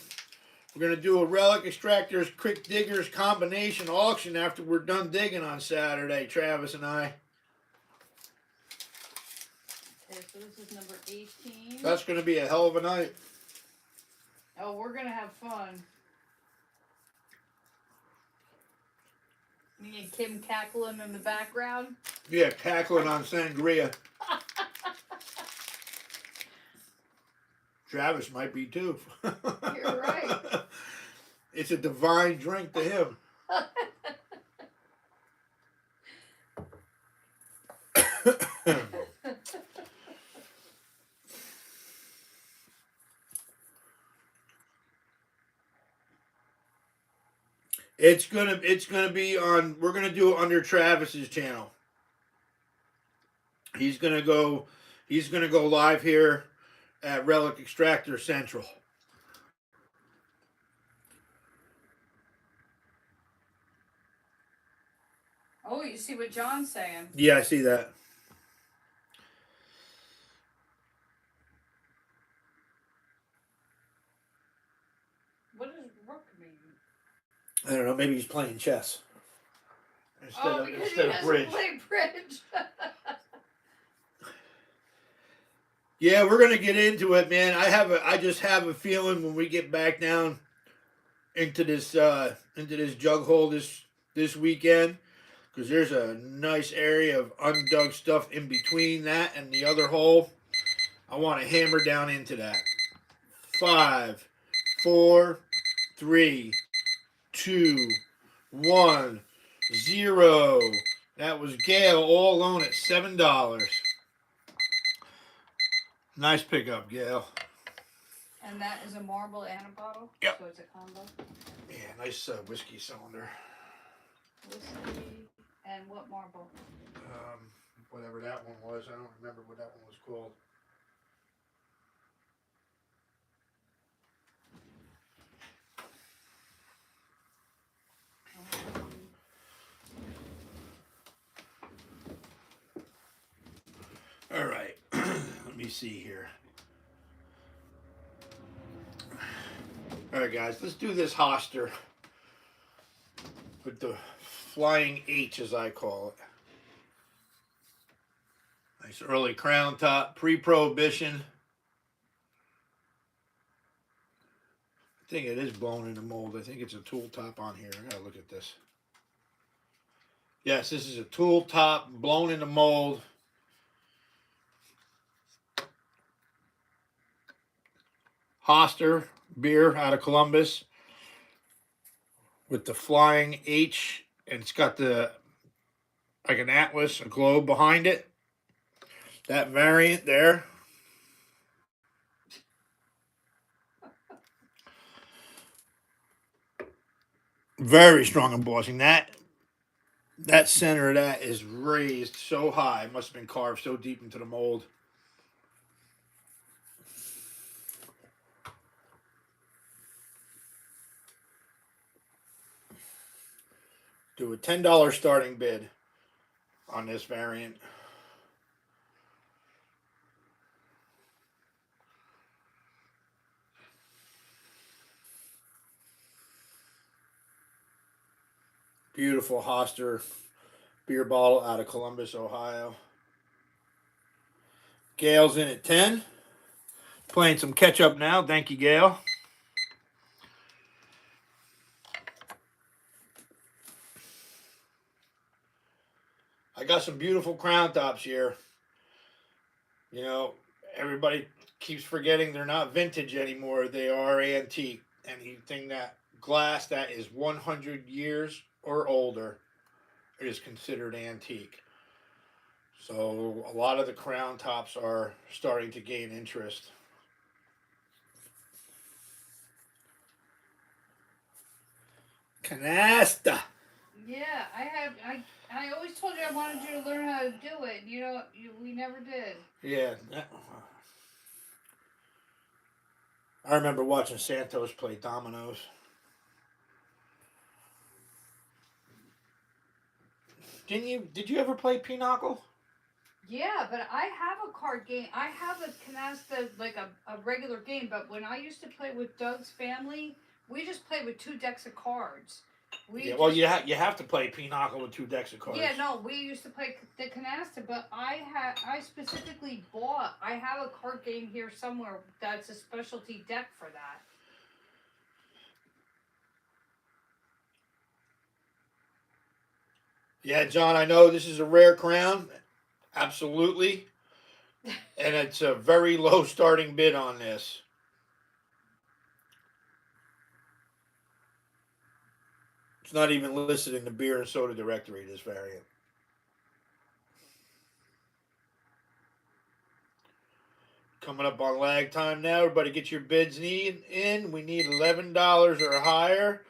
We're going to do a Relic Extractors Crick Diggers combination auction after we're done digging on Saturday, Travis and I. Okay, so this is number 18. That's going to be a hell of a night. Oh, we're going to have fun. Me and Kim cackling in the background. Yeah, cackling on sangria. Travis might be too. You're right. It's a divine drink to him. It's gonna be on. We're gonna do it under Travis's channel. He's gonna go live here at Relic Extractor Central. Oh, you see what John's saying? Yeah, I see that. I don't know. Maybe he's playing chess instead Oh, of because instead he of doesn't bridge. play bridge. Yeah, we're gonna get into it, man. I just have a feeling when we get back down into this jug hole this weekend, because there's a nice area of undug stuff in between that and the other hole. I want to hammer down into that. 5, 4, 3, 2, 1, 0. That was Gail all alone at $7. Nice pickup, Gail. And that is a marble and a bottle? Yep. So it's a combo? Yeah, nice whiskey cylinder. Whiskey and what marble? Whatever that one was. I don't remember what that one was called. All right. Let me see here. All right, guys. Let's do this Hoster with the Flying H, as I call it. Nice early crown top, pre-prohibition. I think it is blown in the mold. I think it's a tool top on here. I gotta look at this. Yes, this is a tool top, blown in the mold. Hoster beer out of Columbus with the Flying H, and it's got the like an atlas, a globe behind it. That variant there. Very strong embossing. That center of that is raised so high. It must have been carved so deep into the mold. Do a $10 starting bid on this variant. Beautiful Hoster beer bottle out of Columbus, Ohio. Gail's in at 10. Playing some catch up now. Thank you, Gail. I got some beautiful crown tops here. You know, everybody keeps forgetting they're not vintage anymore. They are antique. Anything that glass that is 100 years or older is considered antique. So a lot of the crown tops are starting to gain interest. Canasta. Yeah, I always told you I wanted you to learn how to do it. You know, we never did. Yeah. I remember watching Santos play dominoes. Did you ever play Pinochle? Yeah, but I have a card game. I have a canasta, like a regular game, but when I used to play with Doug's family, we just played with 2 decks of cards. Yeah, well, you have to play Pinochle with 2 decks of cards. Yeah, no, we used to play the canasta, but I specifically bought. I have a card game here somewhere that's a specialty deck for that. Yeah, John, I know this is a rare crown. Absolutely. And it's a very low starting bid on this. It's not even listed in the beer and soda directory, this variant. Coming up on lag time now. Everybody get your bids in. We need $11 or higher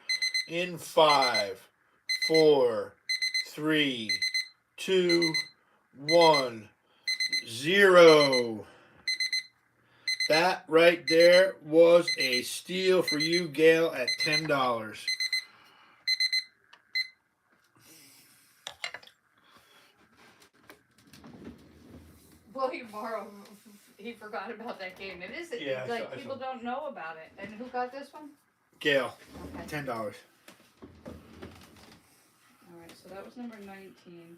in 5, 4, 3, 2, 1, 0. That right there was a steal for you, Gail, at $10. William Morrow, he forgot about that game. It is like people don't know about it. And who got this one? Gail, Okay. $10. That was number 19.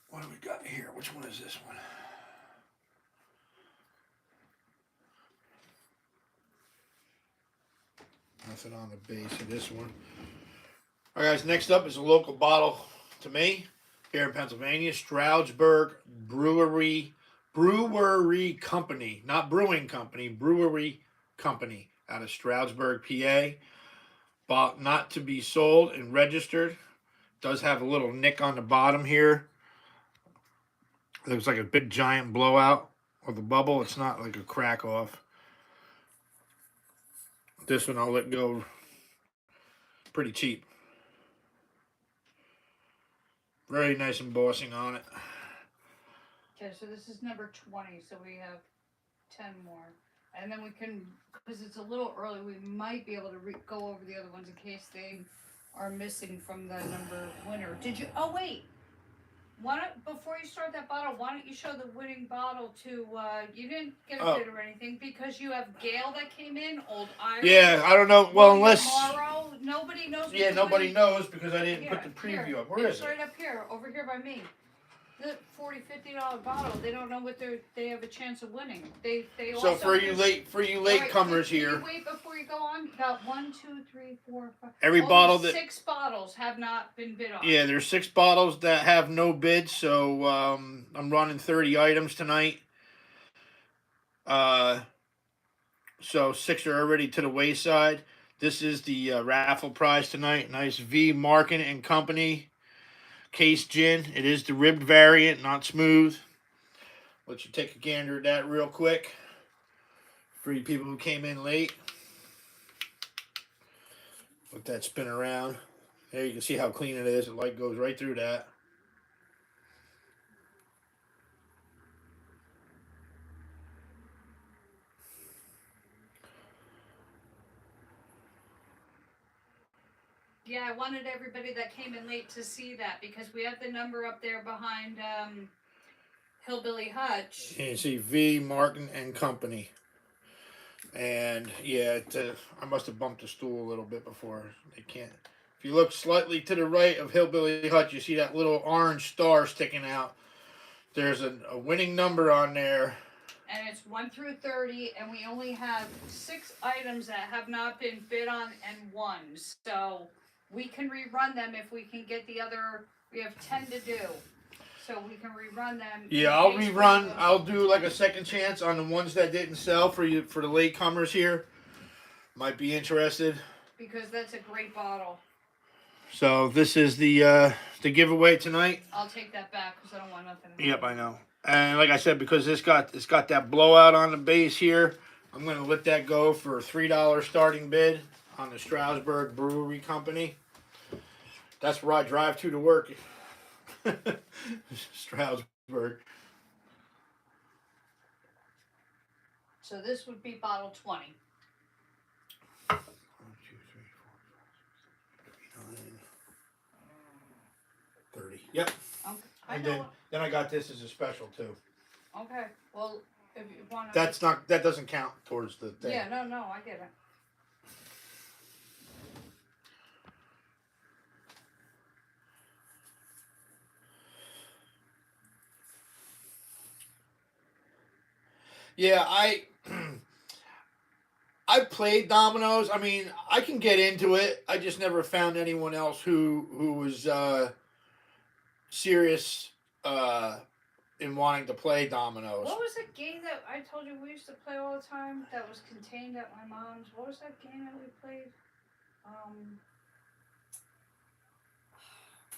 What do we got here? Which one is this one? Nothing on the base of this one. All right, guys. Next up is a local bottle to me here in Pennsylvania. Stroudsburg Brewery Company, not brewing company. Brewery Company out of Stroudsburg, PA. Bought not to be sold and registered. Does have a little nick on the bottom here. Looks like a big giant blowout of the bubble. It's not like a crack off. This one I'll let go pretty cheap. Very nice embossing on it. Okay, so this is number 20, so we have 10 more. And then we can, because it's a little early, we might be able to go over the other ones in case they are missing from the number winner. Did you, oh wait, before you start that bottle, why don't you show the winning bottle to, you didn't get a bid or anything, because you have Gail that came in, Old Irish. Yeah, I don't know, well, unless... Tomorrow, nobody knows. Yeah, nobody knows because I didn't put the preview up. Where is it? It's right up here, over here by me. The $40, $50 bottle. They don't know what they have a chance of winning. They so also for you latecomers here. Can you wait before you go on? Got 1, 2, 3, 4, 5. Every bottle that 6 bottles have not been bid on. Yeah, there's 6 bottles that have no bid. So I'm running 30 items tonight. So 6 are already to the wayside. This is the raffle prize tonight. Nice V Markin and Company case gin. It is the ribbed variant, not smooth. Let you take a gander at that real quick for you people who came in late. Let that spin around. There you can see how clean it is. The light goes right through that. Yeah, I wanted everybody that came in late to see that because we have the number up there behind Hillbilly Hutch. And you see V Martin and Company. And yeah, I must have bumped the stool a little bit before. They can't. If you look slightly to the right of Hillbilly Hutch, you see that little orange star sticking out. There's a winning number on there. And it's 1 through 30, and we only have 6 items that have not been bid on and won. So we can rerun them if we can get the other. We have 10 to do, so we can rerun them. Yeah, I'll rerun. I'll do like a second chance on the ones that didn't sell for you, for the latecomers here. Might be interested. Because that's a great bottle. So this is the giveaway tonight. I'll take that back because I don't want nothing. Yep, I know. And like I said, because it's got that blowout on the base here, I'm gonna let that go for a $3 starting bid on the Stroudsburg Brewery Company. That's where I drive to work. Stroudsburg. So this would be bottle 20. 1, 2, 3, 4, 5, 6, 7, 8, 9, 30. Yep. Okay. And then I got this as a special too. Okay. Well, if you want to. That doesn't count towards the thing. Yeah. No. I get it. Yeah, I played dominoes. I mean, I can get into it. I just never found anyone else who was serious in wanting to play dominoes. What was the game that I told you we used to play all the time that was contained at my mom's? What was that game that we played? What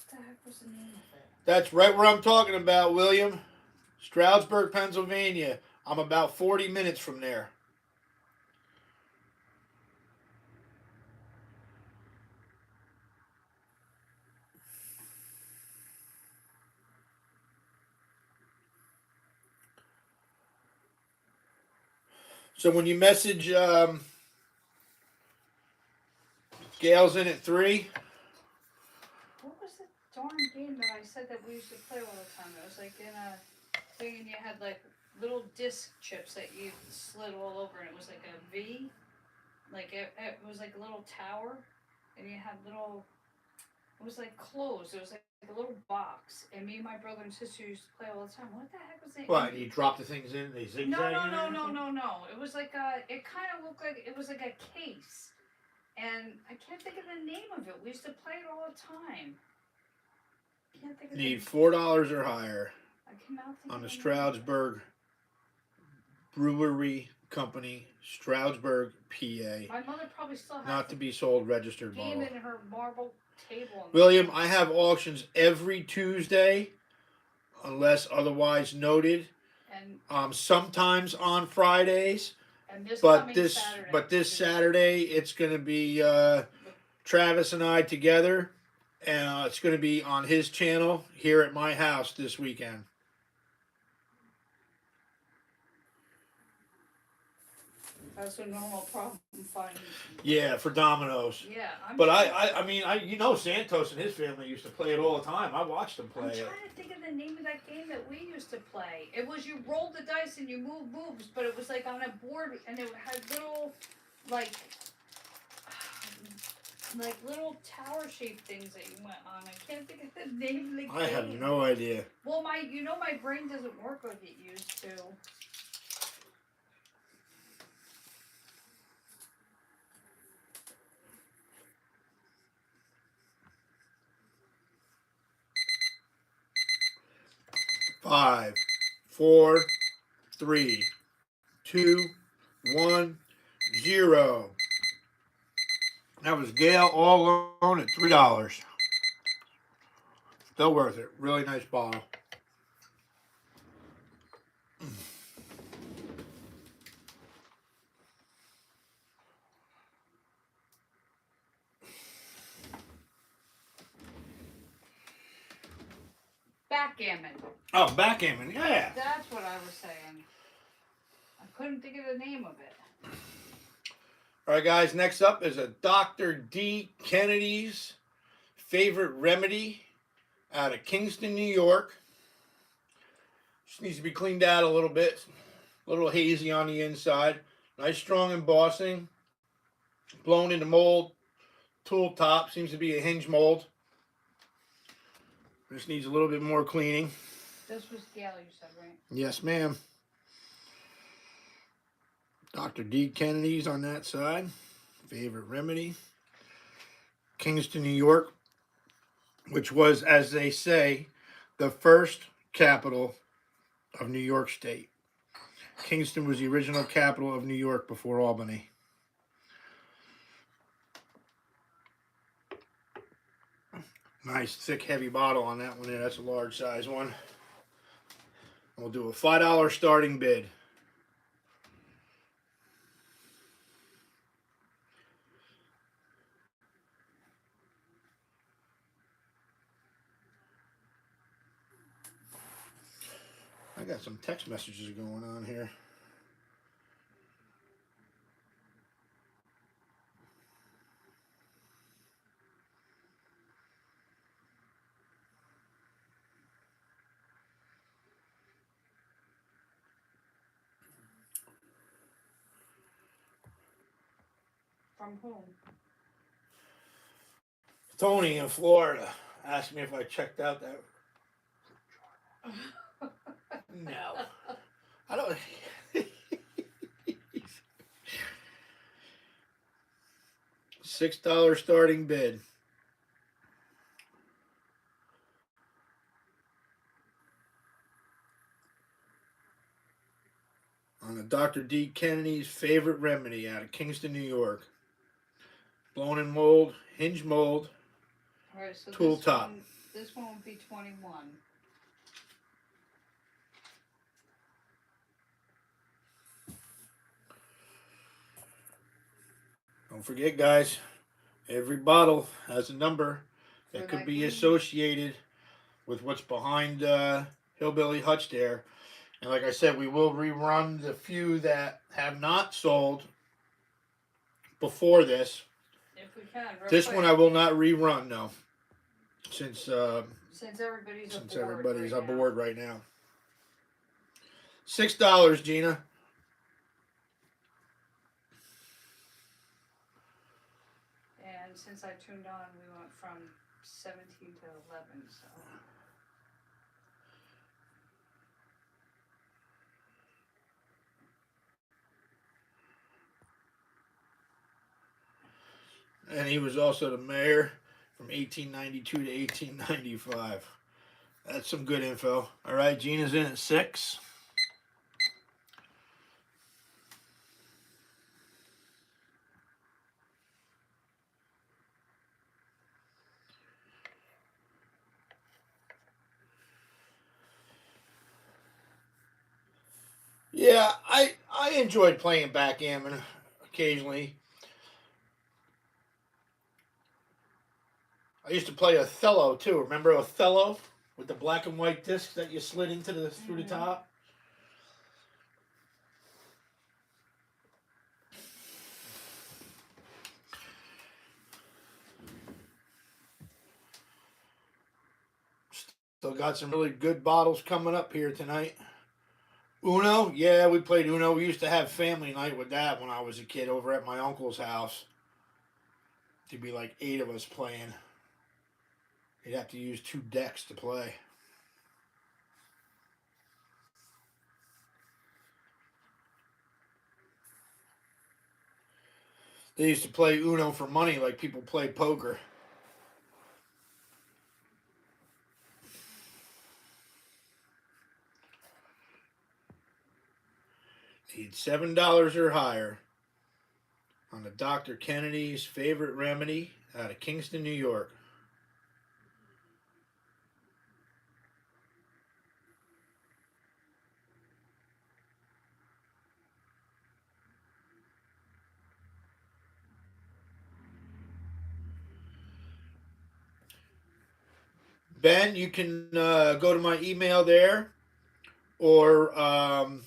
the heck was the name of it? That's right where I'm talking about, William. Stroudsburg, Pennsylvania. I'm about 40 minutes from there. So when you message Gail's in at 3. What was the darn game that I said that we used to play all the time? It was like in a thing and you had like little disc chips that you slid all over and it was like a V. Like it was like a little tower and you had little, It was like closed. It was like a little box, and me and my brother and sister used to play all the time. What the heck was it? What? You drop the things in, they zigzag. No. It was like a. It kind of looked like it was like a case, and I can't think of the name of it. We used to play it all the time. Can't think of Need the, $4 or higher I cannot think on the of Stroudsburg Brewery Company, Stroudsburg, PA. My mother probably still has Not the to be sold, registered game model. in her marble table. William, I have auctions every Tuesday, unless otherwise noted. And Sometimes on Fridays, and this but coming this Saturday. but this Saturday it's going to be Travis and I together, and it's going to be on his channel here at my house this weekend. That's a normal problem finding. Yeah, for dominoes. Yeah, But I mean, Santos and his family used to play it all the time. I watched them play I'm it. trying to think of the name of that game that we used to play. It was you rolled the dice and you moved moves, but it was like on a board and it had little, like little tower shaped things that you went on. I can't think of the name of the game. I have no idea. Well, my brain doesn't work like it used to. Five, 4, 3, 2, 1, 0. That was Gail all alone at $3. Still worth it. Really nice bottle. Backgammon. Oh, backgammon. Yeah. That's what I was saying. I couldn't think of the name of it. All right, guys. Next up is a Dr. D. Kennedy's Favorite Remedy out of Kingston, New York. Just needs to be cleaned out a little bit. A little hazy on the inside. Nice strong embossing. Blown into mold. Tool top. Seems to be a hinge mold. This needs a little bit more cleaning. This was Gail, you said, right? Yes, ma'am. Dr. D. Kennedy's on that side. Favorite Remedy. Kingston, New York, which was, as they say, the first capital of New York State. Kingston was the original capital of New York before Albany. Nice, thick, heavy bottle on that one there. That's a large size one. We'll do a $5 starting bid. I got some text messages going on here. From whom? Tony in Florida asked me if I checked out that. No. I don't. $6 starting bid. On a Dr. D. Kennedy's Favorite Remedy out of Kingston, New York. Blown in mold, hinge mold, Alright, so tool top. This one would be 21. Don't forget, guys, every bottle has a number that could be green. associated with what's behind Hillbilly Hutch there. And like I said, we will rerun the few that have not sold before this. If we can. This quick. one I will not rerun, no. Since everybody's aboard right now. $6, Gina. And since I tuned on, we went from 17 to 11, so. And he was also the mayor from 1892 to 1895. That's some good info. All right, Gina's in at 6. Yeah, I enjoyed playing backgammon occasionally. I used to play Othello too. Remember Othello with the black and white discs that you slid into the through the top? Still got some really good bottles coming up here tonight. Uno, yeah, we played Uno. We used to have family night with that when I was a kid over at my uncle's house. There'd be like 8 of us playing. You'd have to use 2 decks to play. They used to play Uno for money like people play poker. Need $7 or higher on the Dr. Kennedy's Favorite Remedy out of Kingston, New York. Ben, you can go to my email there, or I'll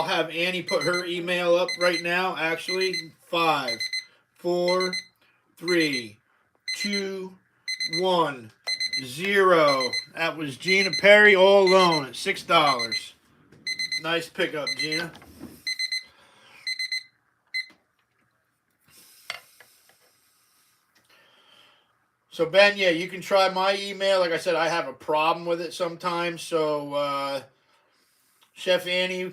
have Annie put her email up right now. Actually, 5, 4, 3, 2, 1, 0. That was Gina Perry all alone at $6. Nice pickup, Gina. So Ben, yeah, you can try my email. Like I said, I have a problem with it sometimes. So Chef Annie,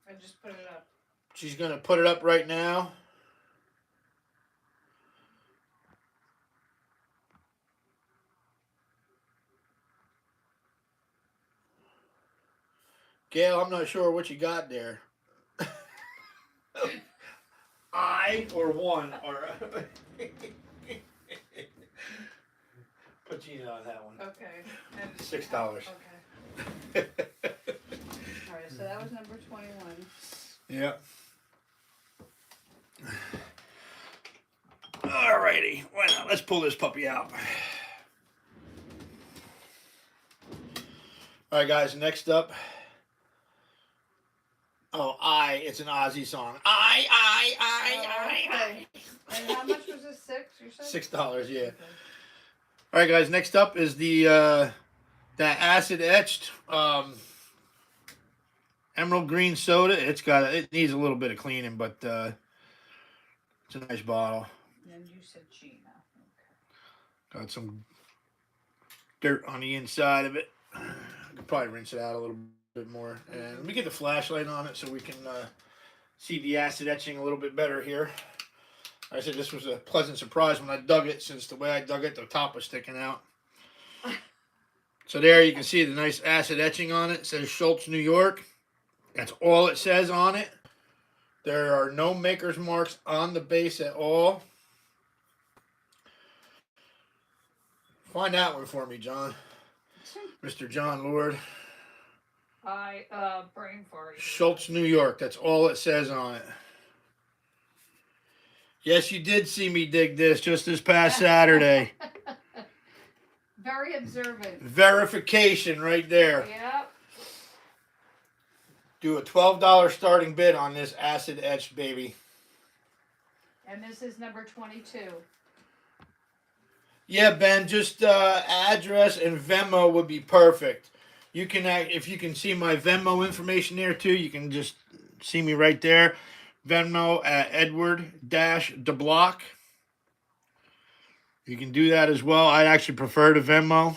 I just put it up. she's gonna put it up right now. Gail, I'm not sure what you got there. I or 1 or put Gina on that one. Okay. And $6. Okay. Alright, so that was number 21. Yep. Alrighty, well, let's pull this puppy out. Alright, guys, next up. Oh, it's an Ozzy song. I. And how much was this? 6, you said? $6, yeah. Okay. Alright, guys, next up is the that acid etched emerald green soda. It needs a little bit of cleaning, but it's a nice bottle. And you said Gina. Okay. Got some dirt on the inside of it. I could probably rinse it out a little bit more. And let me get the flashlight on it so we can see the acid etching a little bit better here. Like I said, this was a pleasant surprise when I dug it, since the way I dug it, the top was sticking out. So there you can see the nice acid etching on it. It says Schultz, New York. That's all it says on it. There are no maker's marks on the base at all. Find that one for me, John. Mr. John Lord. Brain fart. Schultz, New York. That's all it says on it. Yes, you did see me dig this just this past Saturday. Very observant. Verification right there. Yep. Do a $12 starting bid on this acid etched baby. And this is number 22. Yeah, Ben, just address and Venmo would be perfect. You can, if you can see my Venmo information there too, you can just see me right there. Venmo at Edward-DeBlock. You can do that as well. I actually prefer the Venmo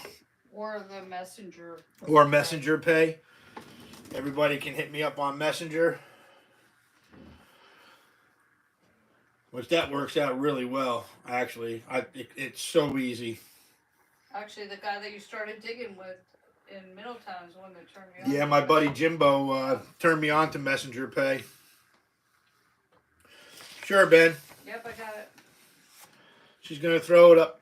Or the messenger. or Messenger Pay. Everybody can hit me up on Messenger, which that works out really well. Actually, it's so easy. Actually, the guy that you started digging with in Middletown is the one that turned me on. Yeah, my buddy Jimbo turned me on to Messenger Pay. Sure, Ben. Yep, I got it. She's gonna throw it up.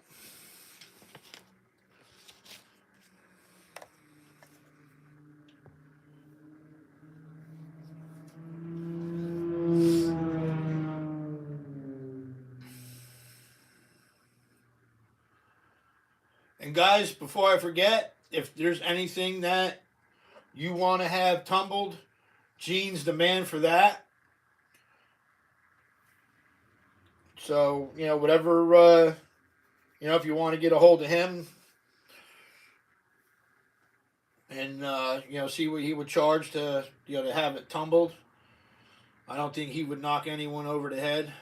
And guys, before I forget, if there's anything that you want to have tumbled, Gene's the man for that. So, whatever, if you want to get a hold of him and, see what he would charge to have it tumbled, I don't think he would knock anyone over the head.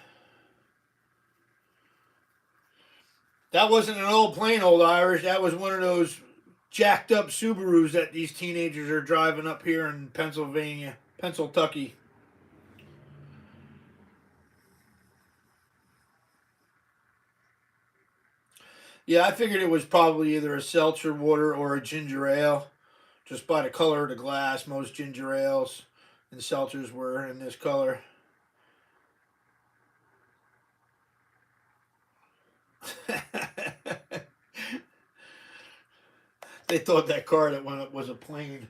That wasn't an old plain old Irish. That was one of those jacked up Subarus that these teenagers are driving up here in Pennsylvania, Pennsylvania. Yeah, I figured it was probably either a seltzer water or a ginger ale. Just by the color of the glass, most ginger ales and seltzers were in this color. They thought that car that went up was a plane.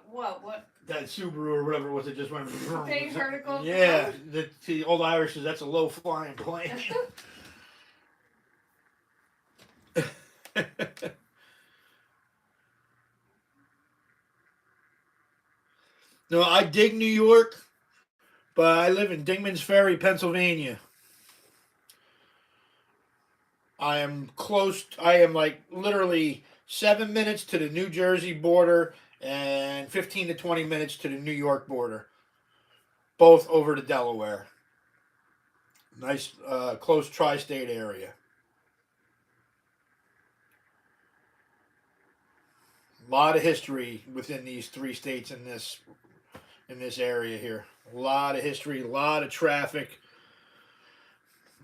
What? That Subaru or whatever it was, it just went. They heard it go. Yeah, the old Irish says that's a low flying plane. No, I dig New York, but I live in Dingman's Ferry, Pennsylvania. I am close. I am like literally 7 minutes to the New Jersey border and 15 to 20 minutes to the New York border, both over to Delaware. Nice, close tri-state area. A lot of history within these three states in this area here. A lot of history, a lot of traffic,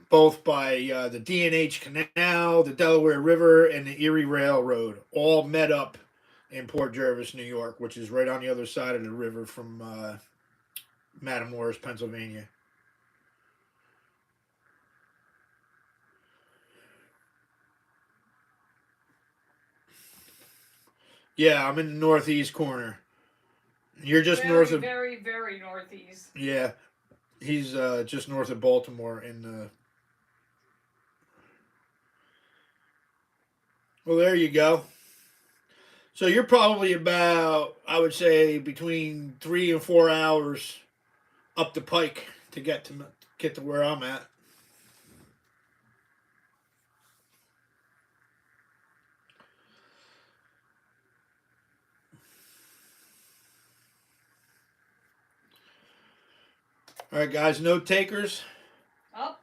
both by the D&H Canal, the Delaware River, and the Erie Railroad, all met up in Port Jervis, New York, which is right on the other side of the river from Matamoros, Pennsylvania. Yeah, I'm in the northeast corner. You're just north of. Very, very northeast. Yeah, he's just north of Baltimore in the. Well, there you go. So you're probably about, I would say, between 3 and 4 hours up the pike to get to where I'm at. All right, guys, note takers. Oh.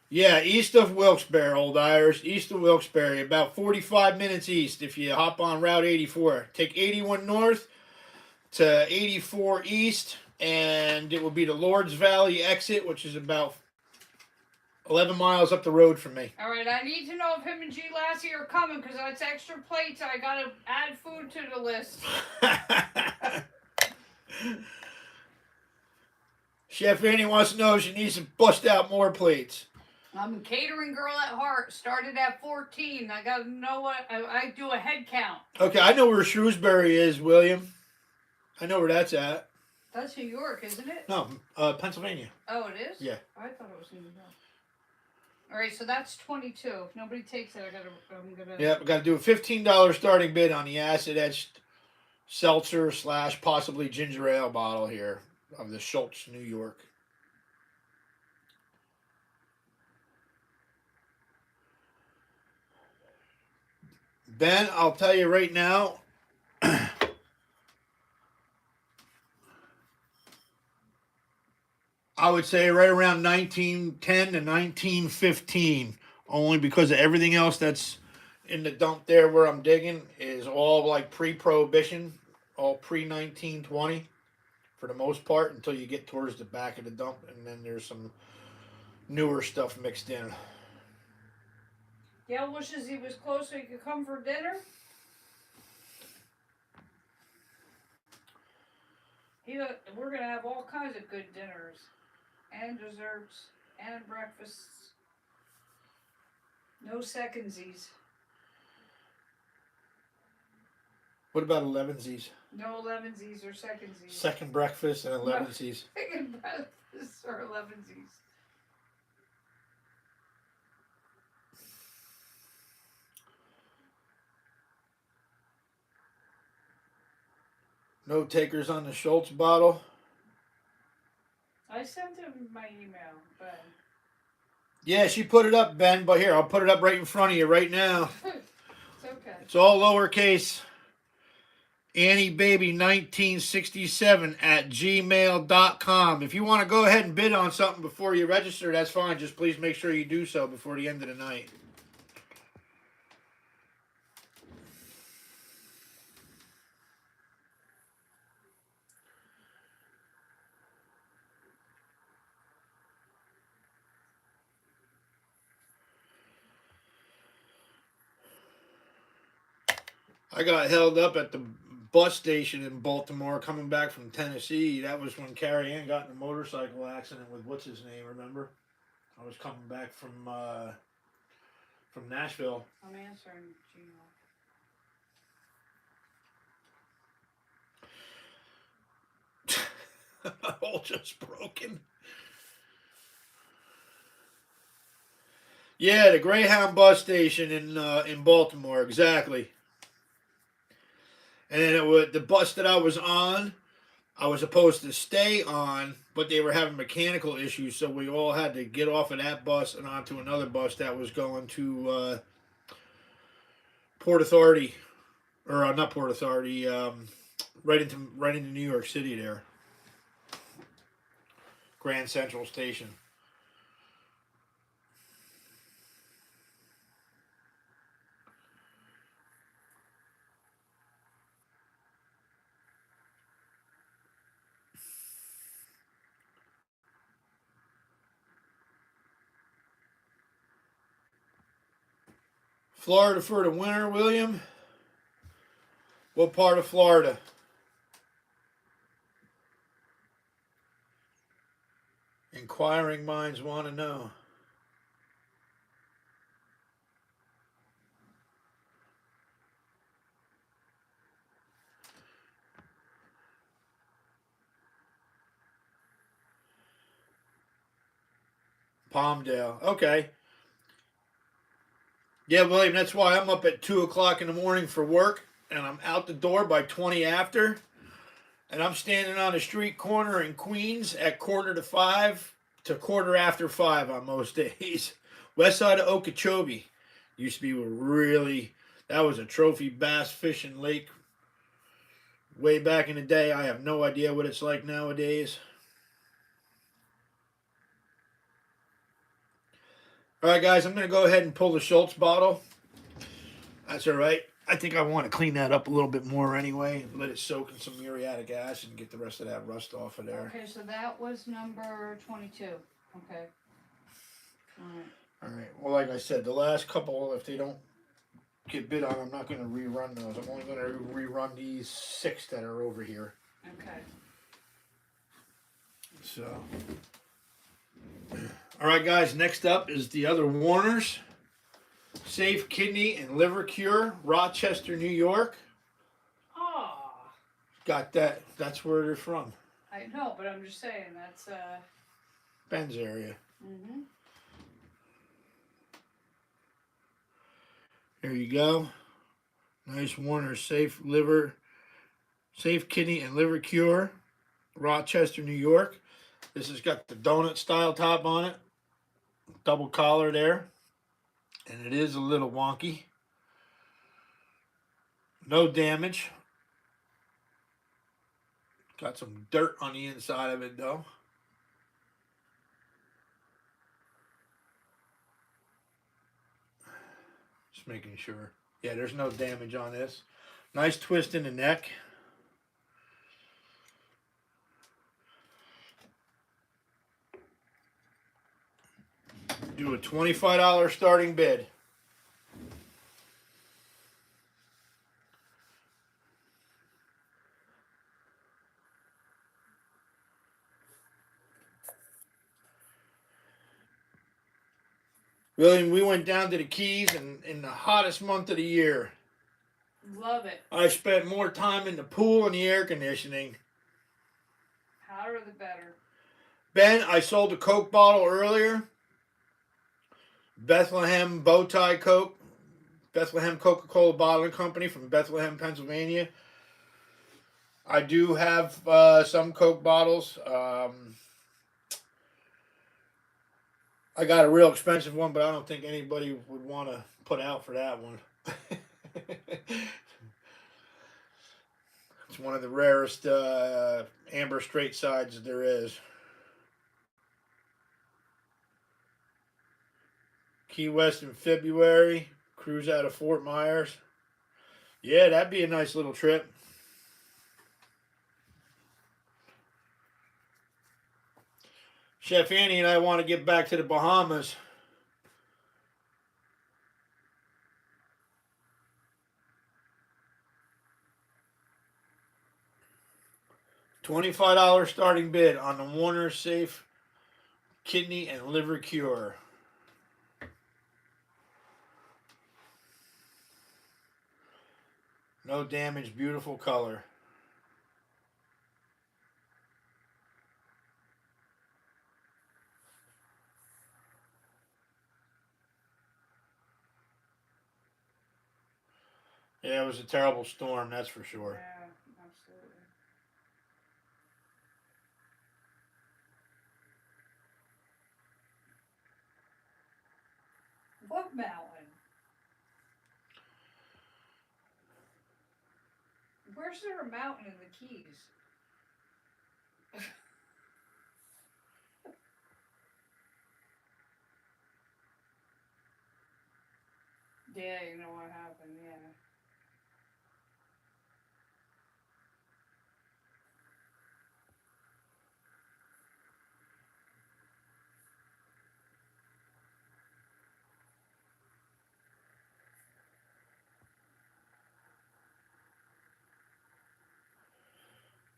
Yeah, east of Wilkes-Barre, Old Irish, east of Wilkes-Barre, about 45 minutes east if you hop on Route 84. Take 81 north to 84 east, and it will be the Lords Valley exit, which is about 11 miles up the road from me. All right, I need to know if him and G. Lassie are coming because that's extra plates. I got to add food to the list. Chef Annie wants to know if she needs to bust out more plates. I'm a catering girl at heart. Started at 14. I got to know what I do a head count. Okay, I know where Shrewsbury is, William. I know where that's at. That's New York, isn't it? No, Pennsylvania. Oh, it is? Yeah. I thought it was New York. All right, so that's 22. If nobody takes it, I'm gonna. Yeah, we got to do a $15 starting bid on the acid etched seltzer / possibly ginger ale bottle here of the Schultz, New York. Ben, I'll tell you right now. I would say right around 1910 to 1915 only because of everything else that's in the dump there where I'm digging is all like pre-prohibition, all pre-1920 for the most part until you get towards the back of the dump, and then there's some newer stuff mixed in. Gail wishes he was close so he could come for dinner. We're gonna have all kinds of good dinners, and desserts, and breakfasts. No secondsies. What about elevensies? No elevensies or secondsies. Second breakfast and elevensies. Second breakfast or elevensies. No takers on the Schultz bottle. I sent him my email, but Yeah, she put it up, Ben, but here, I'll put it up right in front of you right now. it's okay. It's all lowercase. AnnieBaby1967 at gmail.com. If you want to go ahead and bid on something before you register, that's fine. Just please make sure you do so before the end of the night. I got held up at the bus station in Baltimore coming back from Tennessee. That was when Carrie Ann got in a motorcycle accident with what's his name, remember? I was coming back from Nashville. I'm answering Gmail. All just broken. Yeah, the Greyhound bus station in Baltimore, exactly. And then the bus that I was on, I was supposed to stay on, but they were having mechanical issues, so we all had to get off of that bus and onto another bus that was going to Port Authority, or not Port Authority, right into New York City there, Grand Central Station. Florida for the winter, William? What part of Florida? Inquiring minds want to know. Palmdale. Okay. Yeah, William, that's why I'm up at 2 o'clock in the morning for work, and I'm out the door by 20 after. And I'm standing on a street corner in Queens at 4:45 to 5:15 on most days. West side of Okeechobee used to be that was a trophy bass fishing lake way back in the day. I have no idea what it's like nowadays. All right, guys, I'm going to go ahead and pull the Schultz bottle. That's all right. I think I want to clean that up a little bit more anyway. Let it soak in some muriatic acid and get the rest of that rust off of there. Okay, so that was number 22. Okay. Alright. All right. Well, like I said, the last couple, if they don't get bid on, I'm not going to rerun those. I'm only going to rerun these 6 that are over here. Okay. So, all right, guys. Next up is the other Warners. Safe Kidney and Liver Cure, Rochester, New York. Oh. Got that. That's where they're from. I know, but I'm just saying that's Ben's area. Mm-hmm. There you go. Nice Warner Safe Kidney and Liver Cure, Rochester, New York. This has got the donut style top on it. Double collar there. And it is a little wonky. No damage. Got some dirt on the inside of it though. Just making sure. Yeah, there's no damage on this. Nice twist in the neck. Do a $25 starting bid. William, we went down to the Keys in the hottest month of the year. Love it. I spent more time in the pool and the air conditioning. Hotter the better. Ben, I sold a Coke bottle earlier. Bethlehem Bowtie Coke. Bethlehem Coca-Cola Bottling Company from Bethlehem, Pennsylvania. I do have some Coke bottles. I got a real expensive one, but I don't think anybody would want to put out for that one. It's one of the rarest amber straight sides there is. Key West in February. Cruise out of Fort Myers. Yeah, that'd be a nice little trip. Chef Annie and I want to get back to the Bahamas. $25 starting bid on the Warner Safe Kidney and Liver Cure. No damage, beautiful color. Yeah, it was a terrible storm, that's for sure. Yeah, absolutely. What mountain? Where's there a mountain in the Keys? Yeah, you know what happened, yeah.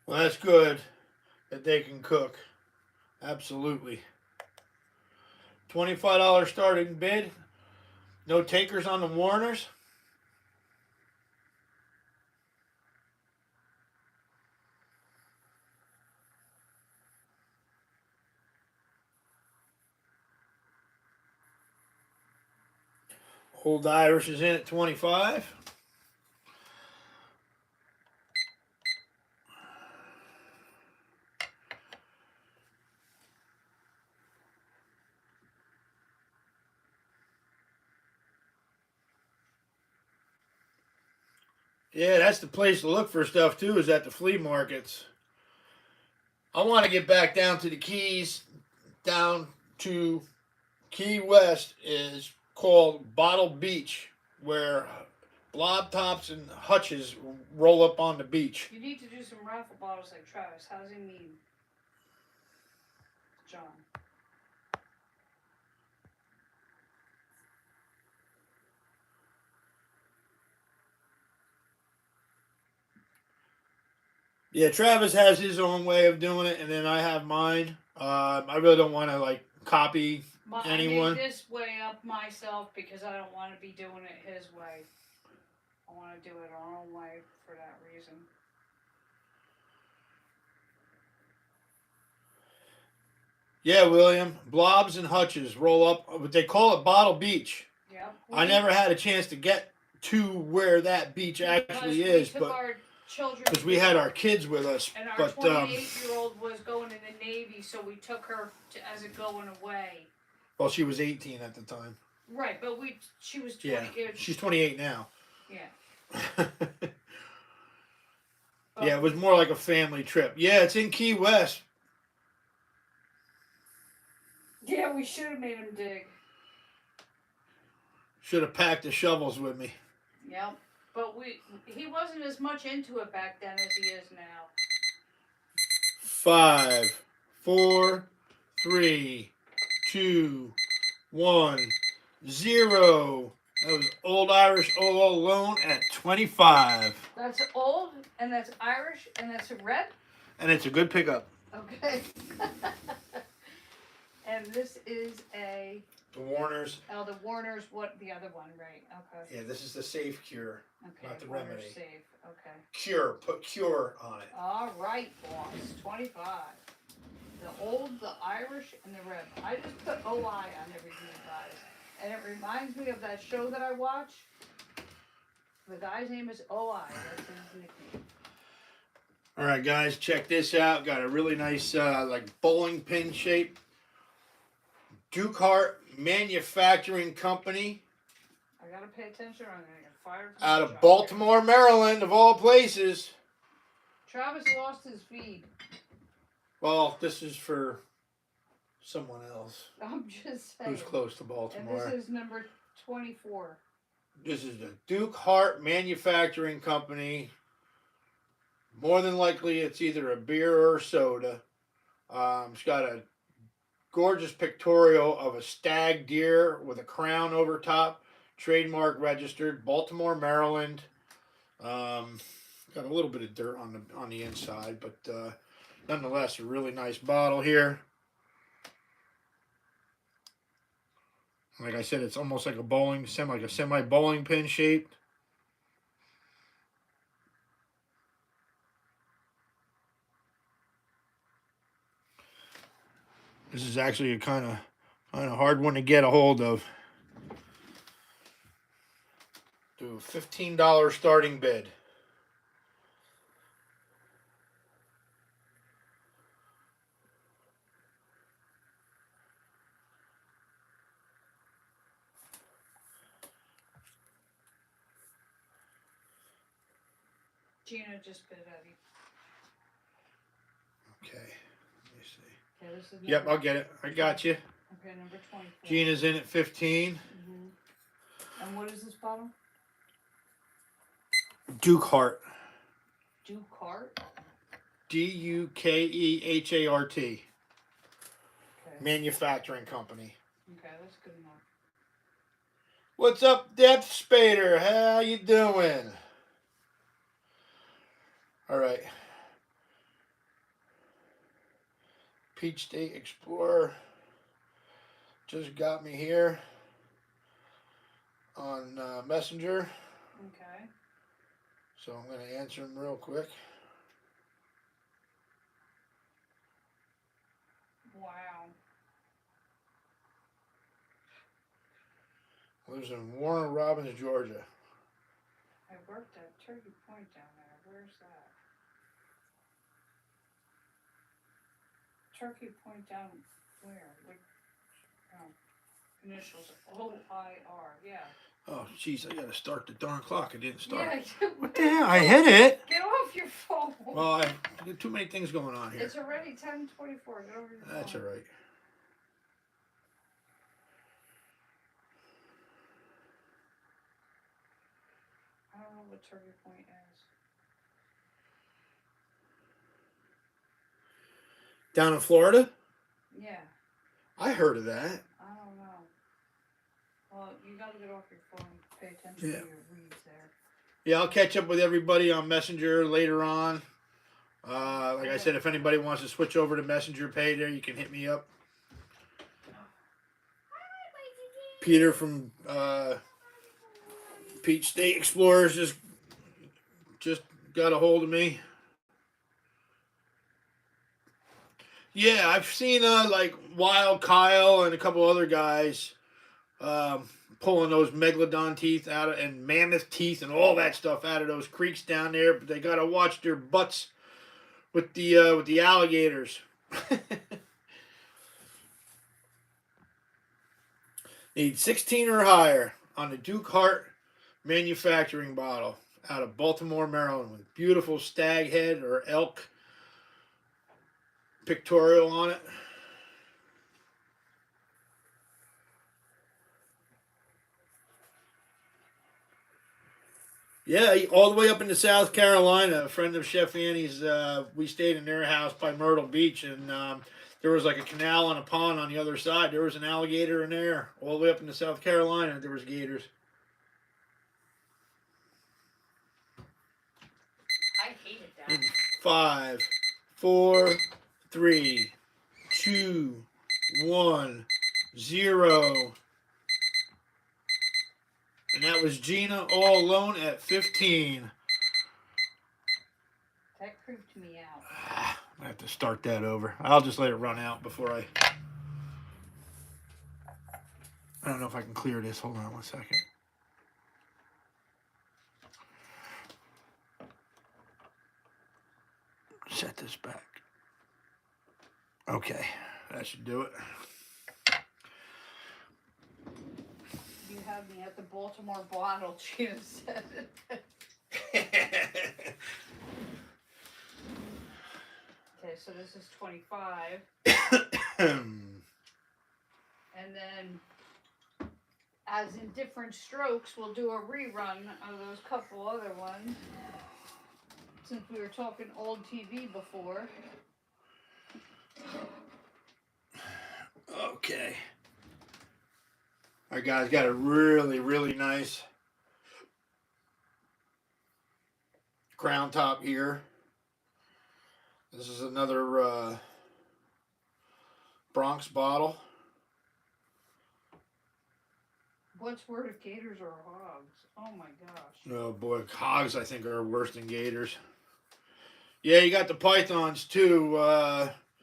Well, that's good that they can cook. Absolutely. $25 starting bid. No takers on the Warners. Old Irish is in at 25. Yeah, that's the place to look for stuff too, is at the flea markets. I want to get back down to the Keys, down to Key West is called Bottle Beach, where blob tops and hutches roll up on the beach. You need to do some raffle bottles like Travis. How does he mean? John. Yeah, Travis has his own way of doing it, and then I have mine. I really don't want to like copy anyone. I made this way up myself because I don't want to be doing it his way. I want to do it our own way for that reason. Yeah, William. Blobs and hutches roll up, but they call it Bottle Beach. Yep. I never had a chance to get to where that beach actually is, but because we had our kids with us. And our but 28-year-old was going in the Navy, so we took her as a going away. Well, she was 18 at the time. Right, but she was 20. Yeah, she's 28 now. Yeah. Yeah, it was more like a family trip. Yeah, it's in Key West. Yeah, we should have made him dig. Should have packed the shovels with me. Yep. But he wasn't as much into it back then as he is now. 5, 4, 3, 2, 1, 0. That was Old Irish all alone at 25. That's old, and that's Irish, and that's red. And it's a good pickup. Okay. And this is a... The Warners. Oh, the Warners, what, the other one, right, okay. Yeah, this is the safe cure, Okay, not the Warner's remedy. safe, okay. Cure, put cure on it. All right, boss, 25. The old, the Irish, and the red. I just put OI on everything, guys. And it reminds me of that show that I watch. The guy's name is OI, that's his nickname. All right, guys, check this out. Got a really nice, like bowling pin shape. Duke Hart Manufacturing Company. I gotta pay attention or I'm gonna get fired. Out of Baltimore, Maryland, of all places. Travis lost his feed. Well, this is for someone else I'm just saying. who's close to And Baltimore. this is number 24. This is the Duke Hart Manufacturing Company. More than likely, it's either a beer or a soda. It's got a gorgeous pictorial of a stag deer with a crown over top. Trademark registered, Baltimore, Maryland. Got a little bit of dirt on the inside, but nonetheless, a really nice bottle here. Like I said, it's almost like a semi bowling pin shaped. This is actually a kind of hard one to get a hold of. Do a $15 starting bid. Gina just bit Eddie. Okay, let me see. Okay, this is Yep, number, I'll get it. I got you. okay, number 24. Gina's in at 15. And what is this bottle? Duke Hart. Duke Hart? Dukhart. Okay. Manufacturing company. Okay, that's good enough. What's up, Depth Spader? How you doing? All right. Peach State Explorer just got me here on Messenger. Okay. So I'm going to answer him real quick. Wow. Lives in Warner Robins, Georgia. I worked at Turkey Point down there. Where's that? Turkey Point down where? What, initials OIR. Yeah. Oh, jeez, I got to start the darn clock. It didn't start. Yeah. What the hell? I hit it. Get off your phone. Well, I got too many things going on here. It's already 10:24. Get over your phone. That's all right. I don't know what Turkey Point is. Down in Florida? Yeah. I heard of that. I don't know. Well, you gotta get off your phone. Pay attention to your reads there. Yeah, I'll catch up with everybody on Messenger later on. Like I said, if anybody wants to switch over to Messenger pay there, you can hit me up. Peter from Peach State Explorers just got a hold of me. Yeah, I've seen like Wild Kyle and a couple other guys pulling those megalodon teeth out and mammoth teeth and all that stuff out of those creeks down there, but they gotta watch their butts with the alligators. Need 16 or higher on the Duke Hart manufacturing bottle out of Baltimore, Maryland, with beautiful stag head or elk pictorial on it. Yeah, all the way up into South Carolina. A friend of Chef Annie's, we stayed in their house by Myrtle Beach, and there was like a canal and a pond on the other side. There was an alligator in there. All the way up into South Carolina, there was gators. I hated that. In 5, 4, 3, 2, 1, 0. And that was Gina all alone at 15. That creeped me out. I have to start that over. I'll just let it run out before I don't know if I can clear this. Hold on one second. Set this back. Okay, that should do it. You had me at the Baltimore bottle, Gina said. Okay, so this is 25. And then, as in different strokes, we'll do a rerun of those couple other ones. Since we were talking old TV before. Okay. All right, guys, got a really, really nice crown top here. This is another Bronx bottle. What's worse, gators or hogs? Oh my gosh. Oh boy, hogs I think are worse than gators. Yeah, you got the pythons too.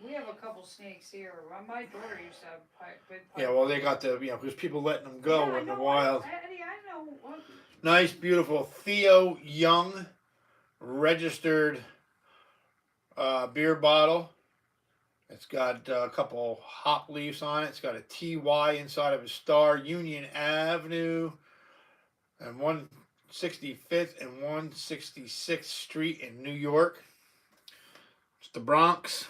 We have a couple snakes here. My daughter used to have big pythons. Yeah, well they got the because people letting them go Yeah, in the I wild. know. What? Nice, beautiful Theo Young registered beer bottle. It's got a couple hop leaves on it. It's got a TY inside of a star. Union Avenue and 165th and 166th Street in New York. It's the Bronx.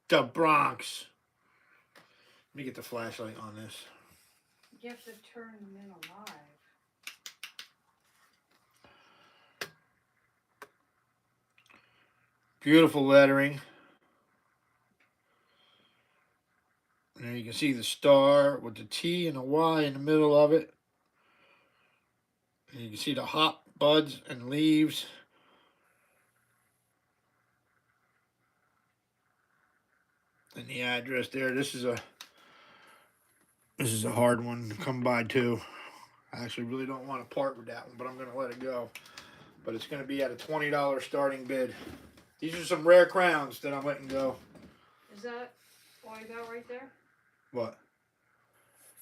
The Bronx. Let me get the flashlight on this. You have to turn them in alive. Beautiful lettering. And there you can see the star with the T and a Y in the middle of it. And you can see the hop buds and leaves. And the address there. This is a hard one to come by too. I actually really don't want to part with that one, but I'm going to let it go. But it's going to be at a $20 starting bid. These are some rare crowns that I'm letting go. Is that all you got right there? What?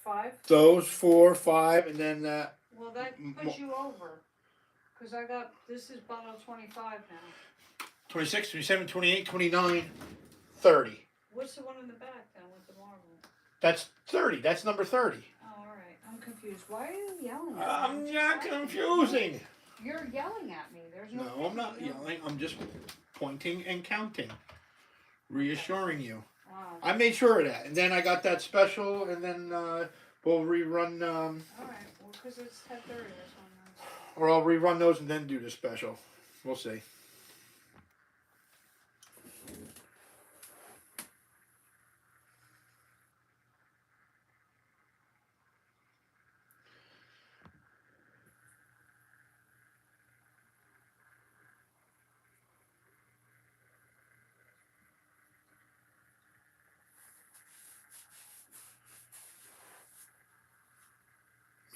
5? Those 4, 5, and then that. Well, that puts you over. Because this is bottle 25 now. 26, 27, 28, 29, 30. What's the one in the back then with the marble? That's 30. That's number 30. Oh, all right. I'm confused. Why are you yelling at me? I'm not confusing. You're yelling at me. There's no. No, I'm not yelling. I'm just pointing and counting, reassuring you. Oh. I made sure of that, and then I got that special, and then we'll rerun. All right. Well, because it's 10:30 this one. Or I'll rerun those and then do the special. We'll see.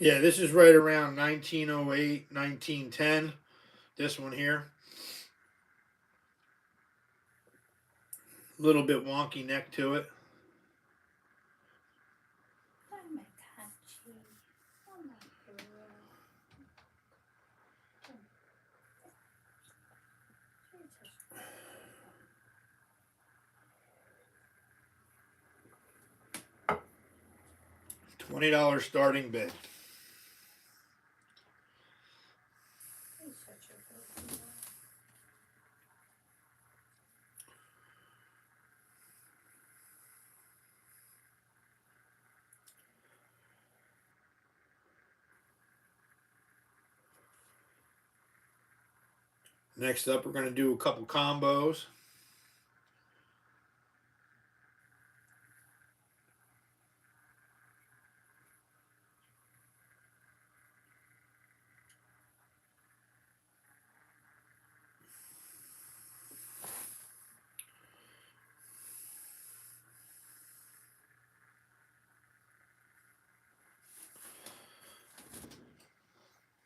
Yeah, this is right around 1908, 1910. This one here. A little bit wonky neck to it. Oh my God, gee. Oh my God. $20 starting bid. Next up, we're going to do a couple combos.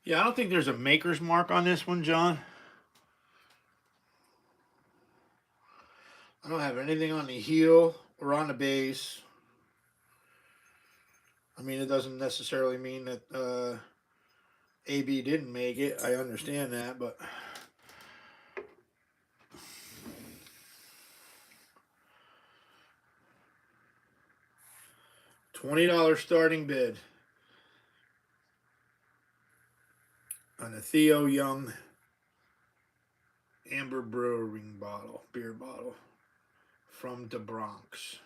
Yeah, I don't think there's a maker's mark on this one, John. I don't have anything on the heel or on the base. I mean, it doesn't necessarily mean that AB didn't make it. I understand that, but $20 starting bid on a Theo Young Amber Brewing bottle, beer bottle from the Bronx.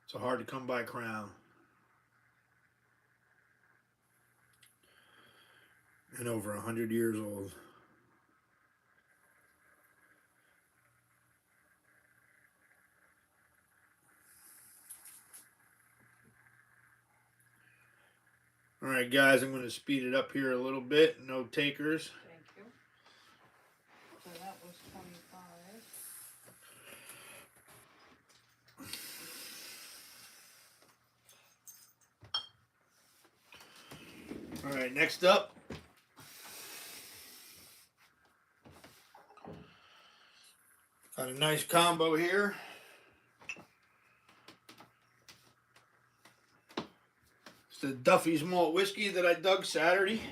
It's a hard to come by crown. And over 100 years old. All right, guys, I'm going to speed it up here a little bit. No takers. Thank you. So that was 25. All right, next up. Got a nice combo here. It's the Duffy's Malt Whiskey that I dug Saturday.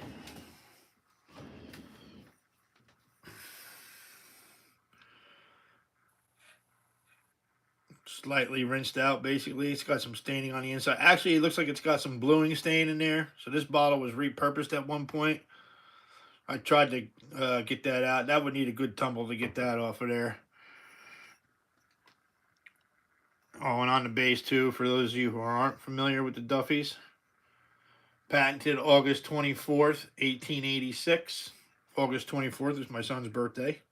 Slightly rinsed out, basically. It's got some staining on the inside. Actually, it looks like it's got some bluing stain in there. So this bottle was repurposed at one point. I tried to get that out. That would need a good tumble to get that off of there. Oh, and on the base, too, for those of you who aren't familiar with the Duffys. Patented August 24th, 1886. August 24th is my son's birthday.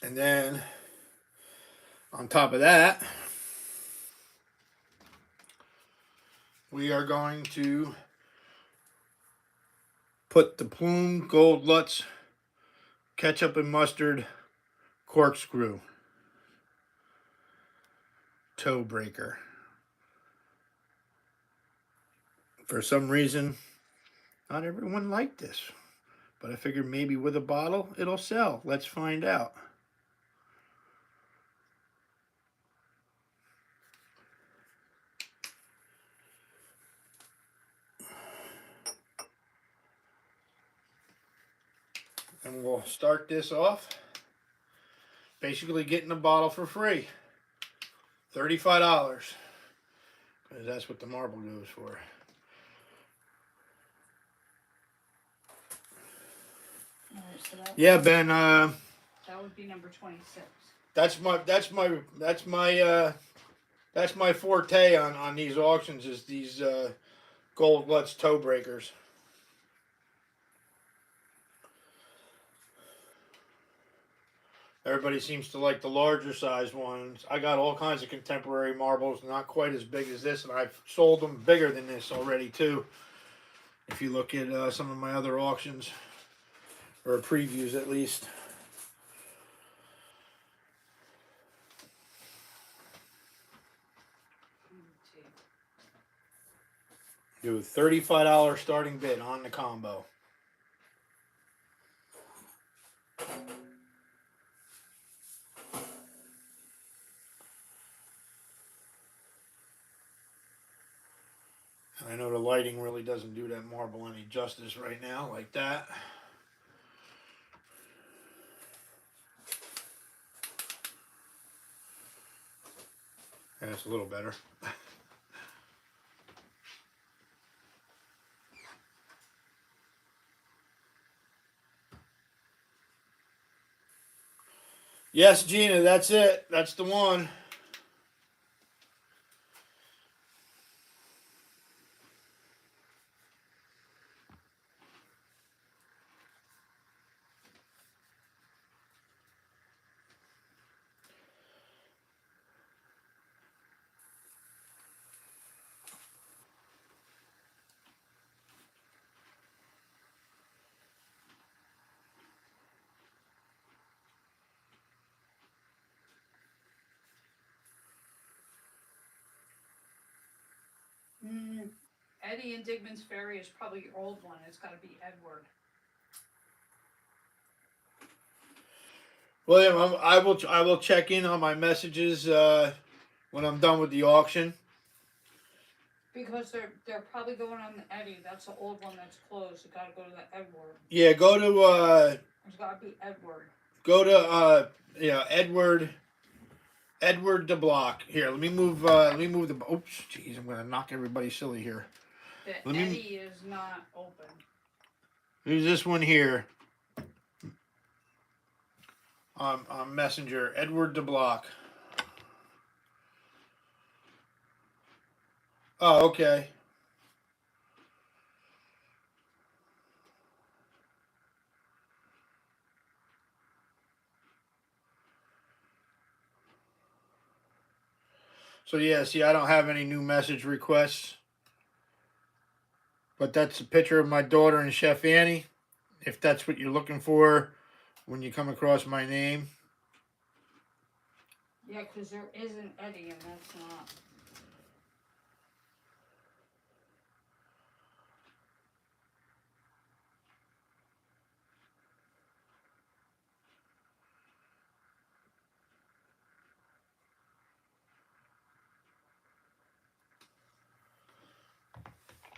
And then, on top of that, we are going to put the Plume Gold Lutz Ketchup and Mustard Corkscrew Toe Breaker. For some reason, not everyone liked this, but I figured maybe with a bottle it'll sell. Let's find out. And we'll start this off. Basically getting a bottle for free. $35. Because that's what the marble goes for. Alright, so that, Yeah, Ben, that would be number 26. that's my forte on these auctions is these Gold Lutz toe breakers. Everybody seems to like the larger size ones. I got all kinds of contemporary marbles, not quite as big as this, and I've sold them bigger than this already too. If you look at some of my other auctions, or previews at least. Do a $35 starting bid on the combo. I know the lighting really doesn't do that marble any justice right now, like that. And it's a little better. Yes, Gina, that's it. That's the one. Eddie and Digman's Ferry is probably your old one. It's got to be Edward. William, I will check in on my messages when I'm done with the auction. Because they're probably going on the Eddie. That's the old one that's closed. You got to go to the Edward. Yeah, go to It's got to be Edward. go to yeah, Edward de Block. Here, let me move the oops, jeez, I'm gonna knock everybody silly here. The Eddie is not open. Who's this one here? On Messenger, Edward de Block. Oh, okay. So yeah, see, I don't have any new message requests. But that's a picture of my daughter and Chef Annie, if that's what you're looking for when you come across my name. Yeah, because there is an Eddie, and that's not.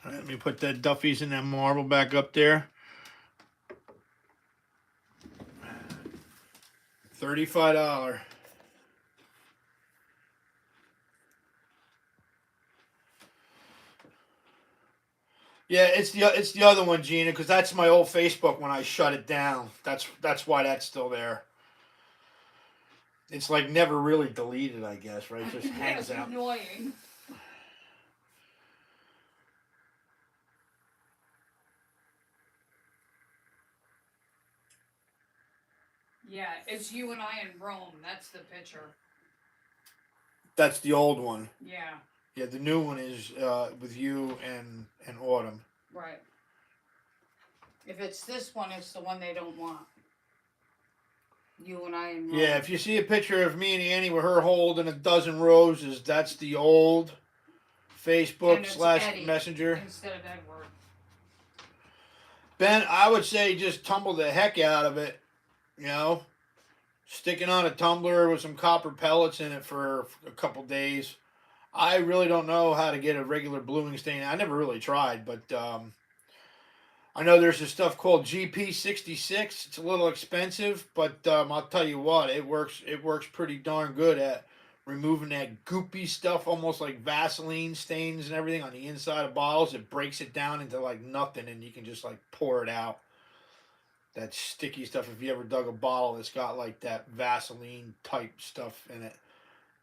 All right, let me put that Duffy's and that marble back up there. $35. Yeah, it's the other one, Gina, because that's my old Facebook when I shut it down. That's why that's still there. It's like never really deleted, I guess, right? It just hangs out. Annoying. Yeah, it's you and I in Rome. That's the picture. That's the old one. Yeah. Yeah, the new one is with you and Autumn. Right. If it's this one, it's the one they don't want. You and I in Rome. Yeah, if you see a picture of me and Annie with her holding a dozen roses, that's the old Facebook / Messenger. Instead of Edward. Ben, I would say just tumble the heck out of it. You know, sticking on a tumbler with some copper pellets in it for a couple days. I really don't know how to get a regular bluing stain. I never really tried, but I know there's this stuff called GP66. It's a little expensive, but I'll tell you what, it works. It works pretty darn good at removing that goopy stuff, almost like Vaseline stains and everything on the inside of bottles. It breaks it down into like nothing, and you can just like pour it out. That sticky stuff. If you ever dug a bottle that's got like that Vaseline type stuff in it,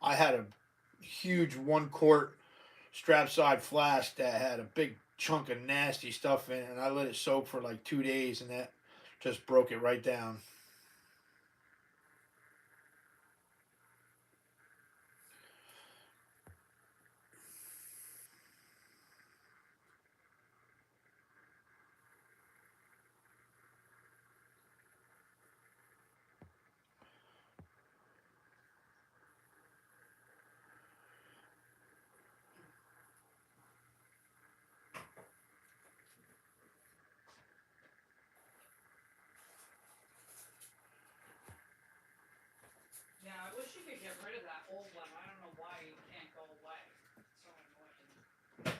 I had a huge 1 quart strap side flask that had a big chunk of nasty stuff in it, and I let it soak for like 2 days, and that just broke it right down. Yeah, I wish you could get rid of that old one. I don't know why you can't go away. It's so annoying.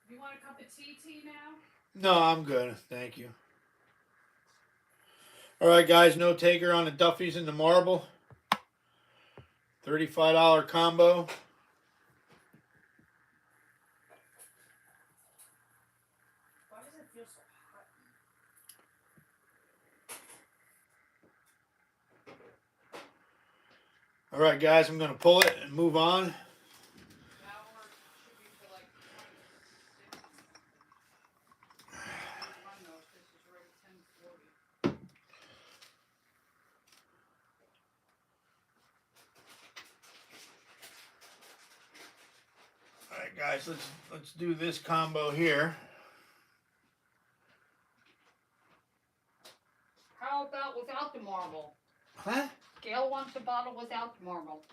You want a cup of tea now? No, I'm good. Thank you. All right, guys, no taker on the Duffy's and the marble. $35 combo. Why does it feel so hot? All right, guys, I'm going to pull it and move on. An hour should be for like 26. I don't know if this is right at 10:40. All right, guys, let's do this combo here. How about without the marble? Huh? Gail wants a bottle without the marble.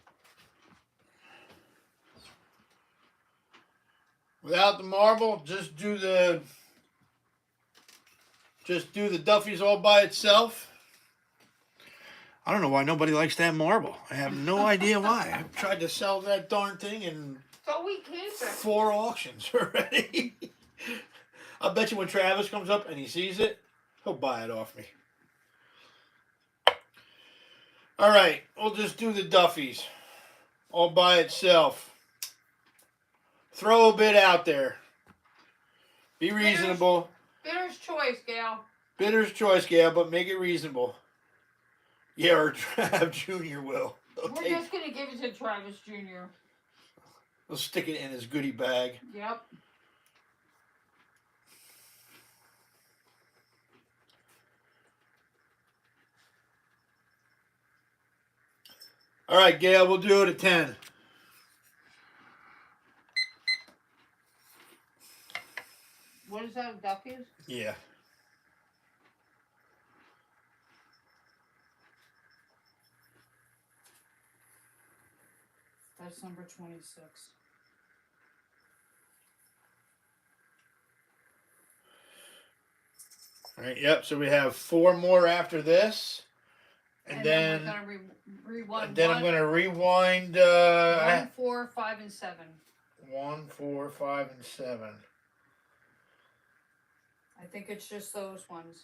Without the marble, just do the Duffy's all by itself. I don't know why nobody likes that marble. I have no idea why. I've tried to sell that darn thing in So we keep it. 4 auctions already. I bet you when Travis comes up and he sees it, he'll buy it off me. All right, we'll just do the Duffy's all by itself. Throw a bit out there. Be reasonable. Bidder's choice, Gail. Bidder's choice, Gail, but make it reasonable. Yeah, or Trav Jr. will. We're just going to give it to Travis Jr. He'll stick it in his goodie bag. Yep. All right, Gail, we'll do it at 10. What is that, Duffy's? Yeah. That's number 26. All right, yep, so we have 4 more after this. And then we're going to rewind. then I'm going to rewind. 1, 4, 5, and 7. 1, 4, 5, and 7. I think it's just those ones.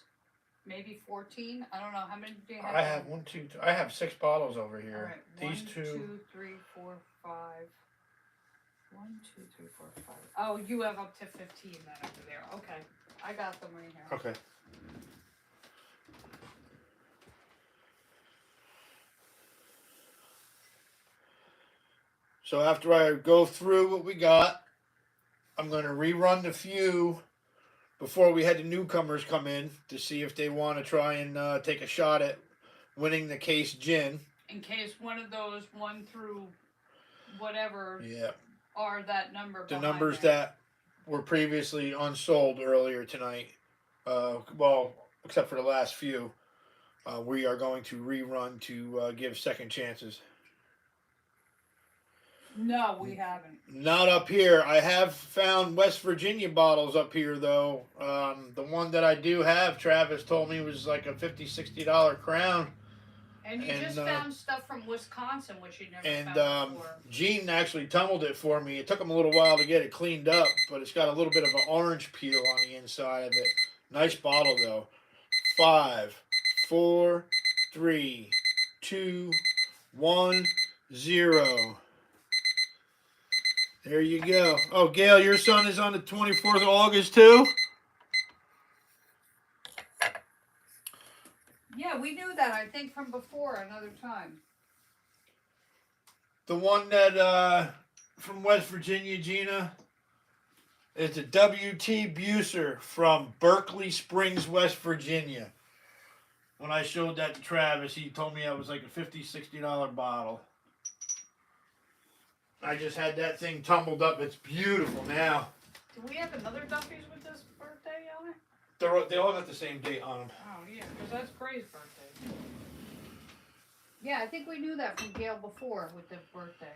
Maybe 14. I don't know. How many do you have? I have 1, 2, 3. I have 6 bottles over here. All right. These 1, 2. 2, 3, 4, 5. 1, 2, 3, 4, 5. Oh, you have up to 15 then over there. Okay. I got them right here. Okay. So after I go through what we got, I'm going to rerun the few before we had the newcomers come in to see if they want to try and take a shot at winning the case gin. In case one of those 1 through whatever Yeah. are that number. The numbers that were previously unsold earlier tonight, well, except for the last few, we are going to rerun to give second chances. No, we haven't. Not up here. I have found West Virginia bottles up here, though. The one that I do have, Travis told me was like a $50, $60 crown. And you just found stuff from Wisconsin, which you never And found before. Gene actually tumbled it for me. It took him a little while to get it cleaned up, but it's got a little bit of an orange peel on the inside of it. Nice bottle, though. 5, 4, 3, 2, 1, 0. There you go. Oh, Gail, your son is on the 24th of August, too? Yeah, we knew that, I think, from before, another time. The one that, from West Virginia, Gina, is a W.T. Buser from Berkeley Springs, West Virginia. When I showed that to Travis, he told me that was like a $50, $60 bottle. I just had that thing tumbled up. It's beautiful now. Do we have another Duffy's with this birthday on it? They all got the same date on them. Oh, yeah, because that's Gray's birthday. Yeah, I think we knew that from Gail before with the birthday.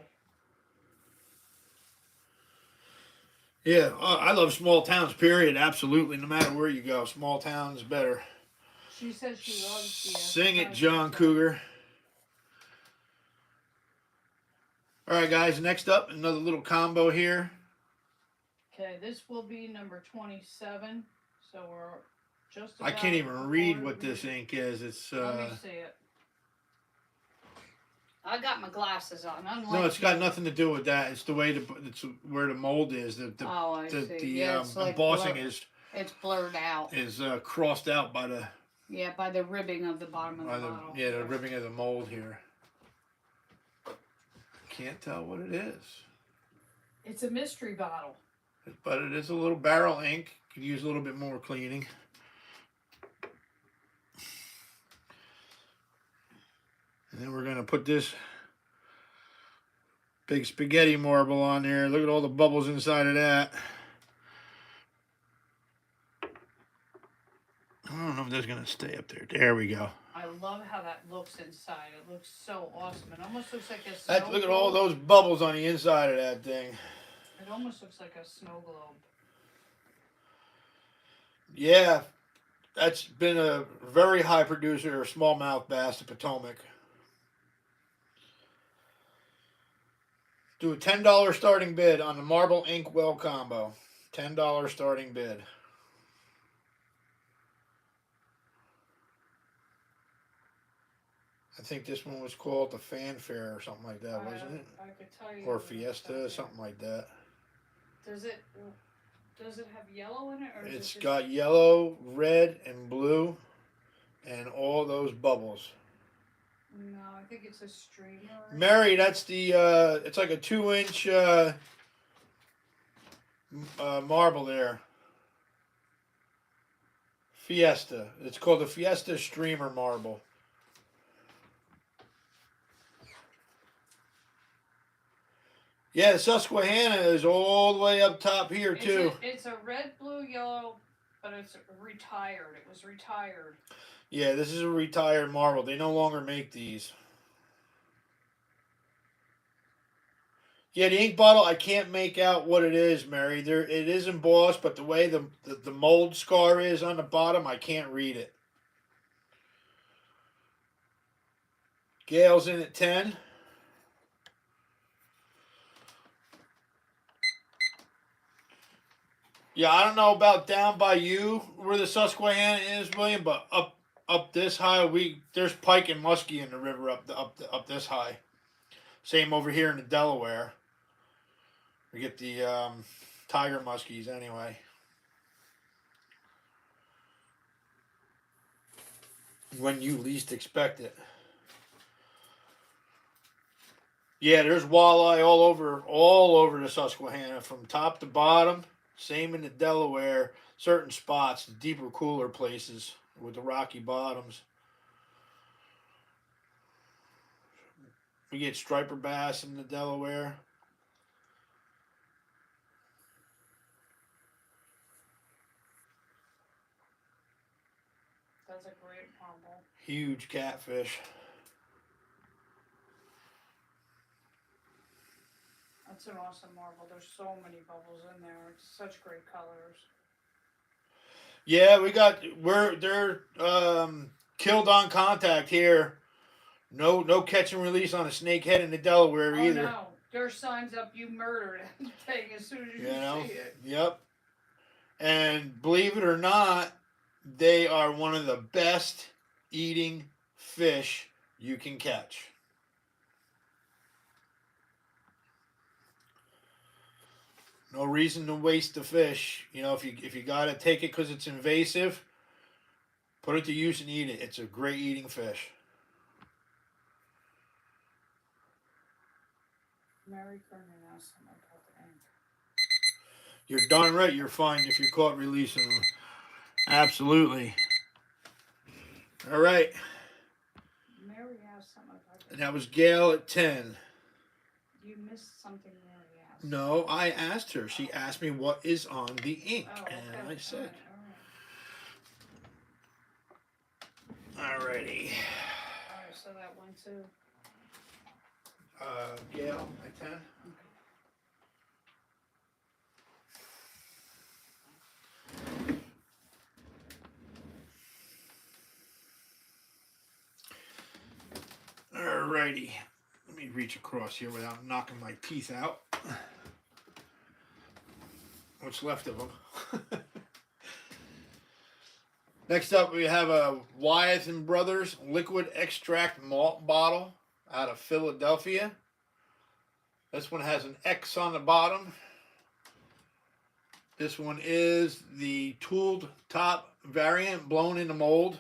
Yeah, I love small towns, period. Absolutely. No matter where you go, small towns better. She says she loves the... Sing it, John Cougar. All right, guys, next up, another little combo here. Okay, this will be number 27. So we're just about... I can't even read what this ink is. It's Let me see it. I got my glasses on. No, it's got nothing to do with that. It's the way it's where the mold is. The yeah, it's like embossing it's blurred out. Is crossed out by the... Yeah, by the ribbing of the bottom of the bottle. Yeah, the ribbing of the mold here. Can't tell what it is. It's a mystery bottle. But it is a little barrel ink. Could use a little bit more cleaning. And then we're going to put this big spaghetti marble on there. Look at all the bubbles inside of that. I don't know if that's going to stay up there. There we go. I love how that looks inside. It looks so awesome. It almost looks like a Look at all those bubbles on the inside of that thing. It almost looks like a snow globe. Yeah, that's been a very high producer of smallmouth bass, the Potomac. Do a $10 starting bid on the Marble Ink Well combo. $10 starting bid. I think this one was called the Fanfare or something like that, wasn't it? I could tell you. Or Fiesta, something like that. Does it have yellow in it, or is It's it just... got yellow, red, and blue, and all those bubbles. No, I think it's a streamer. Mary, that's the. It's like a 2-inch marble there. Fiesta. It's called the Fiesta Streamer Marble. Yeah, the Susquehanna is all the way up top here too. It's a red, blue, yellow, but it's retired. It was retired. Yeah, this is a retired marble. They no longer make these. Yeah, the ink bottle, I can't make out what it is, Mary. There, it is embossed, but the way the mold scar is on the bottom, I can't read it. Gail's in at 10. Yeah, I don't know about down by you where the Susquehanna is, William, but up this high, there's pike and muskie in the river up this high. Same over here in the Delaware. We get the tiger muskies anyway. When you least expect it. Yeah, there's walleye all over the Susquehanna from top to bottom. Same in the Delaware. Certain spots, the deeper, cooler places with the rocky bottoms. We get striper bass in the Delaware. That's a great marble. Huge catfish. That's an awesome marble. There's so many bubbles in there. It's such great colors. Yeah, they're killed on contact here. No catch and release on a snakehead in the Delaware either. Oh no, there's signs up you murdered thing as soon as you see it. Yep. And believe it or not, they are one of the best eating fish you can catch. No reason to waste the fish. You know, if you gotta take it because it's invasive, put it to use and eat it. It's a great eating fish. Mary Kernan asked him about the ink. You're darn right. You're fine if you're caught releasing them. Absolutely. All right. Mary asked something about the And that was Gail at 10. You missed something Mary asked. No, I asked her. She asked me what is on the ink, and I said. Alrighty. Alright, so that one too. Gail at 10. Alrighty. Let me reach across here without knocking my teeth out. What's left of them. Next up, we have a Wyeth and Brothers liquid extract malt bottle out of Philadelphia. This one has an X on the bottom. This one is the tooled top variant blown in the mold.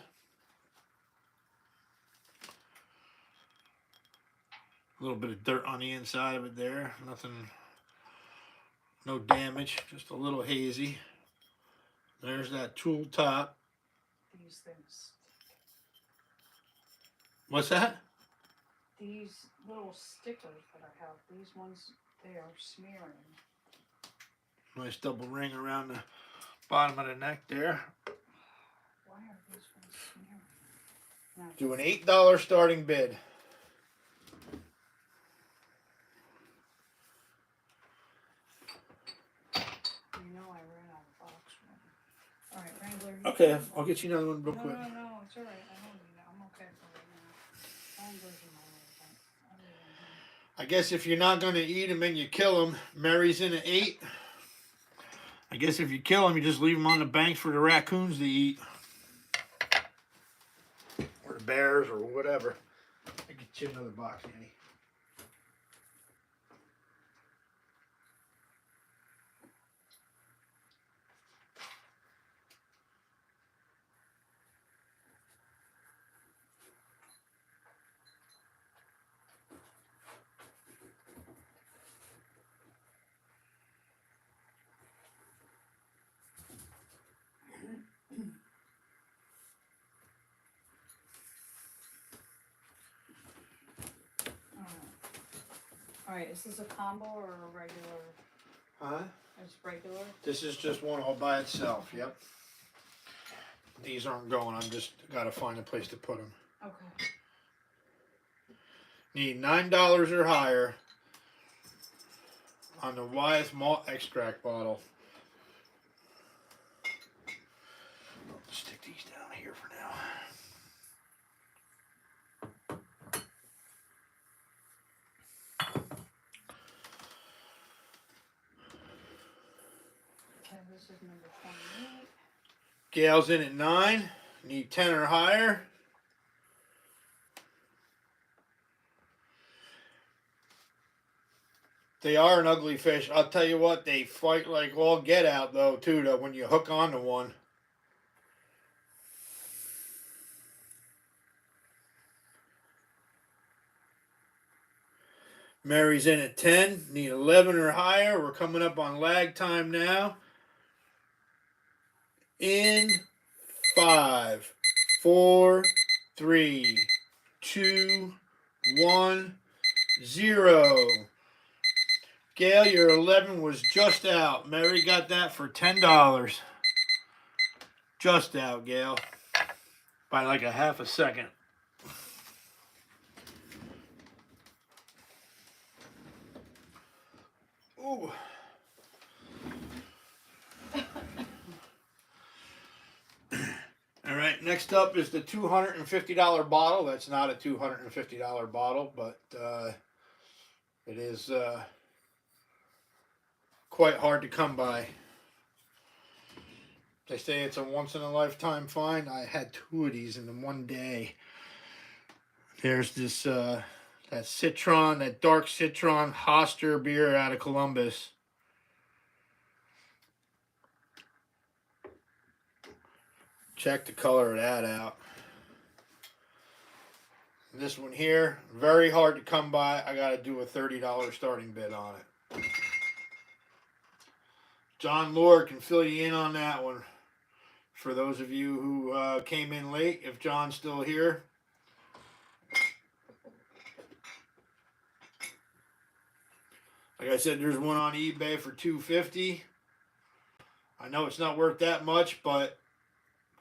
A little bit of dirt on the inside of it there. Nothing, no damage, just a little hazy. There's that tool top. These things. What's that? These little stickers that I have, these ones, they are smearing. Nice double ring around the bottom of the neck there. Why are these ones smearing? No. Do an $8 starting bid. Okay, I'll get you another one real No, quick. no, it's alright. I don't need it. I'm okay for right now. Phone goes in my way, but other than that. I guess if you're not gonna eat them and you kill them, Mary's in at 8. I guess if you kill them, you just leave them on the banks for the raccoons to eat, or the bears, or whatever. I get you another box, Annie. Alright, is this a combo or a regular? Huh? It's regular? This is just one all by itself. Yep. These aren't going. I'm just gotta find a place to put them. Okay. Need $9 or higher on the Wyeth malt extract bottle. I'll stick these down here for now. Okay, this is number 28. Gail's in at 9. Need 10 or higher. They are an ugly fish. I'll tell you what, they fight like all get out though too. Though when you hook onto one. Mary's in at 10. Need 11 or higher. We're coming up on lag time now. In 5, 4, 3, 2, 1, 0. Gail, your 11 was just out. Mary got that for $10. Just out, Gail. By like a half a second. Ooh. All right, next up is the $250 bottle. That's not a $250 bottle, but it is quite hard to come by. They say it's a once-in-a-lifetime find. I had 2 of these in one day. There's this that Citron, that dark Citron Hoster beer out of Columbus. Check the color of that out. This one here, very hard to come by. I got to do a $30 starting bid on it. John Lord can fill you in on that one. For those of you who came in late, if John's still here. Like I said, there's one on eBay for $250. I know it's not worth that much, but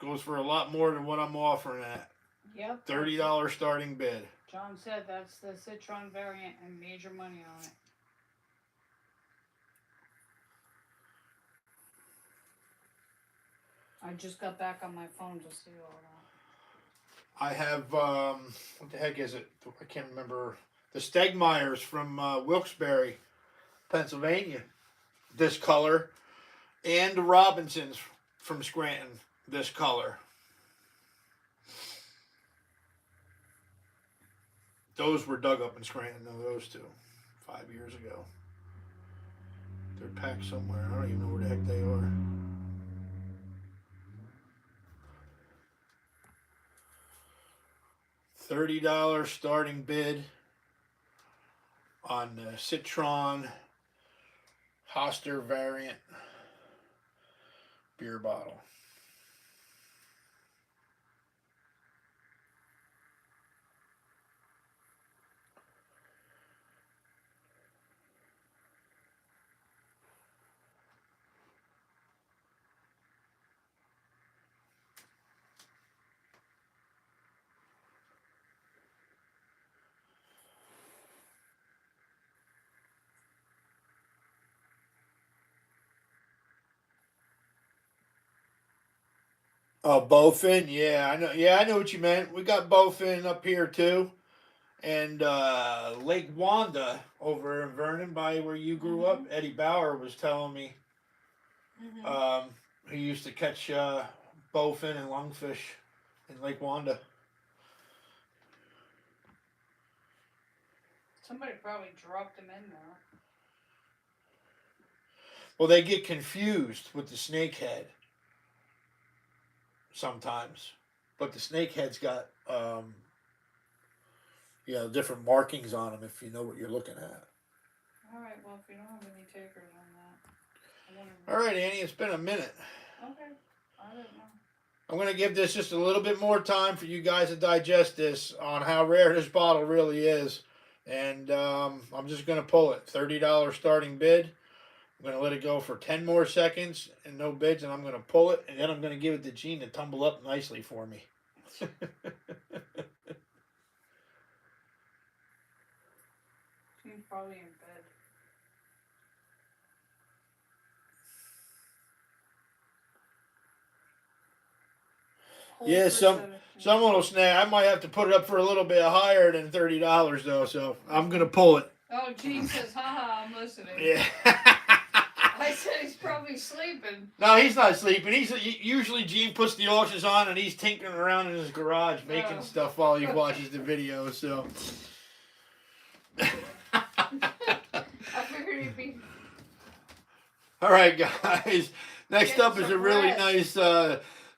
it goes for a lot more than what I'm offering at. Yep. $30 starting bid. John said that's the Citron variant and major money on it. I just got back on my phone to see all that. I have, what the heck is it? I can't remember. The Stegmeyers from Wilkes-Barre, Pennsylvania. This color. And the Robinsons from Scranton. This color. Those were dug up in Scranton, though, those two. 5 years ago. They're packed somewhere. I don't even know where the heck they are. $30 starting bid on the Citron Hoster variant beer bottle. Oh, bowfin, yeah, I know. Yeah, I know what you meant. We got bowfin up here too, and Lake Wanda over in Vernon, by where you grew up. Eddie Bauer was telling me um, he used to catch bowfin and lungfish in Lake Wanda. Somebody probably dropped them in there. Well, they get confused with the snakehead sometimes, but the snakehead's got different markings on them if you know what you're looking at. All right. Well, if you don't have any takers on that, All right, Annie, it's been a minute. Okay. I don't know. I'm going to give this just a little bit more time for you guys to digest this on how rare this bottle really is. And I'm just going to pull it. $30 starting bid. I'm going to let it go for 10 more seconds and no bids, and I'm going to pull it, and then I'm going to give it to Gene to tumble up nicely for me. He's probably in bed. Yeah, someone will snag. I might have to put it up for a little bit higher than $30 though, so I'm gonna pull it. Oh, Gene says, haha, I'm listening. Yeah. I said he's probably sleeping. No, he's not sleeping. He's usually Gene puts the auctions on and he's tinkering around in his garage making stuff while he watches the video. So. I figured he'd be. All right, guys. Next up is a really nice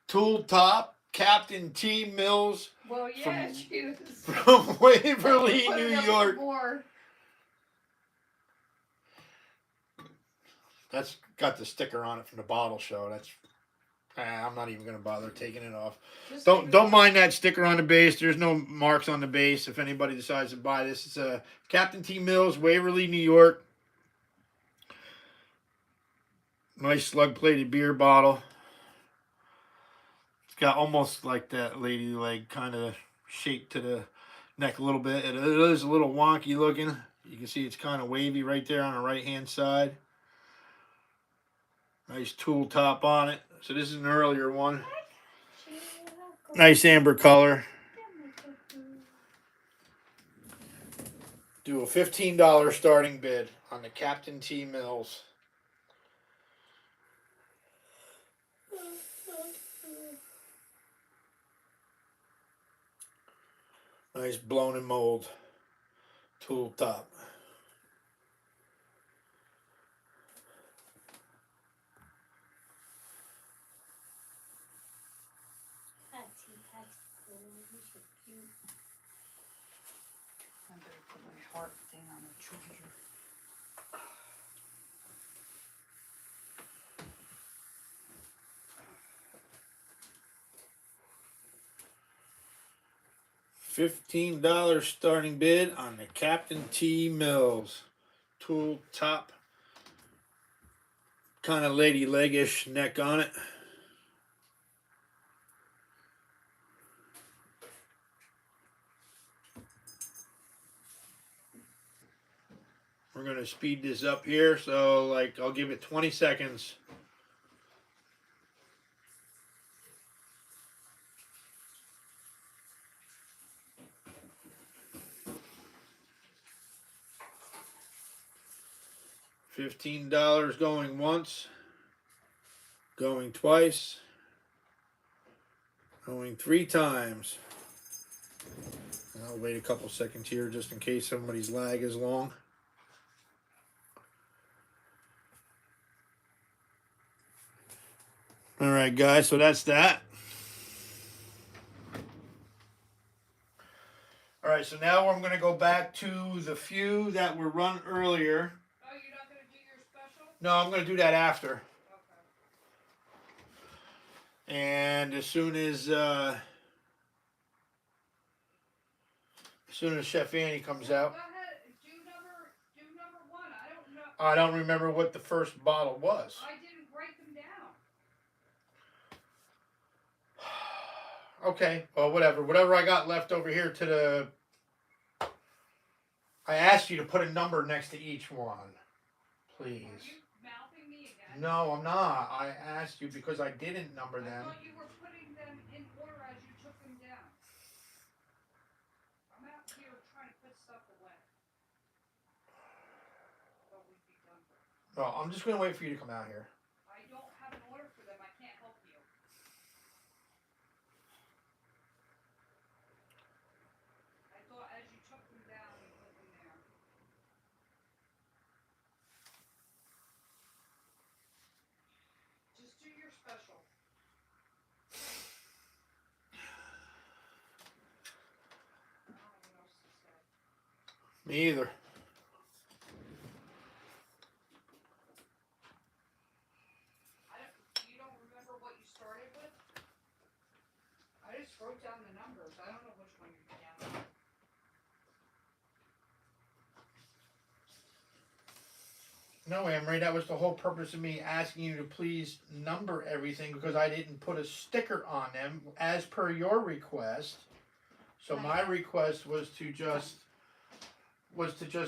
tool top. Captain T. Mills. Well, yeah, from Waverly, New York. That's got the sticker on it from the bottle show. That's I'm not even gonna bother taking it off. Don't mind that sticker on the base. There's no marks on the base. If anybody decides to buy this, it's a Captain T. Mills, Waverly, New York. Nice slug plated beer bottle. It's got almost like that lady leg kind of shape to the neck a little bit. It is a little wonky looking. You can see it's kind of wavy right there on the right hand side. Nice tool top on it. So this is an earlier one. Nice amber color. Do a $15 starting bid on the Captain T. Mills. Nice blown in mold tool top. I better put my heart thing on the charger. $15 starting bid on the Captain T. Mills tool top. Kind of lady leg-ish neck on it. We're going to speed this up here, so like I'll give it 20 seconds. $15 going once, going twice, going 3 times. And I'll wait a couple seconds here just in case somebody's lag is long. All right, guys, so that's that. All right, so now I'm going to go back to the few that were run earlier. Oh, you're not going to do your special? No, I'm going to do that after. Okay. And as soon as Chef Annie comes out. Go ahead, do number 1. I don't know. I don't remember what the first bottle was. I didn't write them down. Okay, well, whatever. Whatever I got left over here to the... I asked you to put a number next to each one. Please. Are you mouthing me again? No, I'm not. I asked you because I didn't number I them. thought you were putting them Well, I'm just going to wait for you to come out here. I don't have an order for them. I can't help you. I thought as you took them down, you put them there. Just do your special. I don't know what else to say. Me either. You don't remember what you started with? I just wrote down the numbers. I don't know which one you began. No, Emery, that was the whole purpose of me asking you to please number everything because I didn't put a sticker on them as per your request. So my request was to just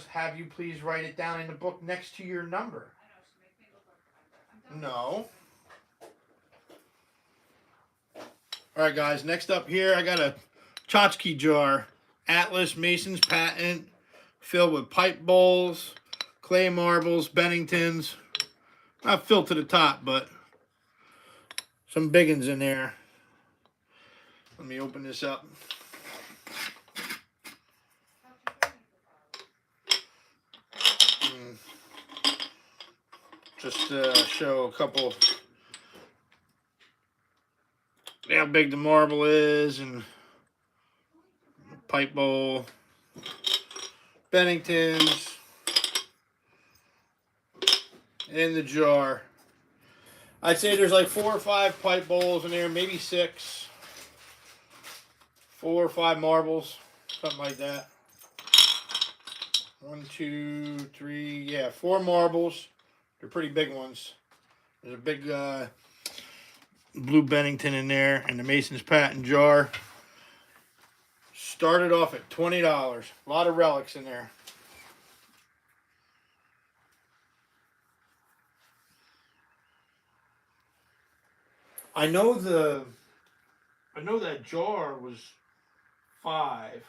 have you please write it down in the book next to your number. I know, so make me look like I'm done. No. All right, guys. Next up here, I got a tchotchke jar, Atlas Mason's patent, filled with pipe bowls, clay marbles, Benningtons. Not filled to the top, but some big ones in there. Let me open this up. Just to show a couple, how big the marble is, and pipe bowl, Benningtons, in the jar. I'd say there's like 4 or 5 pipe bowls in there, maybe 6. 4 or 5 marbles, something like that. 1, 2, 3, yeah, 4 marbles. They're pretty big ones. There's a big blue Bennington in there, and the Mason's patent jar. Started off at $20. A lot of relics in there. I know that jar was $5.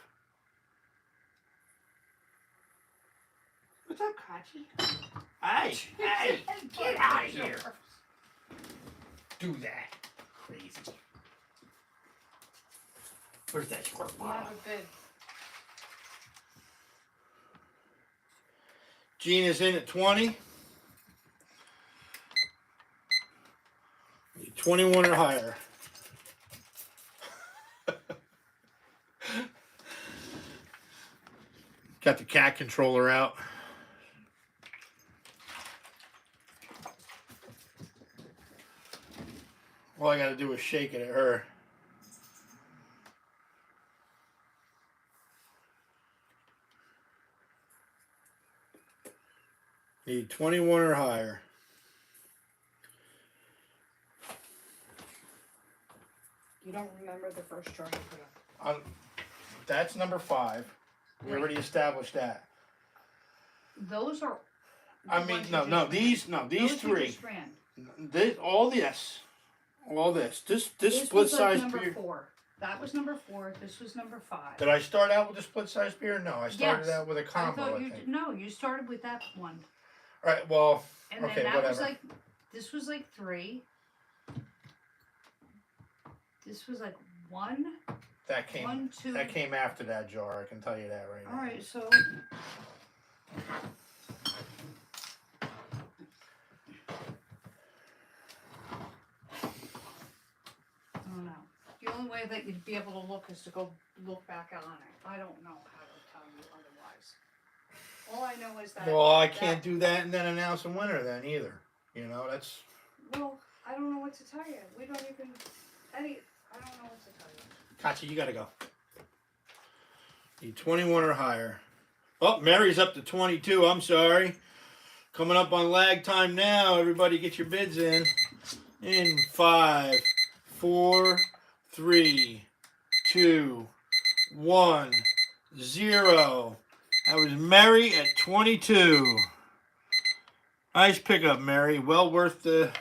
What's up, Kachi? Hey, hey, get out of here. Do that. Crazy. Where's that squirt I bottle? have a bid. Gina's in at 20. 21 or higher. Got the cat controller out. All I gotta do is shake it at her. Need 21 or higher. You don't remember the first chart you put up? That's number 5. We already established that. Those are. I mean, these Those 3. You just ran. All this. This This split was size like number beer. 4. That was number 4. This was number 5. Did I start out with a split size beer? No, I started Yes. out with a combo. I thought you started with that one. All right. Well. And okay. then that Whatever. was like. This was like 3. This was like 1. That came. 1, 2. That came after that jar. I can tell you that right now. All right. So. I don't know. The only way that you'd be able to look is to go look back on it. I don't know how to tell you otherwise. All I know is that. Well, I can't do that and then announce a winner then either. You know, that's. Well, I don't know what to tell you. We don't even. I don't know what to tell you. Katya, you gotta go. Need 21 or higher. Oh, Mary's up to 22. I'm sorry. Coming up on lag time now. Everybody get your bids in. In 5, 4, 3, 2, 1, 0. That was Mary at 22. Nice pickup, Mary. Well worth it.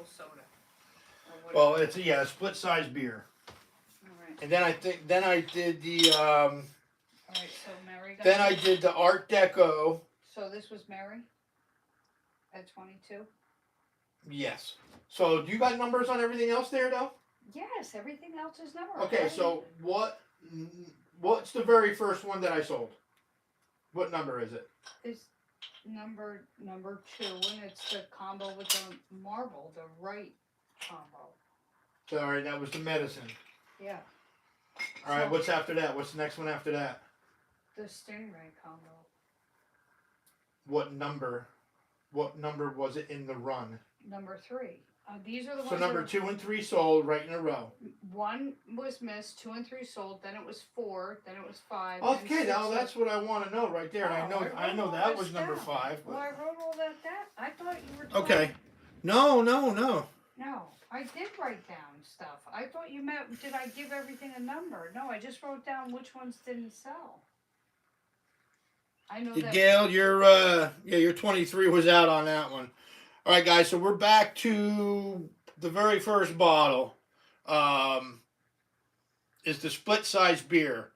still soda. Or Well, whatever. it's a split size beer. Alright. And then I did the Alright, so Mary got then I it. did the Art Deco. So this was Mary? At 22? Yes. So do you got numbers on everything else there though? Yes, everything else is numbered. Okay, so what's the very first one that I sold? What number is it? It's number 2, and it's the combo with the marble, the right combo. Sorry, that was the medicine. Yeah. All right, So- what's after that? What's the next one after that? The stingray combo. What number? What number was it in the run? Number 3. These are the So ones. number 2 and 3 sold right in a row. 1 was missed, 2 and 3 sold. Then it was 4. Then it was 5. Okay, now that's what I want to know right there. And I Oh, I know wrote that all was this number down. 5. But... Well, I wrote all that down. I thought you were talking. Okay. No. No, I did write down stuff. I thought you meant, did I give everything a number? No, I just wrote down which ones didn't sell. I know that. Gail, your 23 was out on that one. All right, guys. So we're back to the very first bottle. Is the split size beer,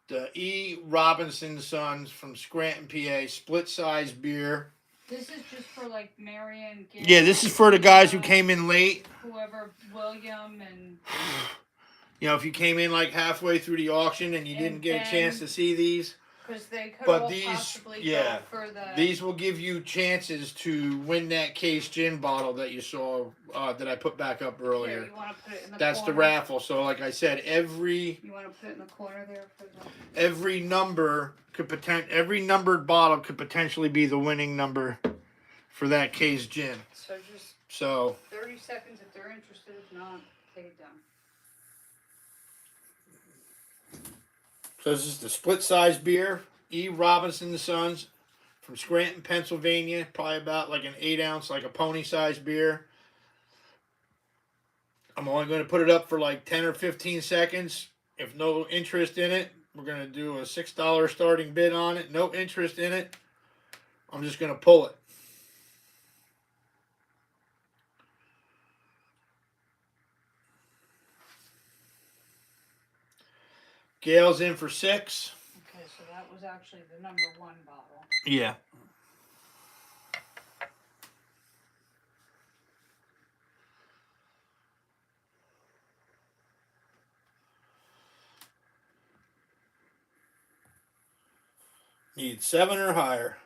the E. Robinson Sons from Scranton, PA. Split size beer. This is just for like Marion. Yeah, this is for the guys who came in late. Whoever, William and. You know, if you came in like halfway through the auction and you didn't get a chance to see these. Because they could But all these, possibly yeah, go for the. these will give you chances to win that case gin bottle that you saw that I put back up earlier. Here, you want to put it in the That's corner? the raffle. So, like I said, You want to put it in the corner there for the. every numbered bottle could potentially be the winning number for that case gin. So just So 30 seconds if they're interested. If not, take it down. So this is the split size beer, E. Robinson Sons from Scranton, Pennsylvania. Probably about like an 8 ounce, like a pony size beer. I'm only going to put it up for like 10 or 15 seconds. If no interest in it, we're going to do a $6 starting bid on it. No interest in it. I'm just going to pull it. Gail's in for 6. Okay, so that was actually the number 1 bottle. Yeah. Need 7 or higher.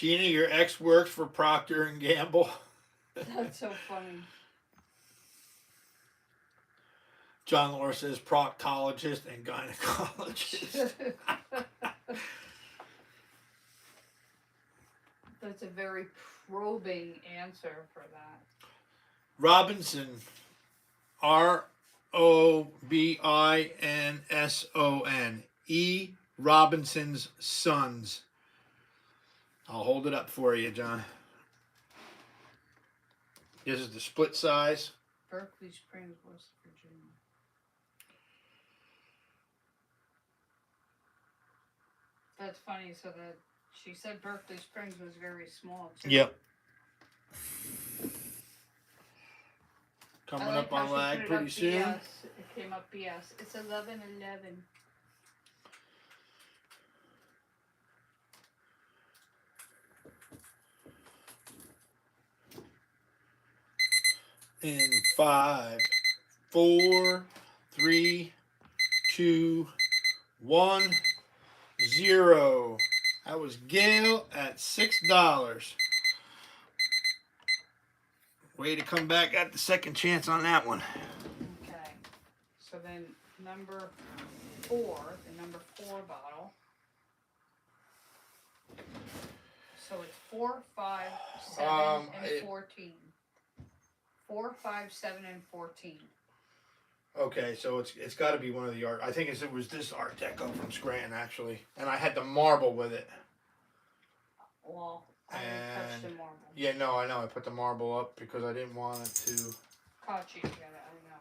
Gina, your ex works for Procter and Gamble. That's so funny. John Laura says proctologist and gynecologist. That's a very probing answer for that. Robinson, Robinson, E. Robinson's Sons. I'll hold it up for you, John. This is the split size. Berkeley Springs, West Virginia. That's funny. So that she said Berkeley Springs was very small too. Yep. I Coming like up how on she lag put it pretty up soon. BS. It came up BS. It's 11:11. In 5, 4, 3, 2, 1, 0. That was Gail at $6. Way to come back. Got the second chance on that one. Okay. So then number 4, the number 4 bottle. So it's 4, 5, 7, and 14. 4, 5, 7, and 14. Okay, so it's got to be one of the art. I think it was this Art Deco from Scranton actually, and I had the marble with it. Well, I didn't touch the And marble. yeah, no, I know. I put the marble up because I didn't want it to. Caught you together, I know.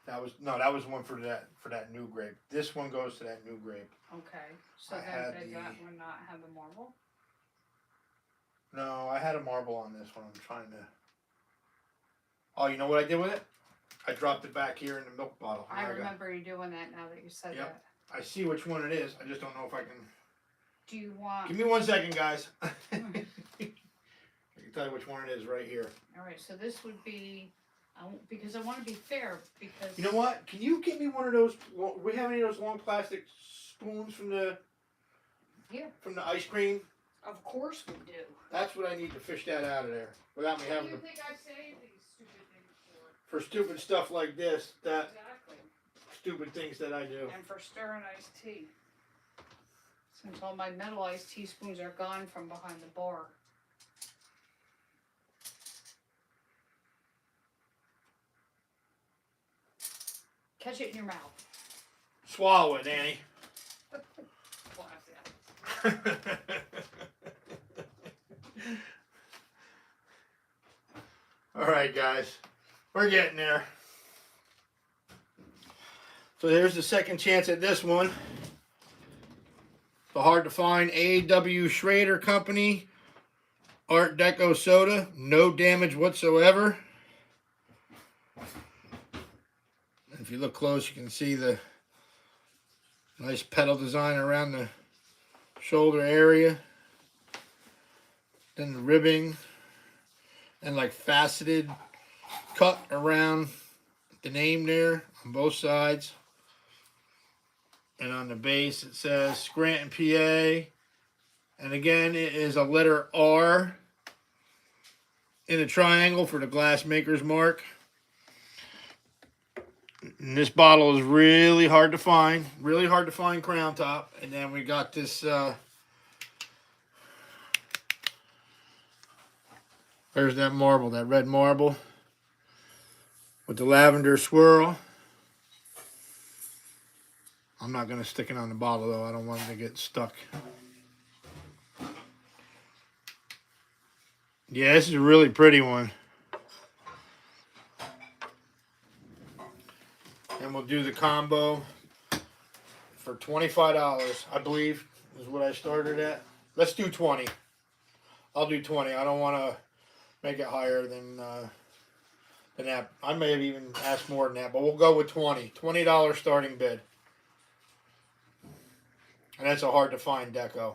That was one for that new grape. This one goes to that new grape. Okay, so I then had did the- that one not have the marble? No, I had a marble on this one. I'm trying to. Oh, you know what I did with it? I dropped it back here in the milk bottle. I remember you doing that now that you said Yep. that. I see which one it is. I just don't know if I can. Do you want... Give me 1 second, guys. I can tell you which one it is right here. Alright, so this would be... because I want to be fair, because... You know what? Can you get me one of those? We have any of those long plastic spoons from the ice cream? Of course we do. That's what I need to fish that out of there without me What do having you to. think I say these stupid things for? For stupid stuff like this, that Exactly. stupid things that I do. And for stirring iced tea. Since all my metal iced teaspoons are gone from behind the bar. Catch it in your mouth. Swallow it, Annie. All right, guys, we're getting there. So there's the second chance at this one. The hard to find A.W. Schrader Company Art Deco soda, no damage whatsoever. If you look close, you can see the nice pedal design around the shoulder area. Then the ribbing and like faceted cut around the name there on both sides. And on the base it says Scranton, PA. And again, it is a letter R in a triangle for the glassmaker's mark. And this bottle is really hard to find crown top. And then we got this, there's that marble, that red marble with the lavender swirl. I'm not going to stick it on the bottle though. I don't want it to get stuck. Yeah, this is a really pretty one. And we'll do the combo for $25, I believe, is what I started at. Let's do 20. I'll do 20. I don't want to make it higher than that. I may have even asked more than that, but we'll go with 20. $20 starting bid. And that's a hard to find deco.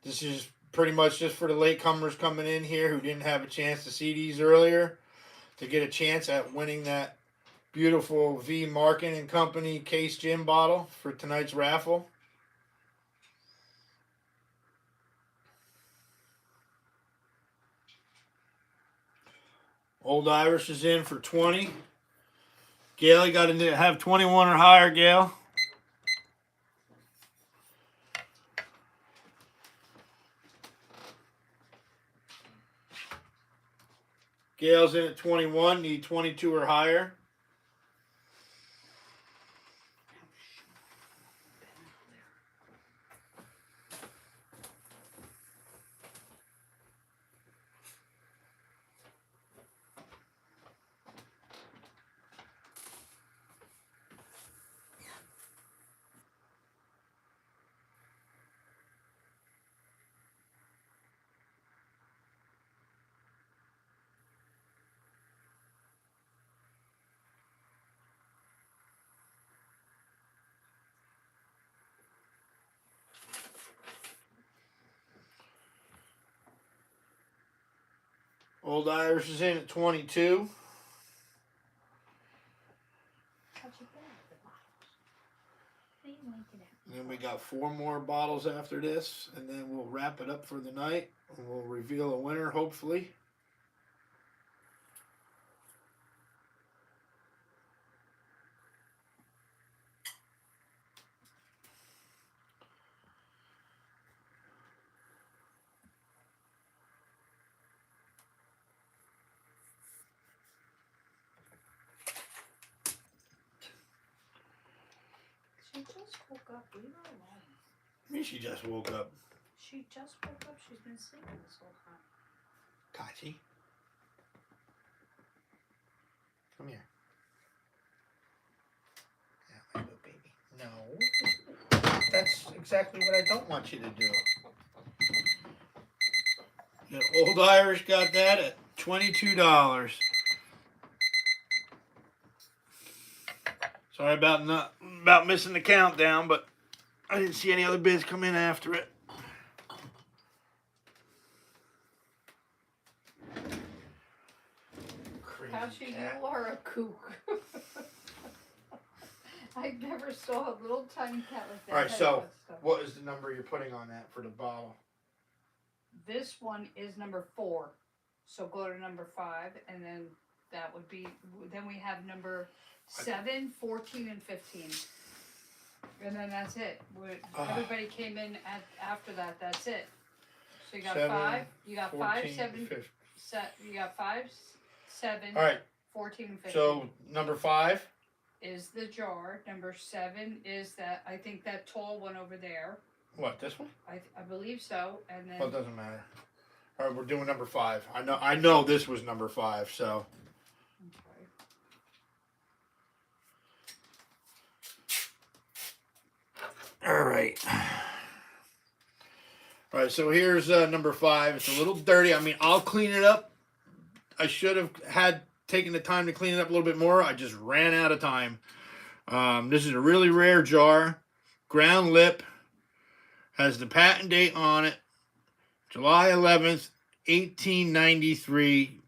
This is pretty much just for the latecomers coming in here who didn't have a chance to see these earlier, to get a chance at winning that beautiful V. Markin and Company case gin bottle for tonight's raffle. Old Irish is in for 20. Gail, you got to have 21 or higher, Gail. Gail's in at 21, need 22 or higher. Old Irish is in at 22. And then we got 4 more bottles after this, and then we'll wrap it up for the night. And we'll reveal a winner, hopefully. woke up. Leave her alone. I mean, she just woke up. She just woke up. She's been sleeping this whole time. Kachi. Come here. Yeah, my little baby. No. That's exactly what I don't want you to do. The Old Irish got that at $22. Sorry about missing the countdown, but I didn't see any other bids come in after it. Actually, you are a kook. I never saw a little tiny cat like that. All right, so what is the number you're putting on that for the bottle? This one is number 4. So go to number 5, and then that would be. Then we have number 7, 14, and 15. And then that's it. Everybody came in after that. That's it. So you got 7, 5. You got 14, 5, 7. You got 5, 7. All right. 14 and 15. So number 5 is the jar. Number 7 is that. I think that tall one over there. What, this one? I believe so. And then. Well, it doesn't matter. All right, we're doing number 5. I know this was number 5. So. All right. All right, so here's number 5. It's a little dirty. I mean, I'll clean it up. I should have taken the time to clean it up a little bit more. I just ran out of time. This is a really rare jar. Ground lip. Has the patent date on it. July 11th, 1893.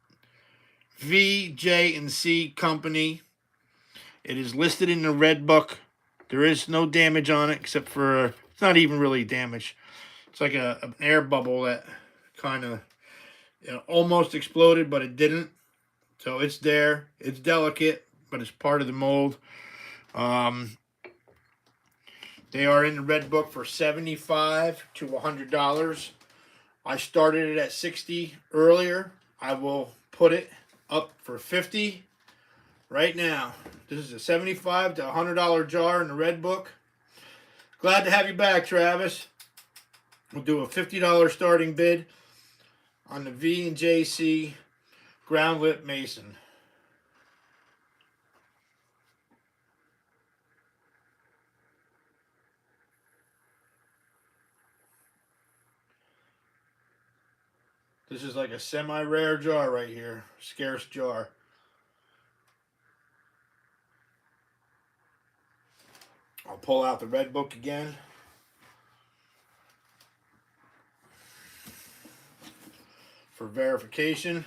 V.J.&C Company. It is listed in the red book. There is no damage on it except for, it's not even really damaged. It's like an air bubble that kind of almost exploded, but it didn't. So it's there. It's delicate, but it's part of the mold. They are in the red book for $75 to $100. I started it at $60 earlier. I will put it up for $50 right now. This is a $75 to $100 jar in the red book. Glad to have you back, Travis. We'll do a $50 starting bid on the V&JC ground lip mason. This is like a semi-rare jar right here. Scarce jar. I'll pull out the red book again. For verification.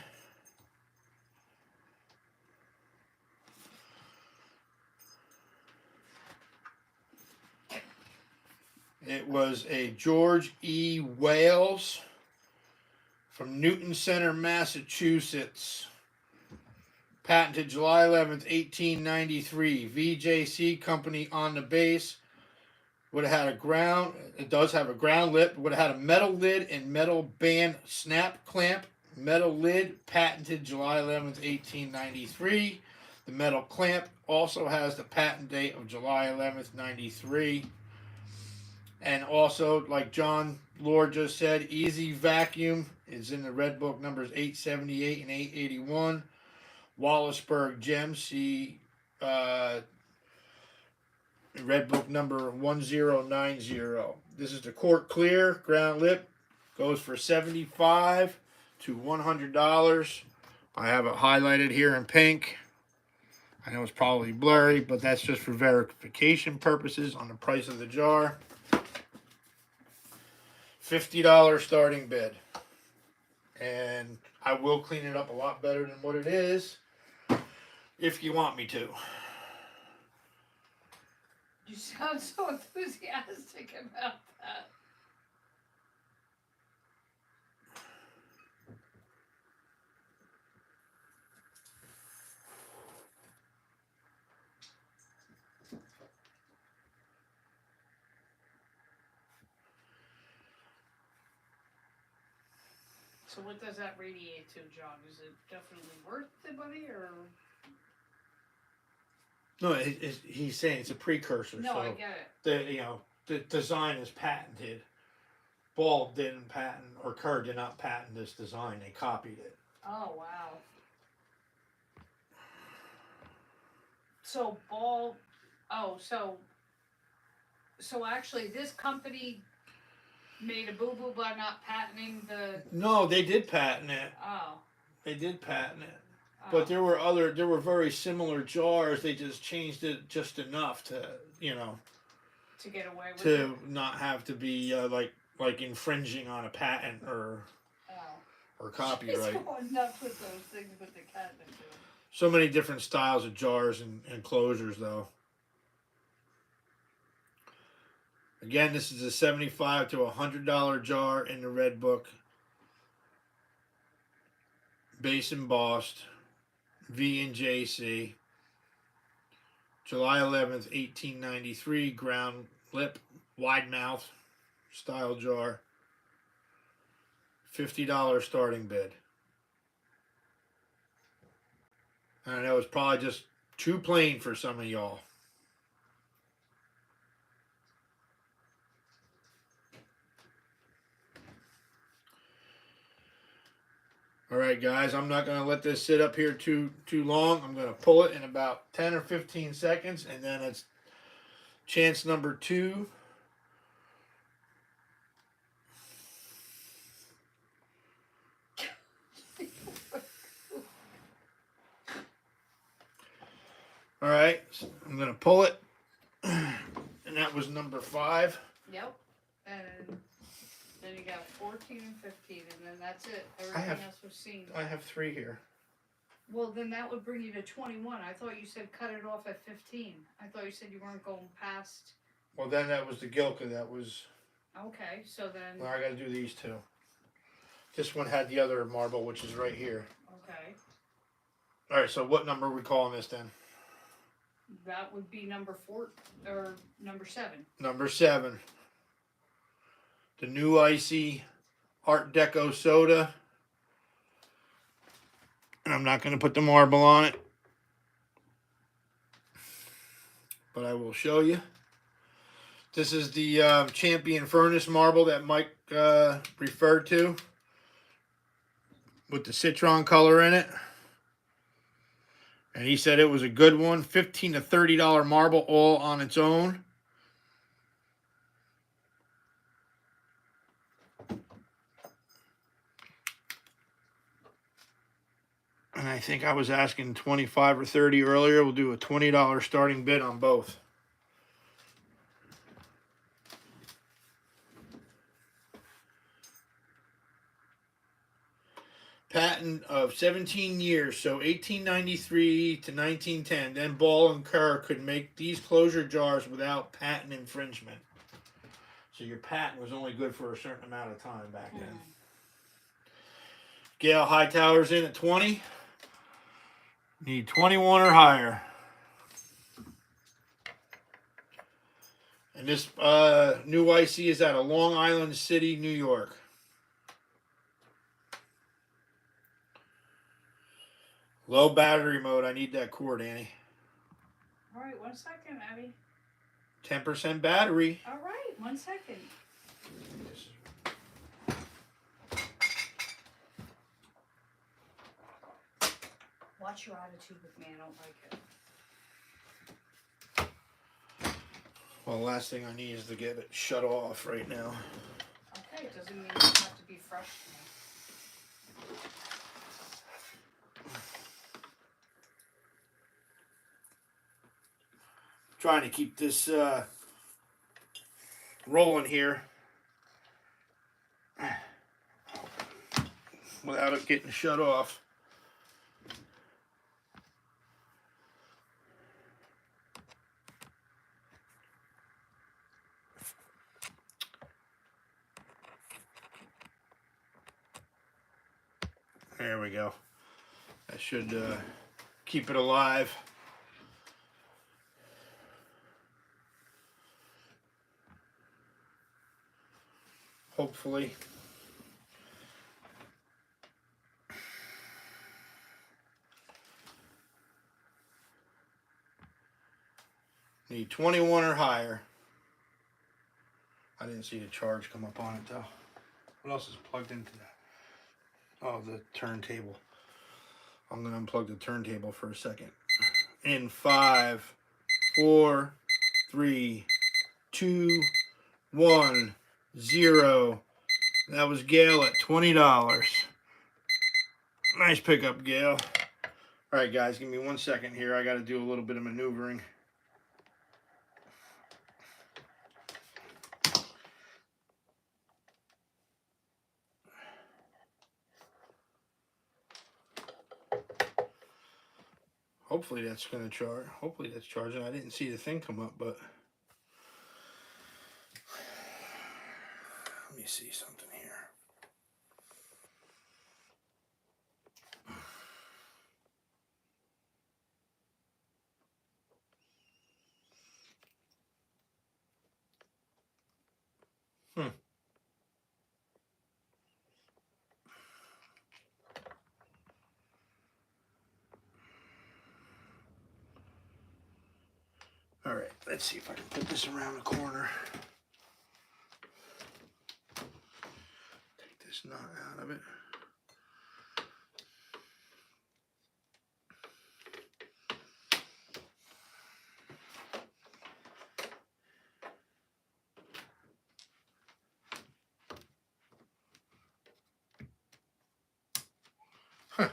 It was a George E. Wales from Newton Center, Massachusetts. Patented July 11th, 1893. VJC Company on the base. Would have had a ground, it does have a ground lip. Would have had a metal lid and metal band snap clamp. Metal lid, patented July 11th, 1893. The metal clamp also has the patent date of July 11th, 93. And also, like John Lord just said, Easy Vacuum is in the red book numbers 878 and 881. Wallaceburg Gem, see red book number 1090. This is the Court Clear ground lip. Goes for $75 to $100. I have it highlighted here in pink. I know it's probably blurry, but that's just for verification purposes on the price of the jar. $50 starting bid. And I will clean it up a lot better than what it is if you want me to. You sound so enthusiastic about that. So what does that radiate to, John? Is it definitely worth the money, or? No, he's saying it's a precursor. No, so I get it. the design is patented. Ball didn't patent, or Kerr did not patent this design. They copied it. Oh wow. So Ball. Oh, so actually, this company made a boo boo by not patenting the. No, they did patent it. Oh. They did patent it. Oh. But there were very similar jars. They just changed it just enough to, to get away with to it. not have to be like infringing on a patent or copyright. She's going nuts with those things with the cat. So many different styles of jars and closures, though. Again, this is a $75 to $100 jar in the red book. Base embossed. V and JC. July 11th, 1893. Ground lip, wide mouth style jar. $50 starting bid. I know it's probably just too plain for some of y'all. All right, guys, I'm not going to let this sit up here too long. I'm going to pull it in about 10 or 15 seconds, and then it's chance number 2. All right, so I'm going to pull it, and that was number 5. Yep, and then you got 14 and 15, and then that's it. Everything else was seen. I have 3 here. Well, then that would bring you to 21. I thought you said cut it off at 15. I thought you said you weren't going past. Well, then that was the Gilka. That was. Okay, so then. Well, I got to do these 2. This one had the other marble, which is right here. Okay. All right, so what number are we calling this then? That would be number 4 or number 7. Number 7. The new icy Art Deco soda. And I'm not going to put the marble on it, but I will show you. This is the Champion Furnace marble that Mike referred to, with the citron color in it. And he said it was a good one. $15 to $30 marble all on its own. And I think I was asking 25 or 30 earlier. We'll do a $20 starting bid on both. Patent of 17 years, so 1893 to 1910. Then Ball and Kerr could make these closure jars without patent infringement. So your patent was only good for a certain amount of time back then. Gail Hightower's in at 20. Need 21 or higher. And this new IC is out of Long Island City, New York. Low battery mode. I need that cord, Annie. All right, 1 second, Abby. 10% battery. All right, 1 second. Watch your attitude with me. I don't like it. Well, the last thing I need is to get it shut off right now. Okay, it doesn't mean it have to be fresh. Trying to keep this rolling here without it getting shut off. There we go. That should keep it alive. Hopefully. Need 21 or higher. I didn't see the charge come up on it though. What else is plugged into that? Oh, the turntable. I'm gonna unplug the turntable for a second. In 5, 4, 3, 2, 1, 0. That was Gail at $20. Nice pickup, Gail. All right, guys, give me 1 second here. I got to do a little bit of maneuvering. Hopefully that's going to charge. Hopefully that's charging. I didn't see the thing come up, but let me see something here. All right, let's see if I can put this around the corner. Take this knot out of it. Huh.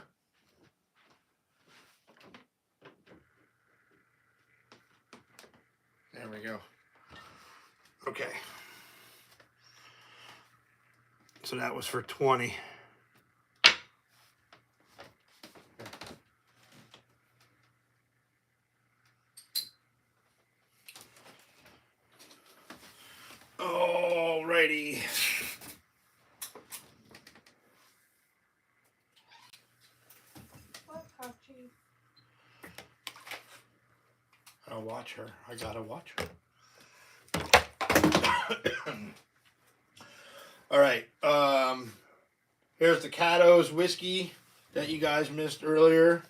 There we go. Okay. So that was for 20. Alrighty. What, Hachi? I'll watch her. I gotta watch her. All right. Here's the Cato's whiskey that you guys missed earlier.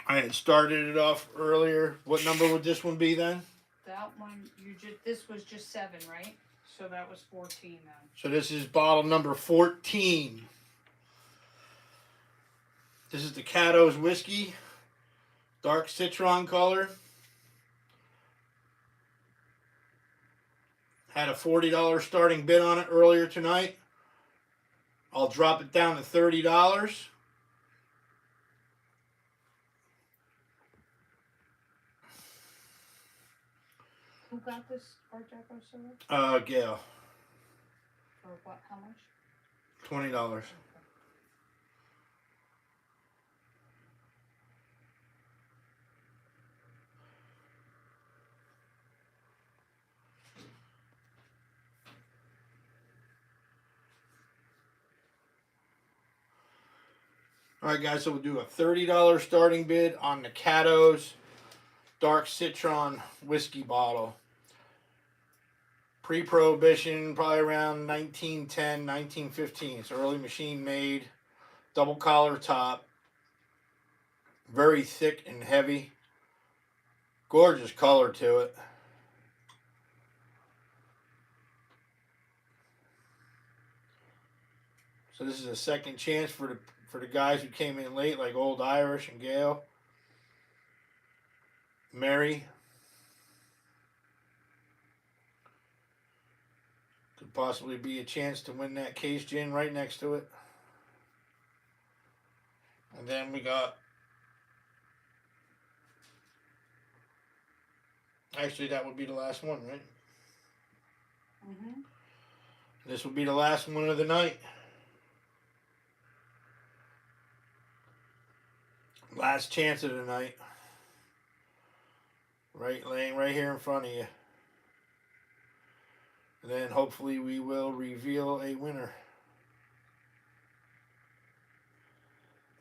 I had started it off earlier. What number would this one be then? That one, this was just 7, right? So that was 14 then. So this is bottle number 14. This is the Cato's whiskey. Dark citron color. Had a $40 starting bid on it earlier tonight. I'll drop it down to $30. Who got this Art Deco soda? Gail. For what? How much? $20. Okay. All right, guys, so we'll do a $30 starting bid on the Cato's Dark Citron whiskey bottle. Pre-prohibition, probably around 1910, 1915. It's early machine made, double collar top, very thick and heavy. Gorgeous color to it. So this is a second chance for the guys who came in late, like Old Irish and Gail. Mary. Could possibly be a chance to win that case gin right next to it. And then we got, actually that would be the last one, right? Mm-hmm. This will be the last one of the night. Last chance of the night. Right, laying right here in front of you. And then hopefully we will reveal a winner.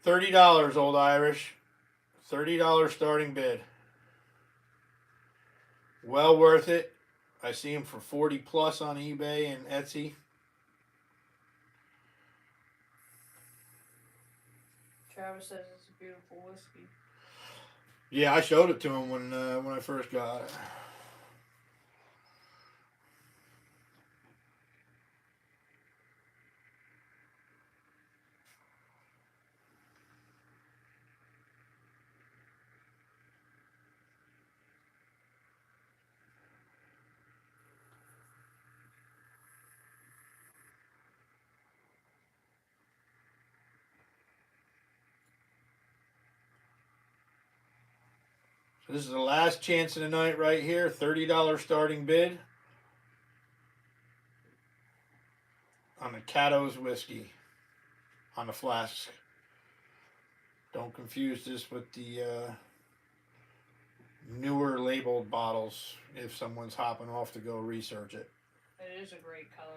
$30, Old Irish. $30 starting bid. Well worth it. I see them for 40 plus on eBay and Etsy. Travis says it's a beautiful whiskey. Yeah, I showed it to him when I first got it. So this is the last chance of the night right here. $30 starting bid on the Cato's whiskey on the flask. Don't confuse this with the newer labeled bottles if someone's hopping off to go research it. It is a great color.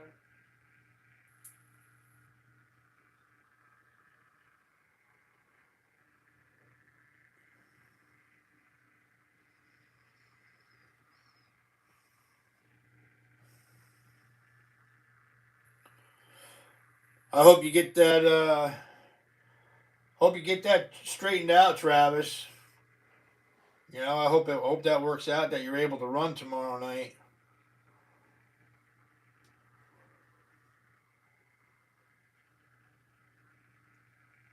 I hope you get that. Hope you get that straightened out, Travis. You know, I hope that works out. That you're able to run tomorrow night.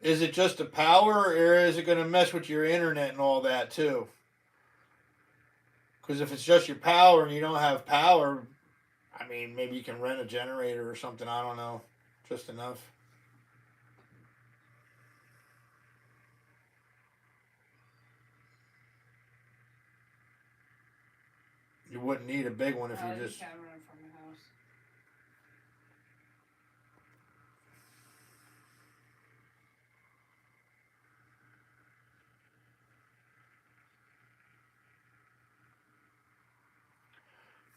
Is it just the power, or is it going to mess with your internet and all that too? Because if it's just your power and you don't have power, I mean, maybe you can rent a generator or something. I don't know, just enough. You wouldn't need a big one if you just. You can't run from the house.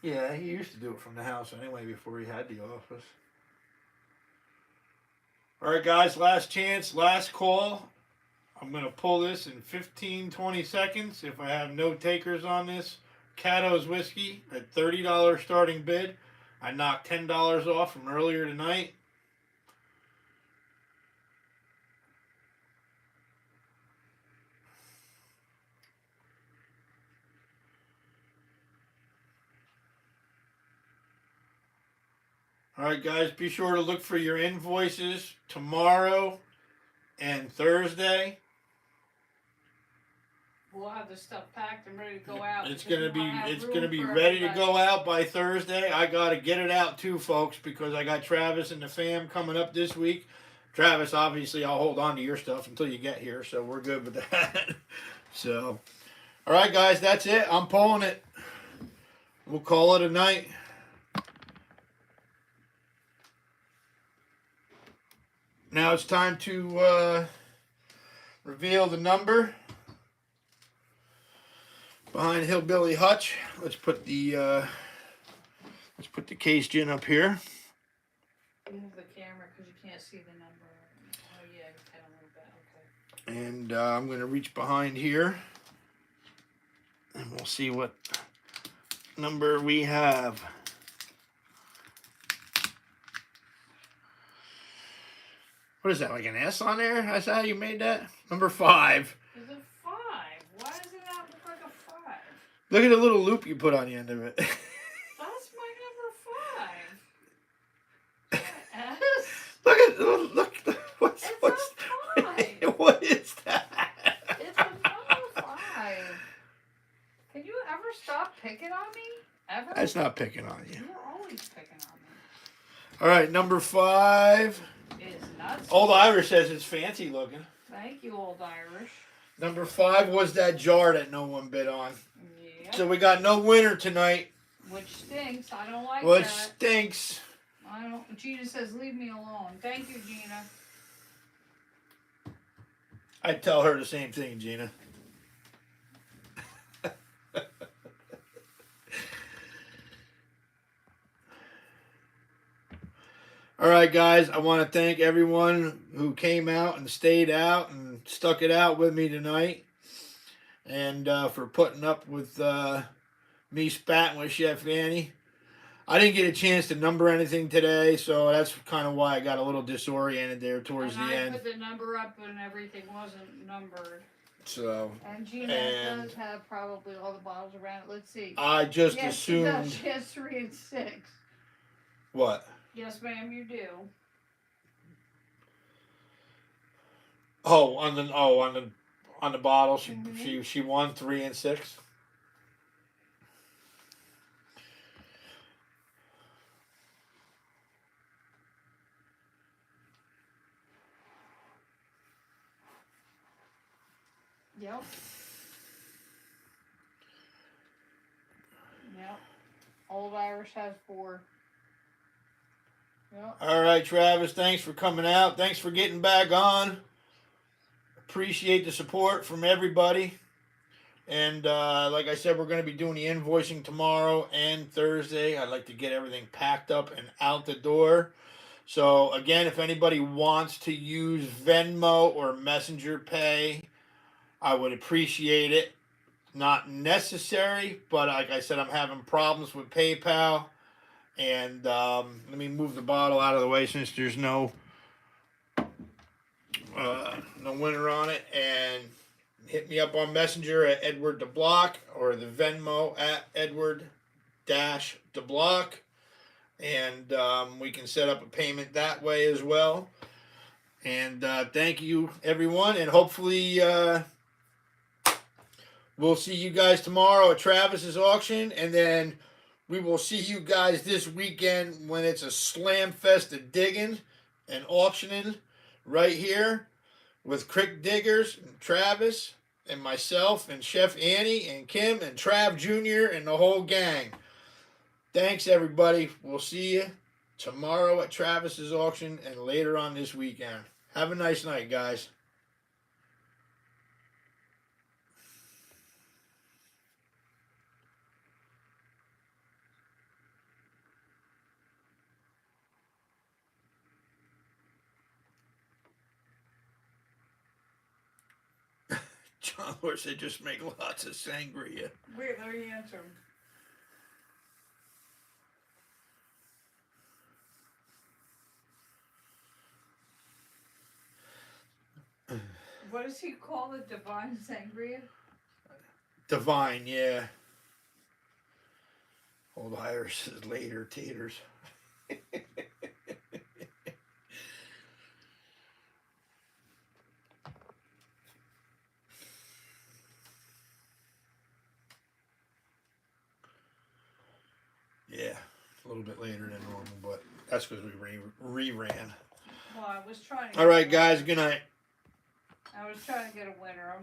Yeah, he used to do it from the house anyway before he had the office. All right, guys, last chance, last call. I'm going to pull this in 15, 20 seconds if I have no takers on this. Cato's whiskey at $30 starting bid. I knocked $10 off from earlier tonight. All right, guys, be sure to look for your invoices tomorrow and Thursday. We'll have the stuff packed and ready to go out. It's gonna be for ready to everybody. go out by Thursday. I gotta get it out too, folks, because I got Travis and the fam coming up this week. Travis, obviously, I'll hold on to your stuff until you get here, so we're good with that. So, all right, guys, that's it. I'm pulling it. We'll call it a night. Now it's time to reveal the number behind Hillbilly Hutch. Let's put the case gin up here. Move the camera because you can't see the number. Oh yeah, you can a little bit. Okay. And I'm going to reach behind here, and we'll see what number we have. What is that, like an S on there? That's how you made that? Number 5. Is it 5? Why does it not look like a 5? Look at the little loop you put on the end of it. That's my number 5. S? Look, what's It's a 5. what is that? It's a number 5. Can you ever stop picking on me? Ever? That's not picking on you. You're always picking on me. All right, number 5. It's nuts. Old Irish says it's fancy looking. Thank you, Old Irish. Number 5 was that jar that no one bid on. Yep. So we got no winner tonight. Which stinks. I don't like Which that. stinks. I don't. Gina says, leave me alone. Thank you, Gina. I'd tell her the same thing, Gina. All right, guys, I want to thank everyone who came out and stayed out and stuck it out with me tonight, and for putting up with me spatting with Chef Annie. I didn't get a chance to number anything today, so that's kind of why I got a little disoriented there towards and the I end. put the number up and everything wasn't numbered. So, And Gina does have probably all the bottles around it. Let's see. I just yes, assumed. She does. She has 3 and 6. What? Yes, ma'am, you do. Oh, on the bottle, she won 3 and 6. Yep. Yep. Old Irish has 4. Yep. All right, Travis. Thanks for coming out. Thanks for getting back on. Appreciate the support from everybody. And like I said, we're going to be doing the invoicing tomorrow and Thursday. I'd like to get everything packed up and out the door. So, again, if anybody wants to use Venmo or Messenger Pay, I would appreciate it. Not necessary, but like I said, I'm having problems with PayPal. And let me move the bottle out of the way since there's no winner on it. And hit me up on Messenger at Edward DeBlock or the Venmo at Edward-DeBlock. And we can set up a payment that way as well. And thank you, everyone. And hopefully we'll see you guys tomorrow at Travis's auction. And then we will see you guys this weekend when it's a slam fest of digging and auctioning right here with Crick Diggers and Travis and myself and Chef Annie and Kim and Trav Jr. and the whole gang. Thanks, everybody. We'll see you tomorrow at Travis's auction and later on this weekend. Have a nice night, guys. John Lord said just make lots of sangria. Wait, let me answer him. What does he call it? Divine Sangria? Divine, yeah. Old Irish says later taters. Yeah, a little bit later than normal, but that's because we re-ran. Well, I was trying to. All right, guys, good night. I was trying to get a winner.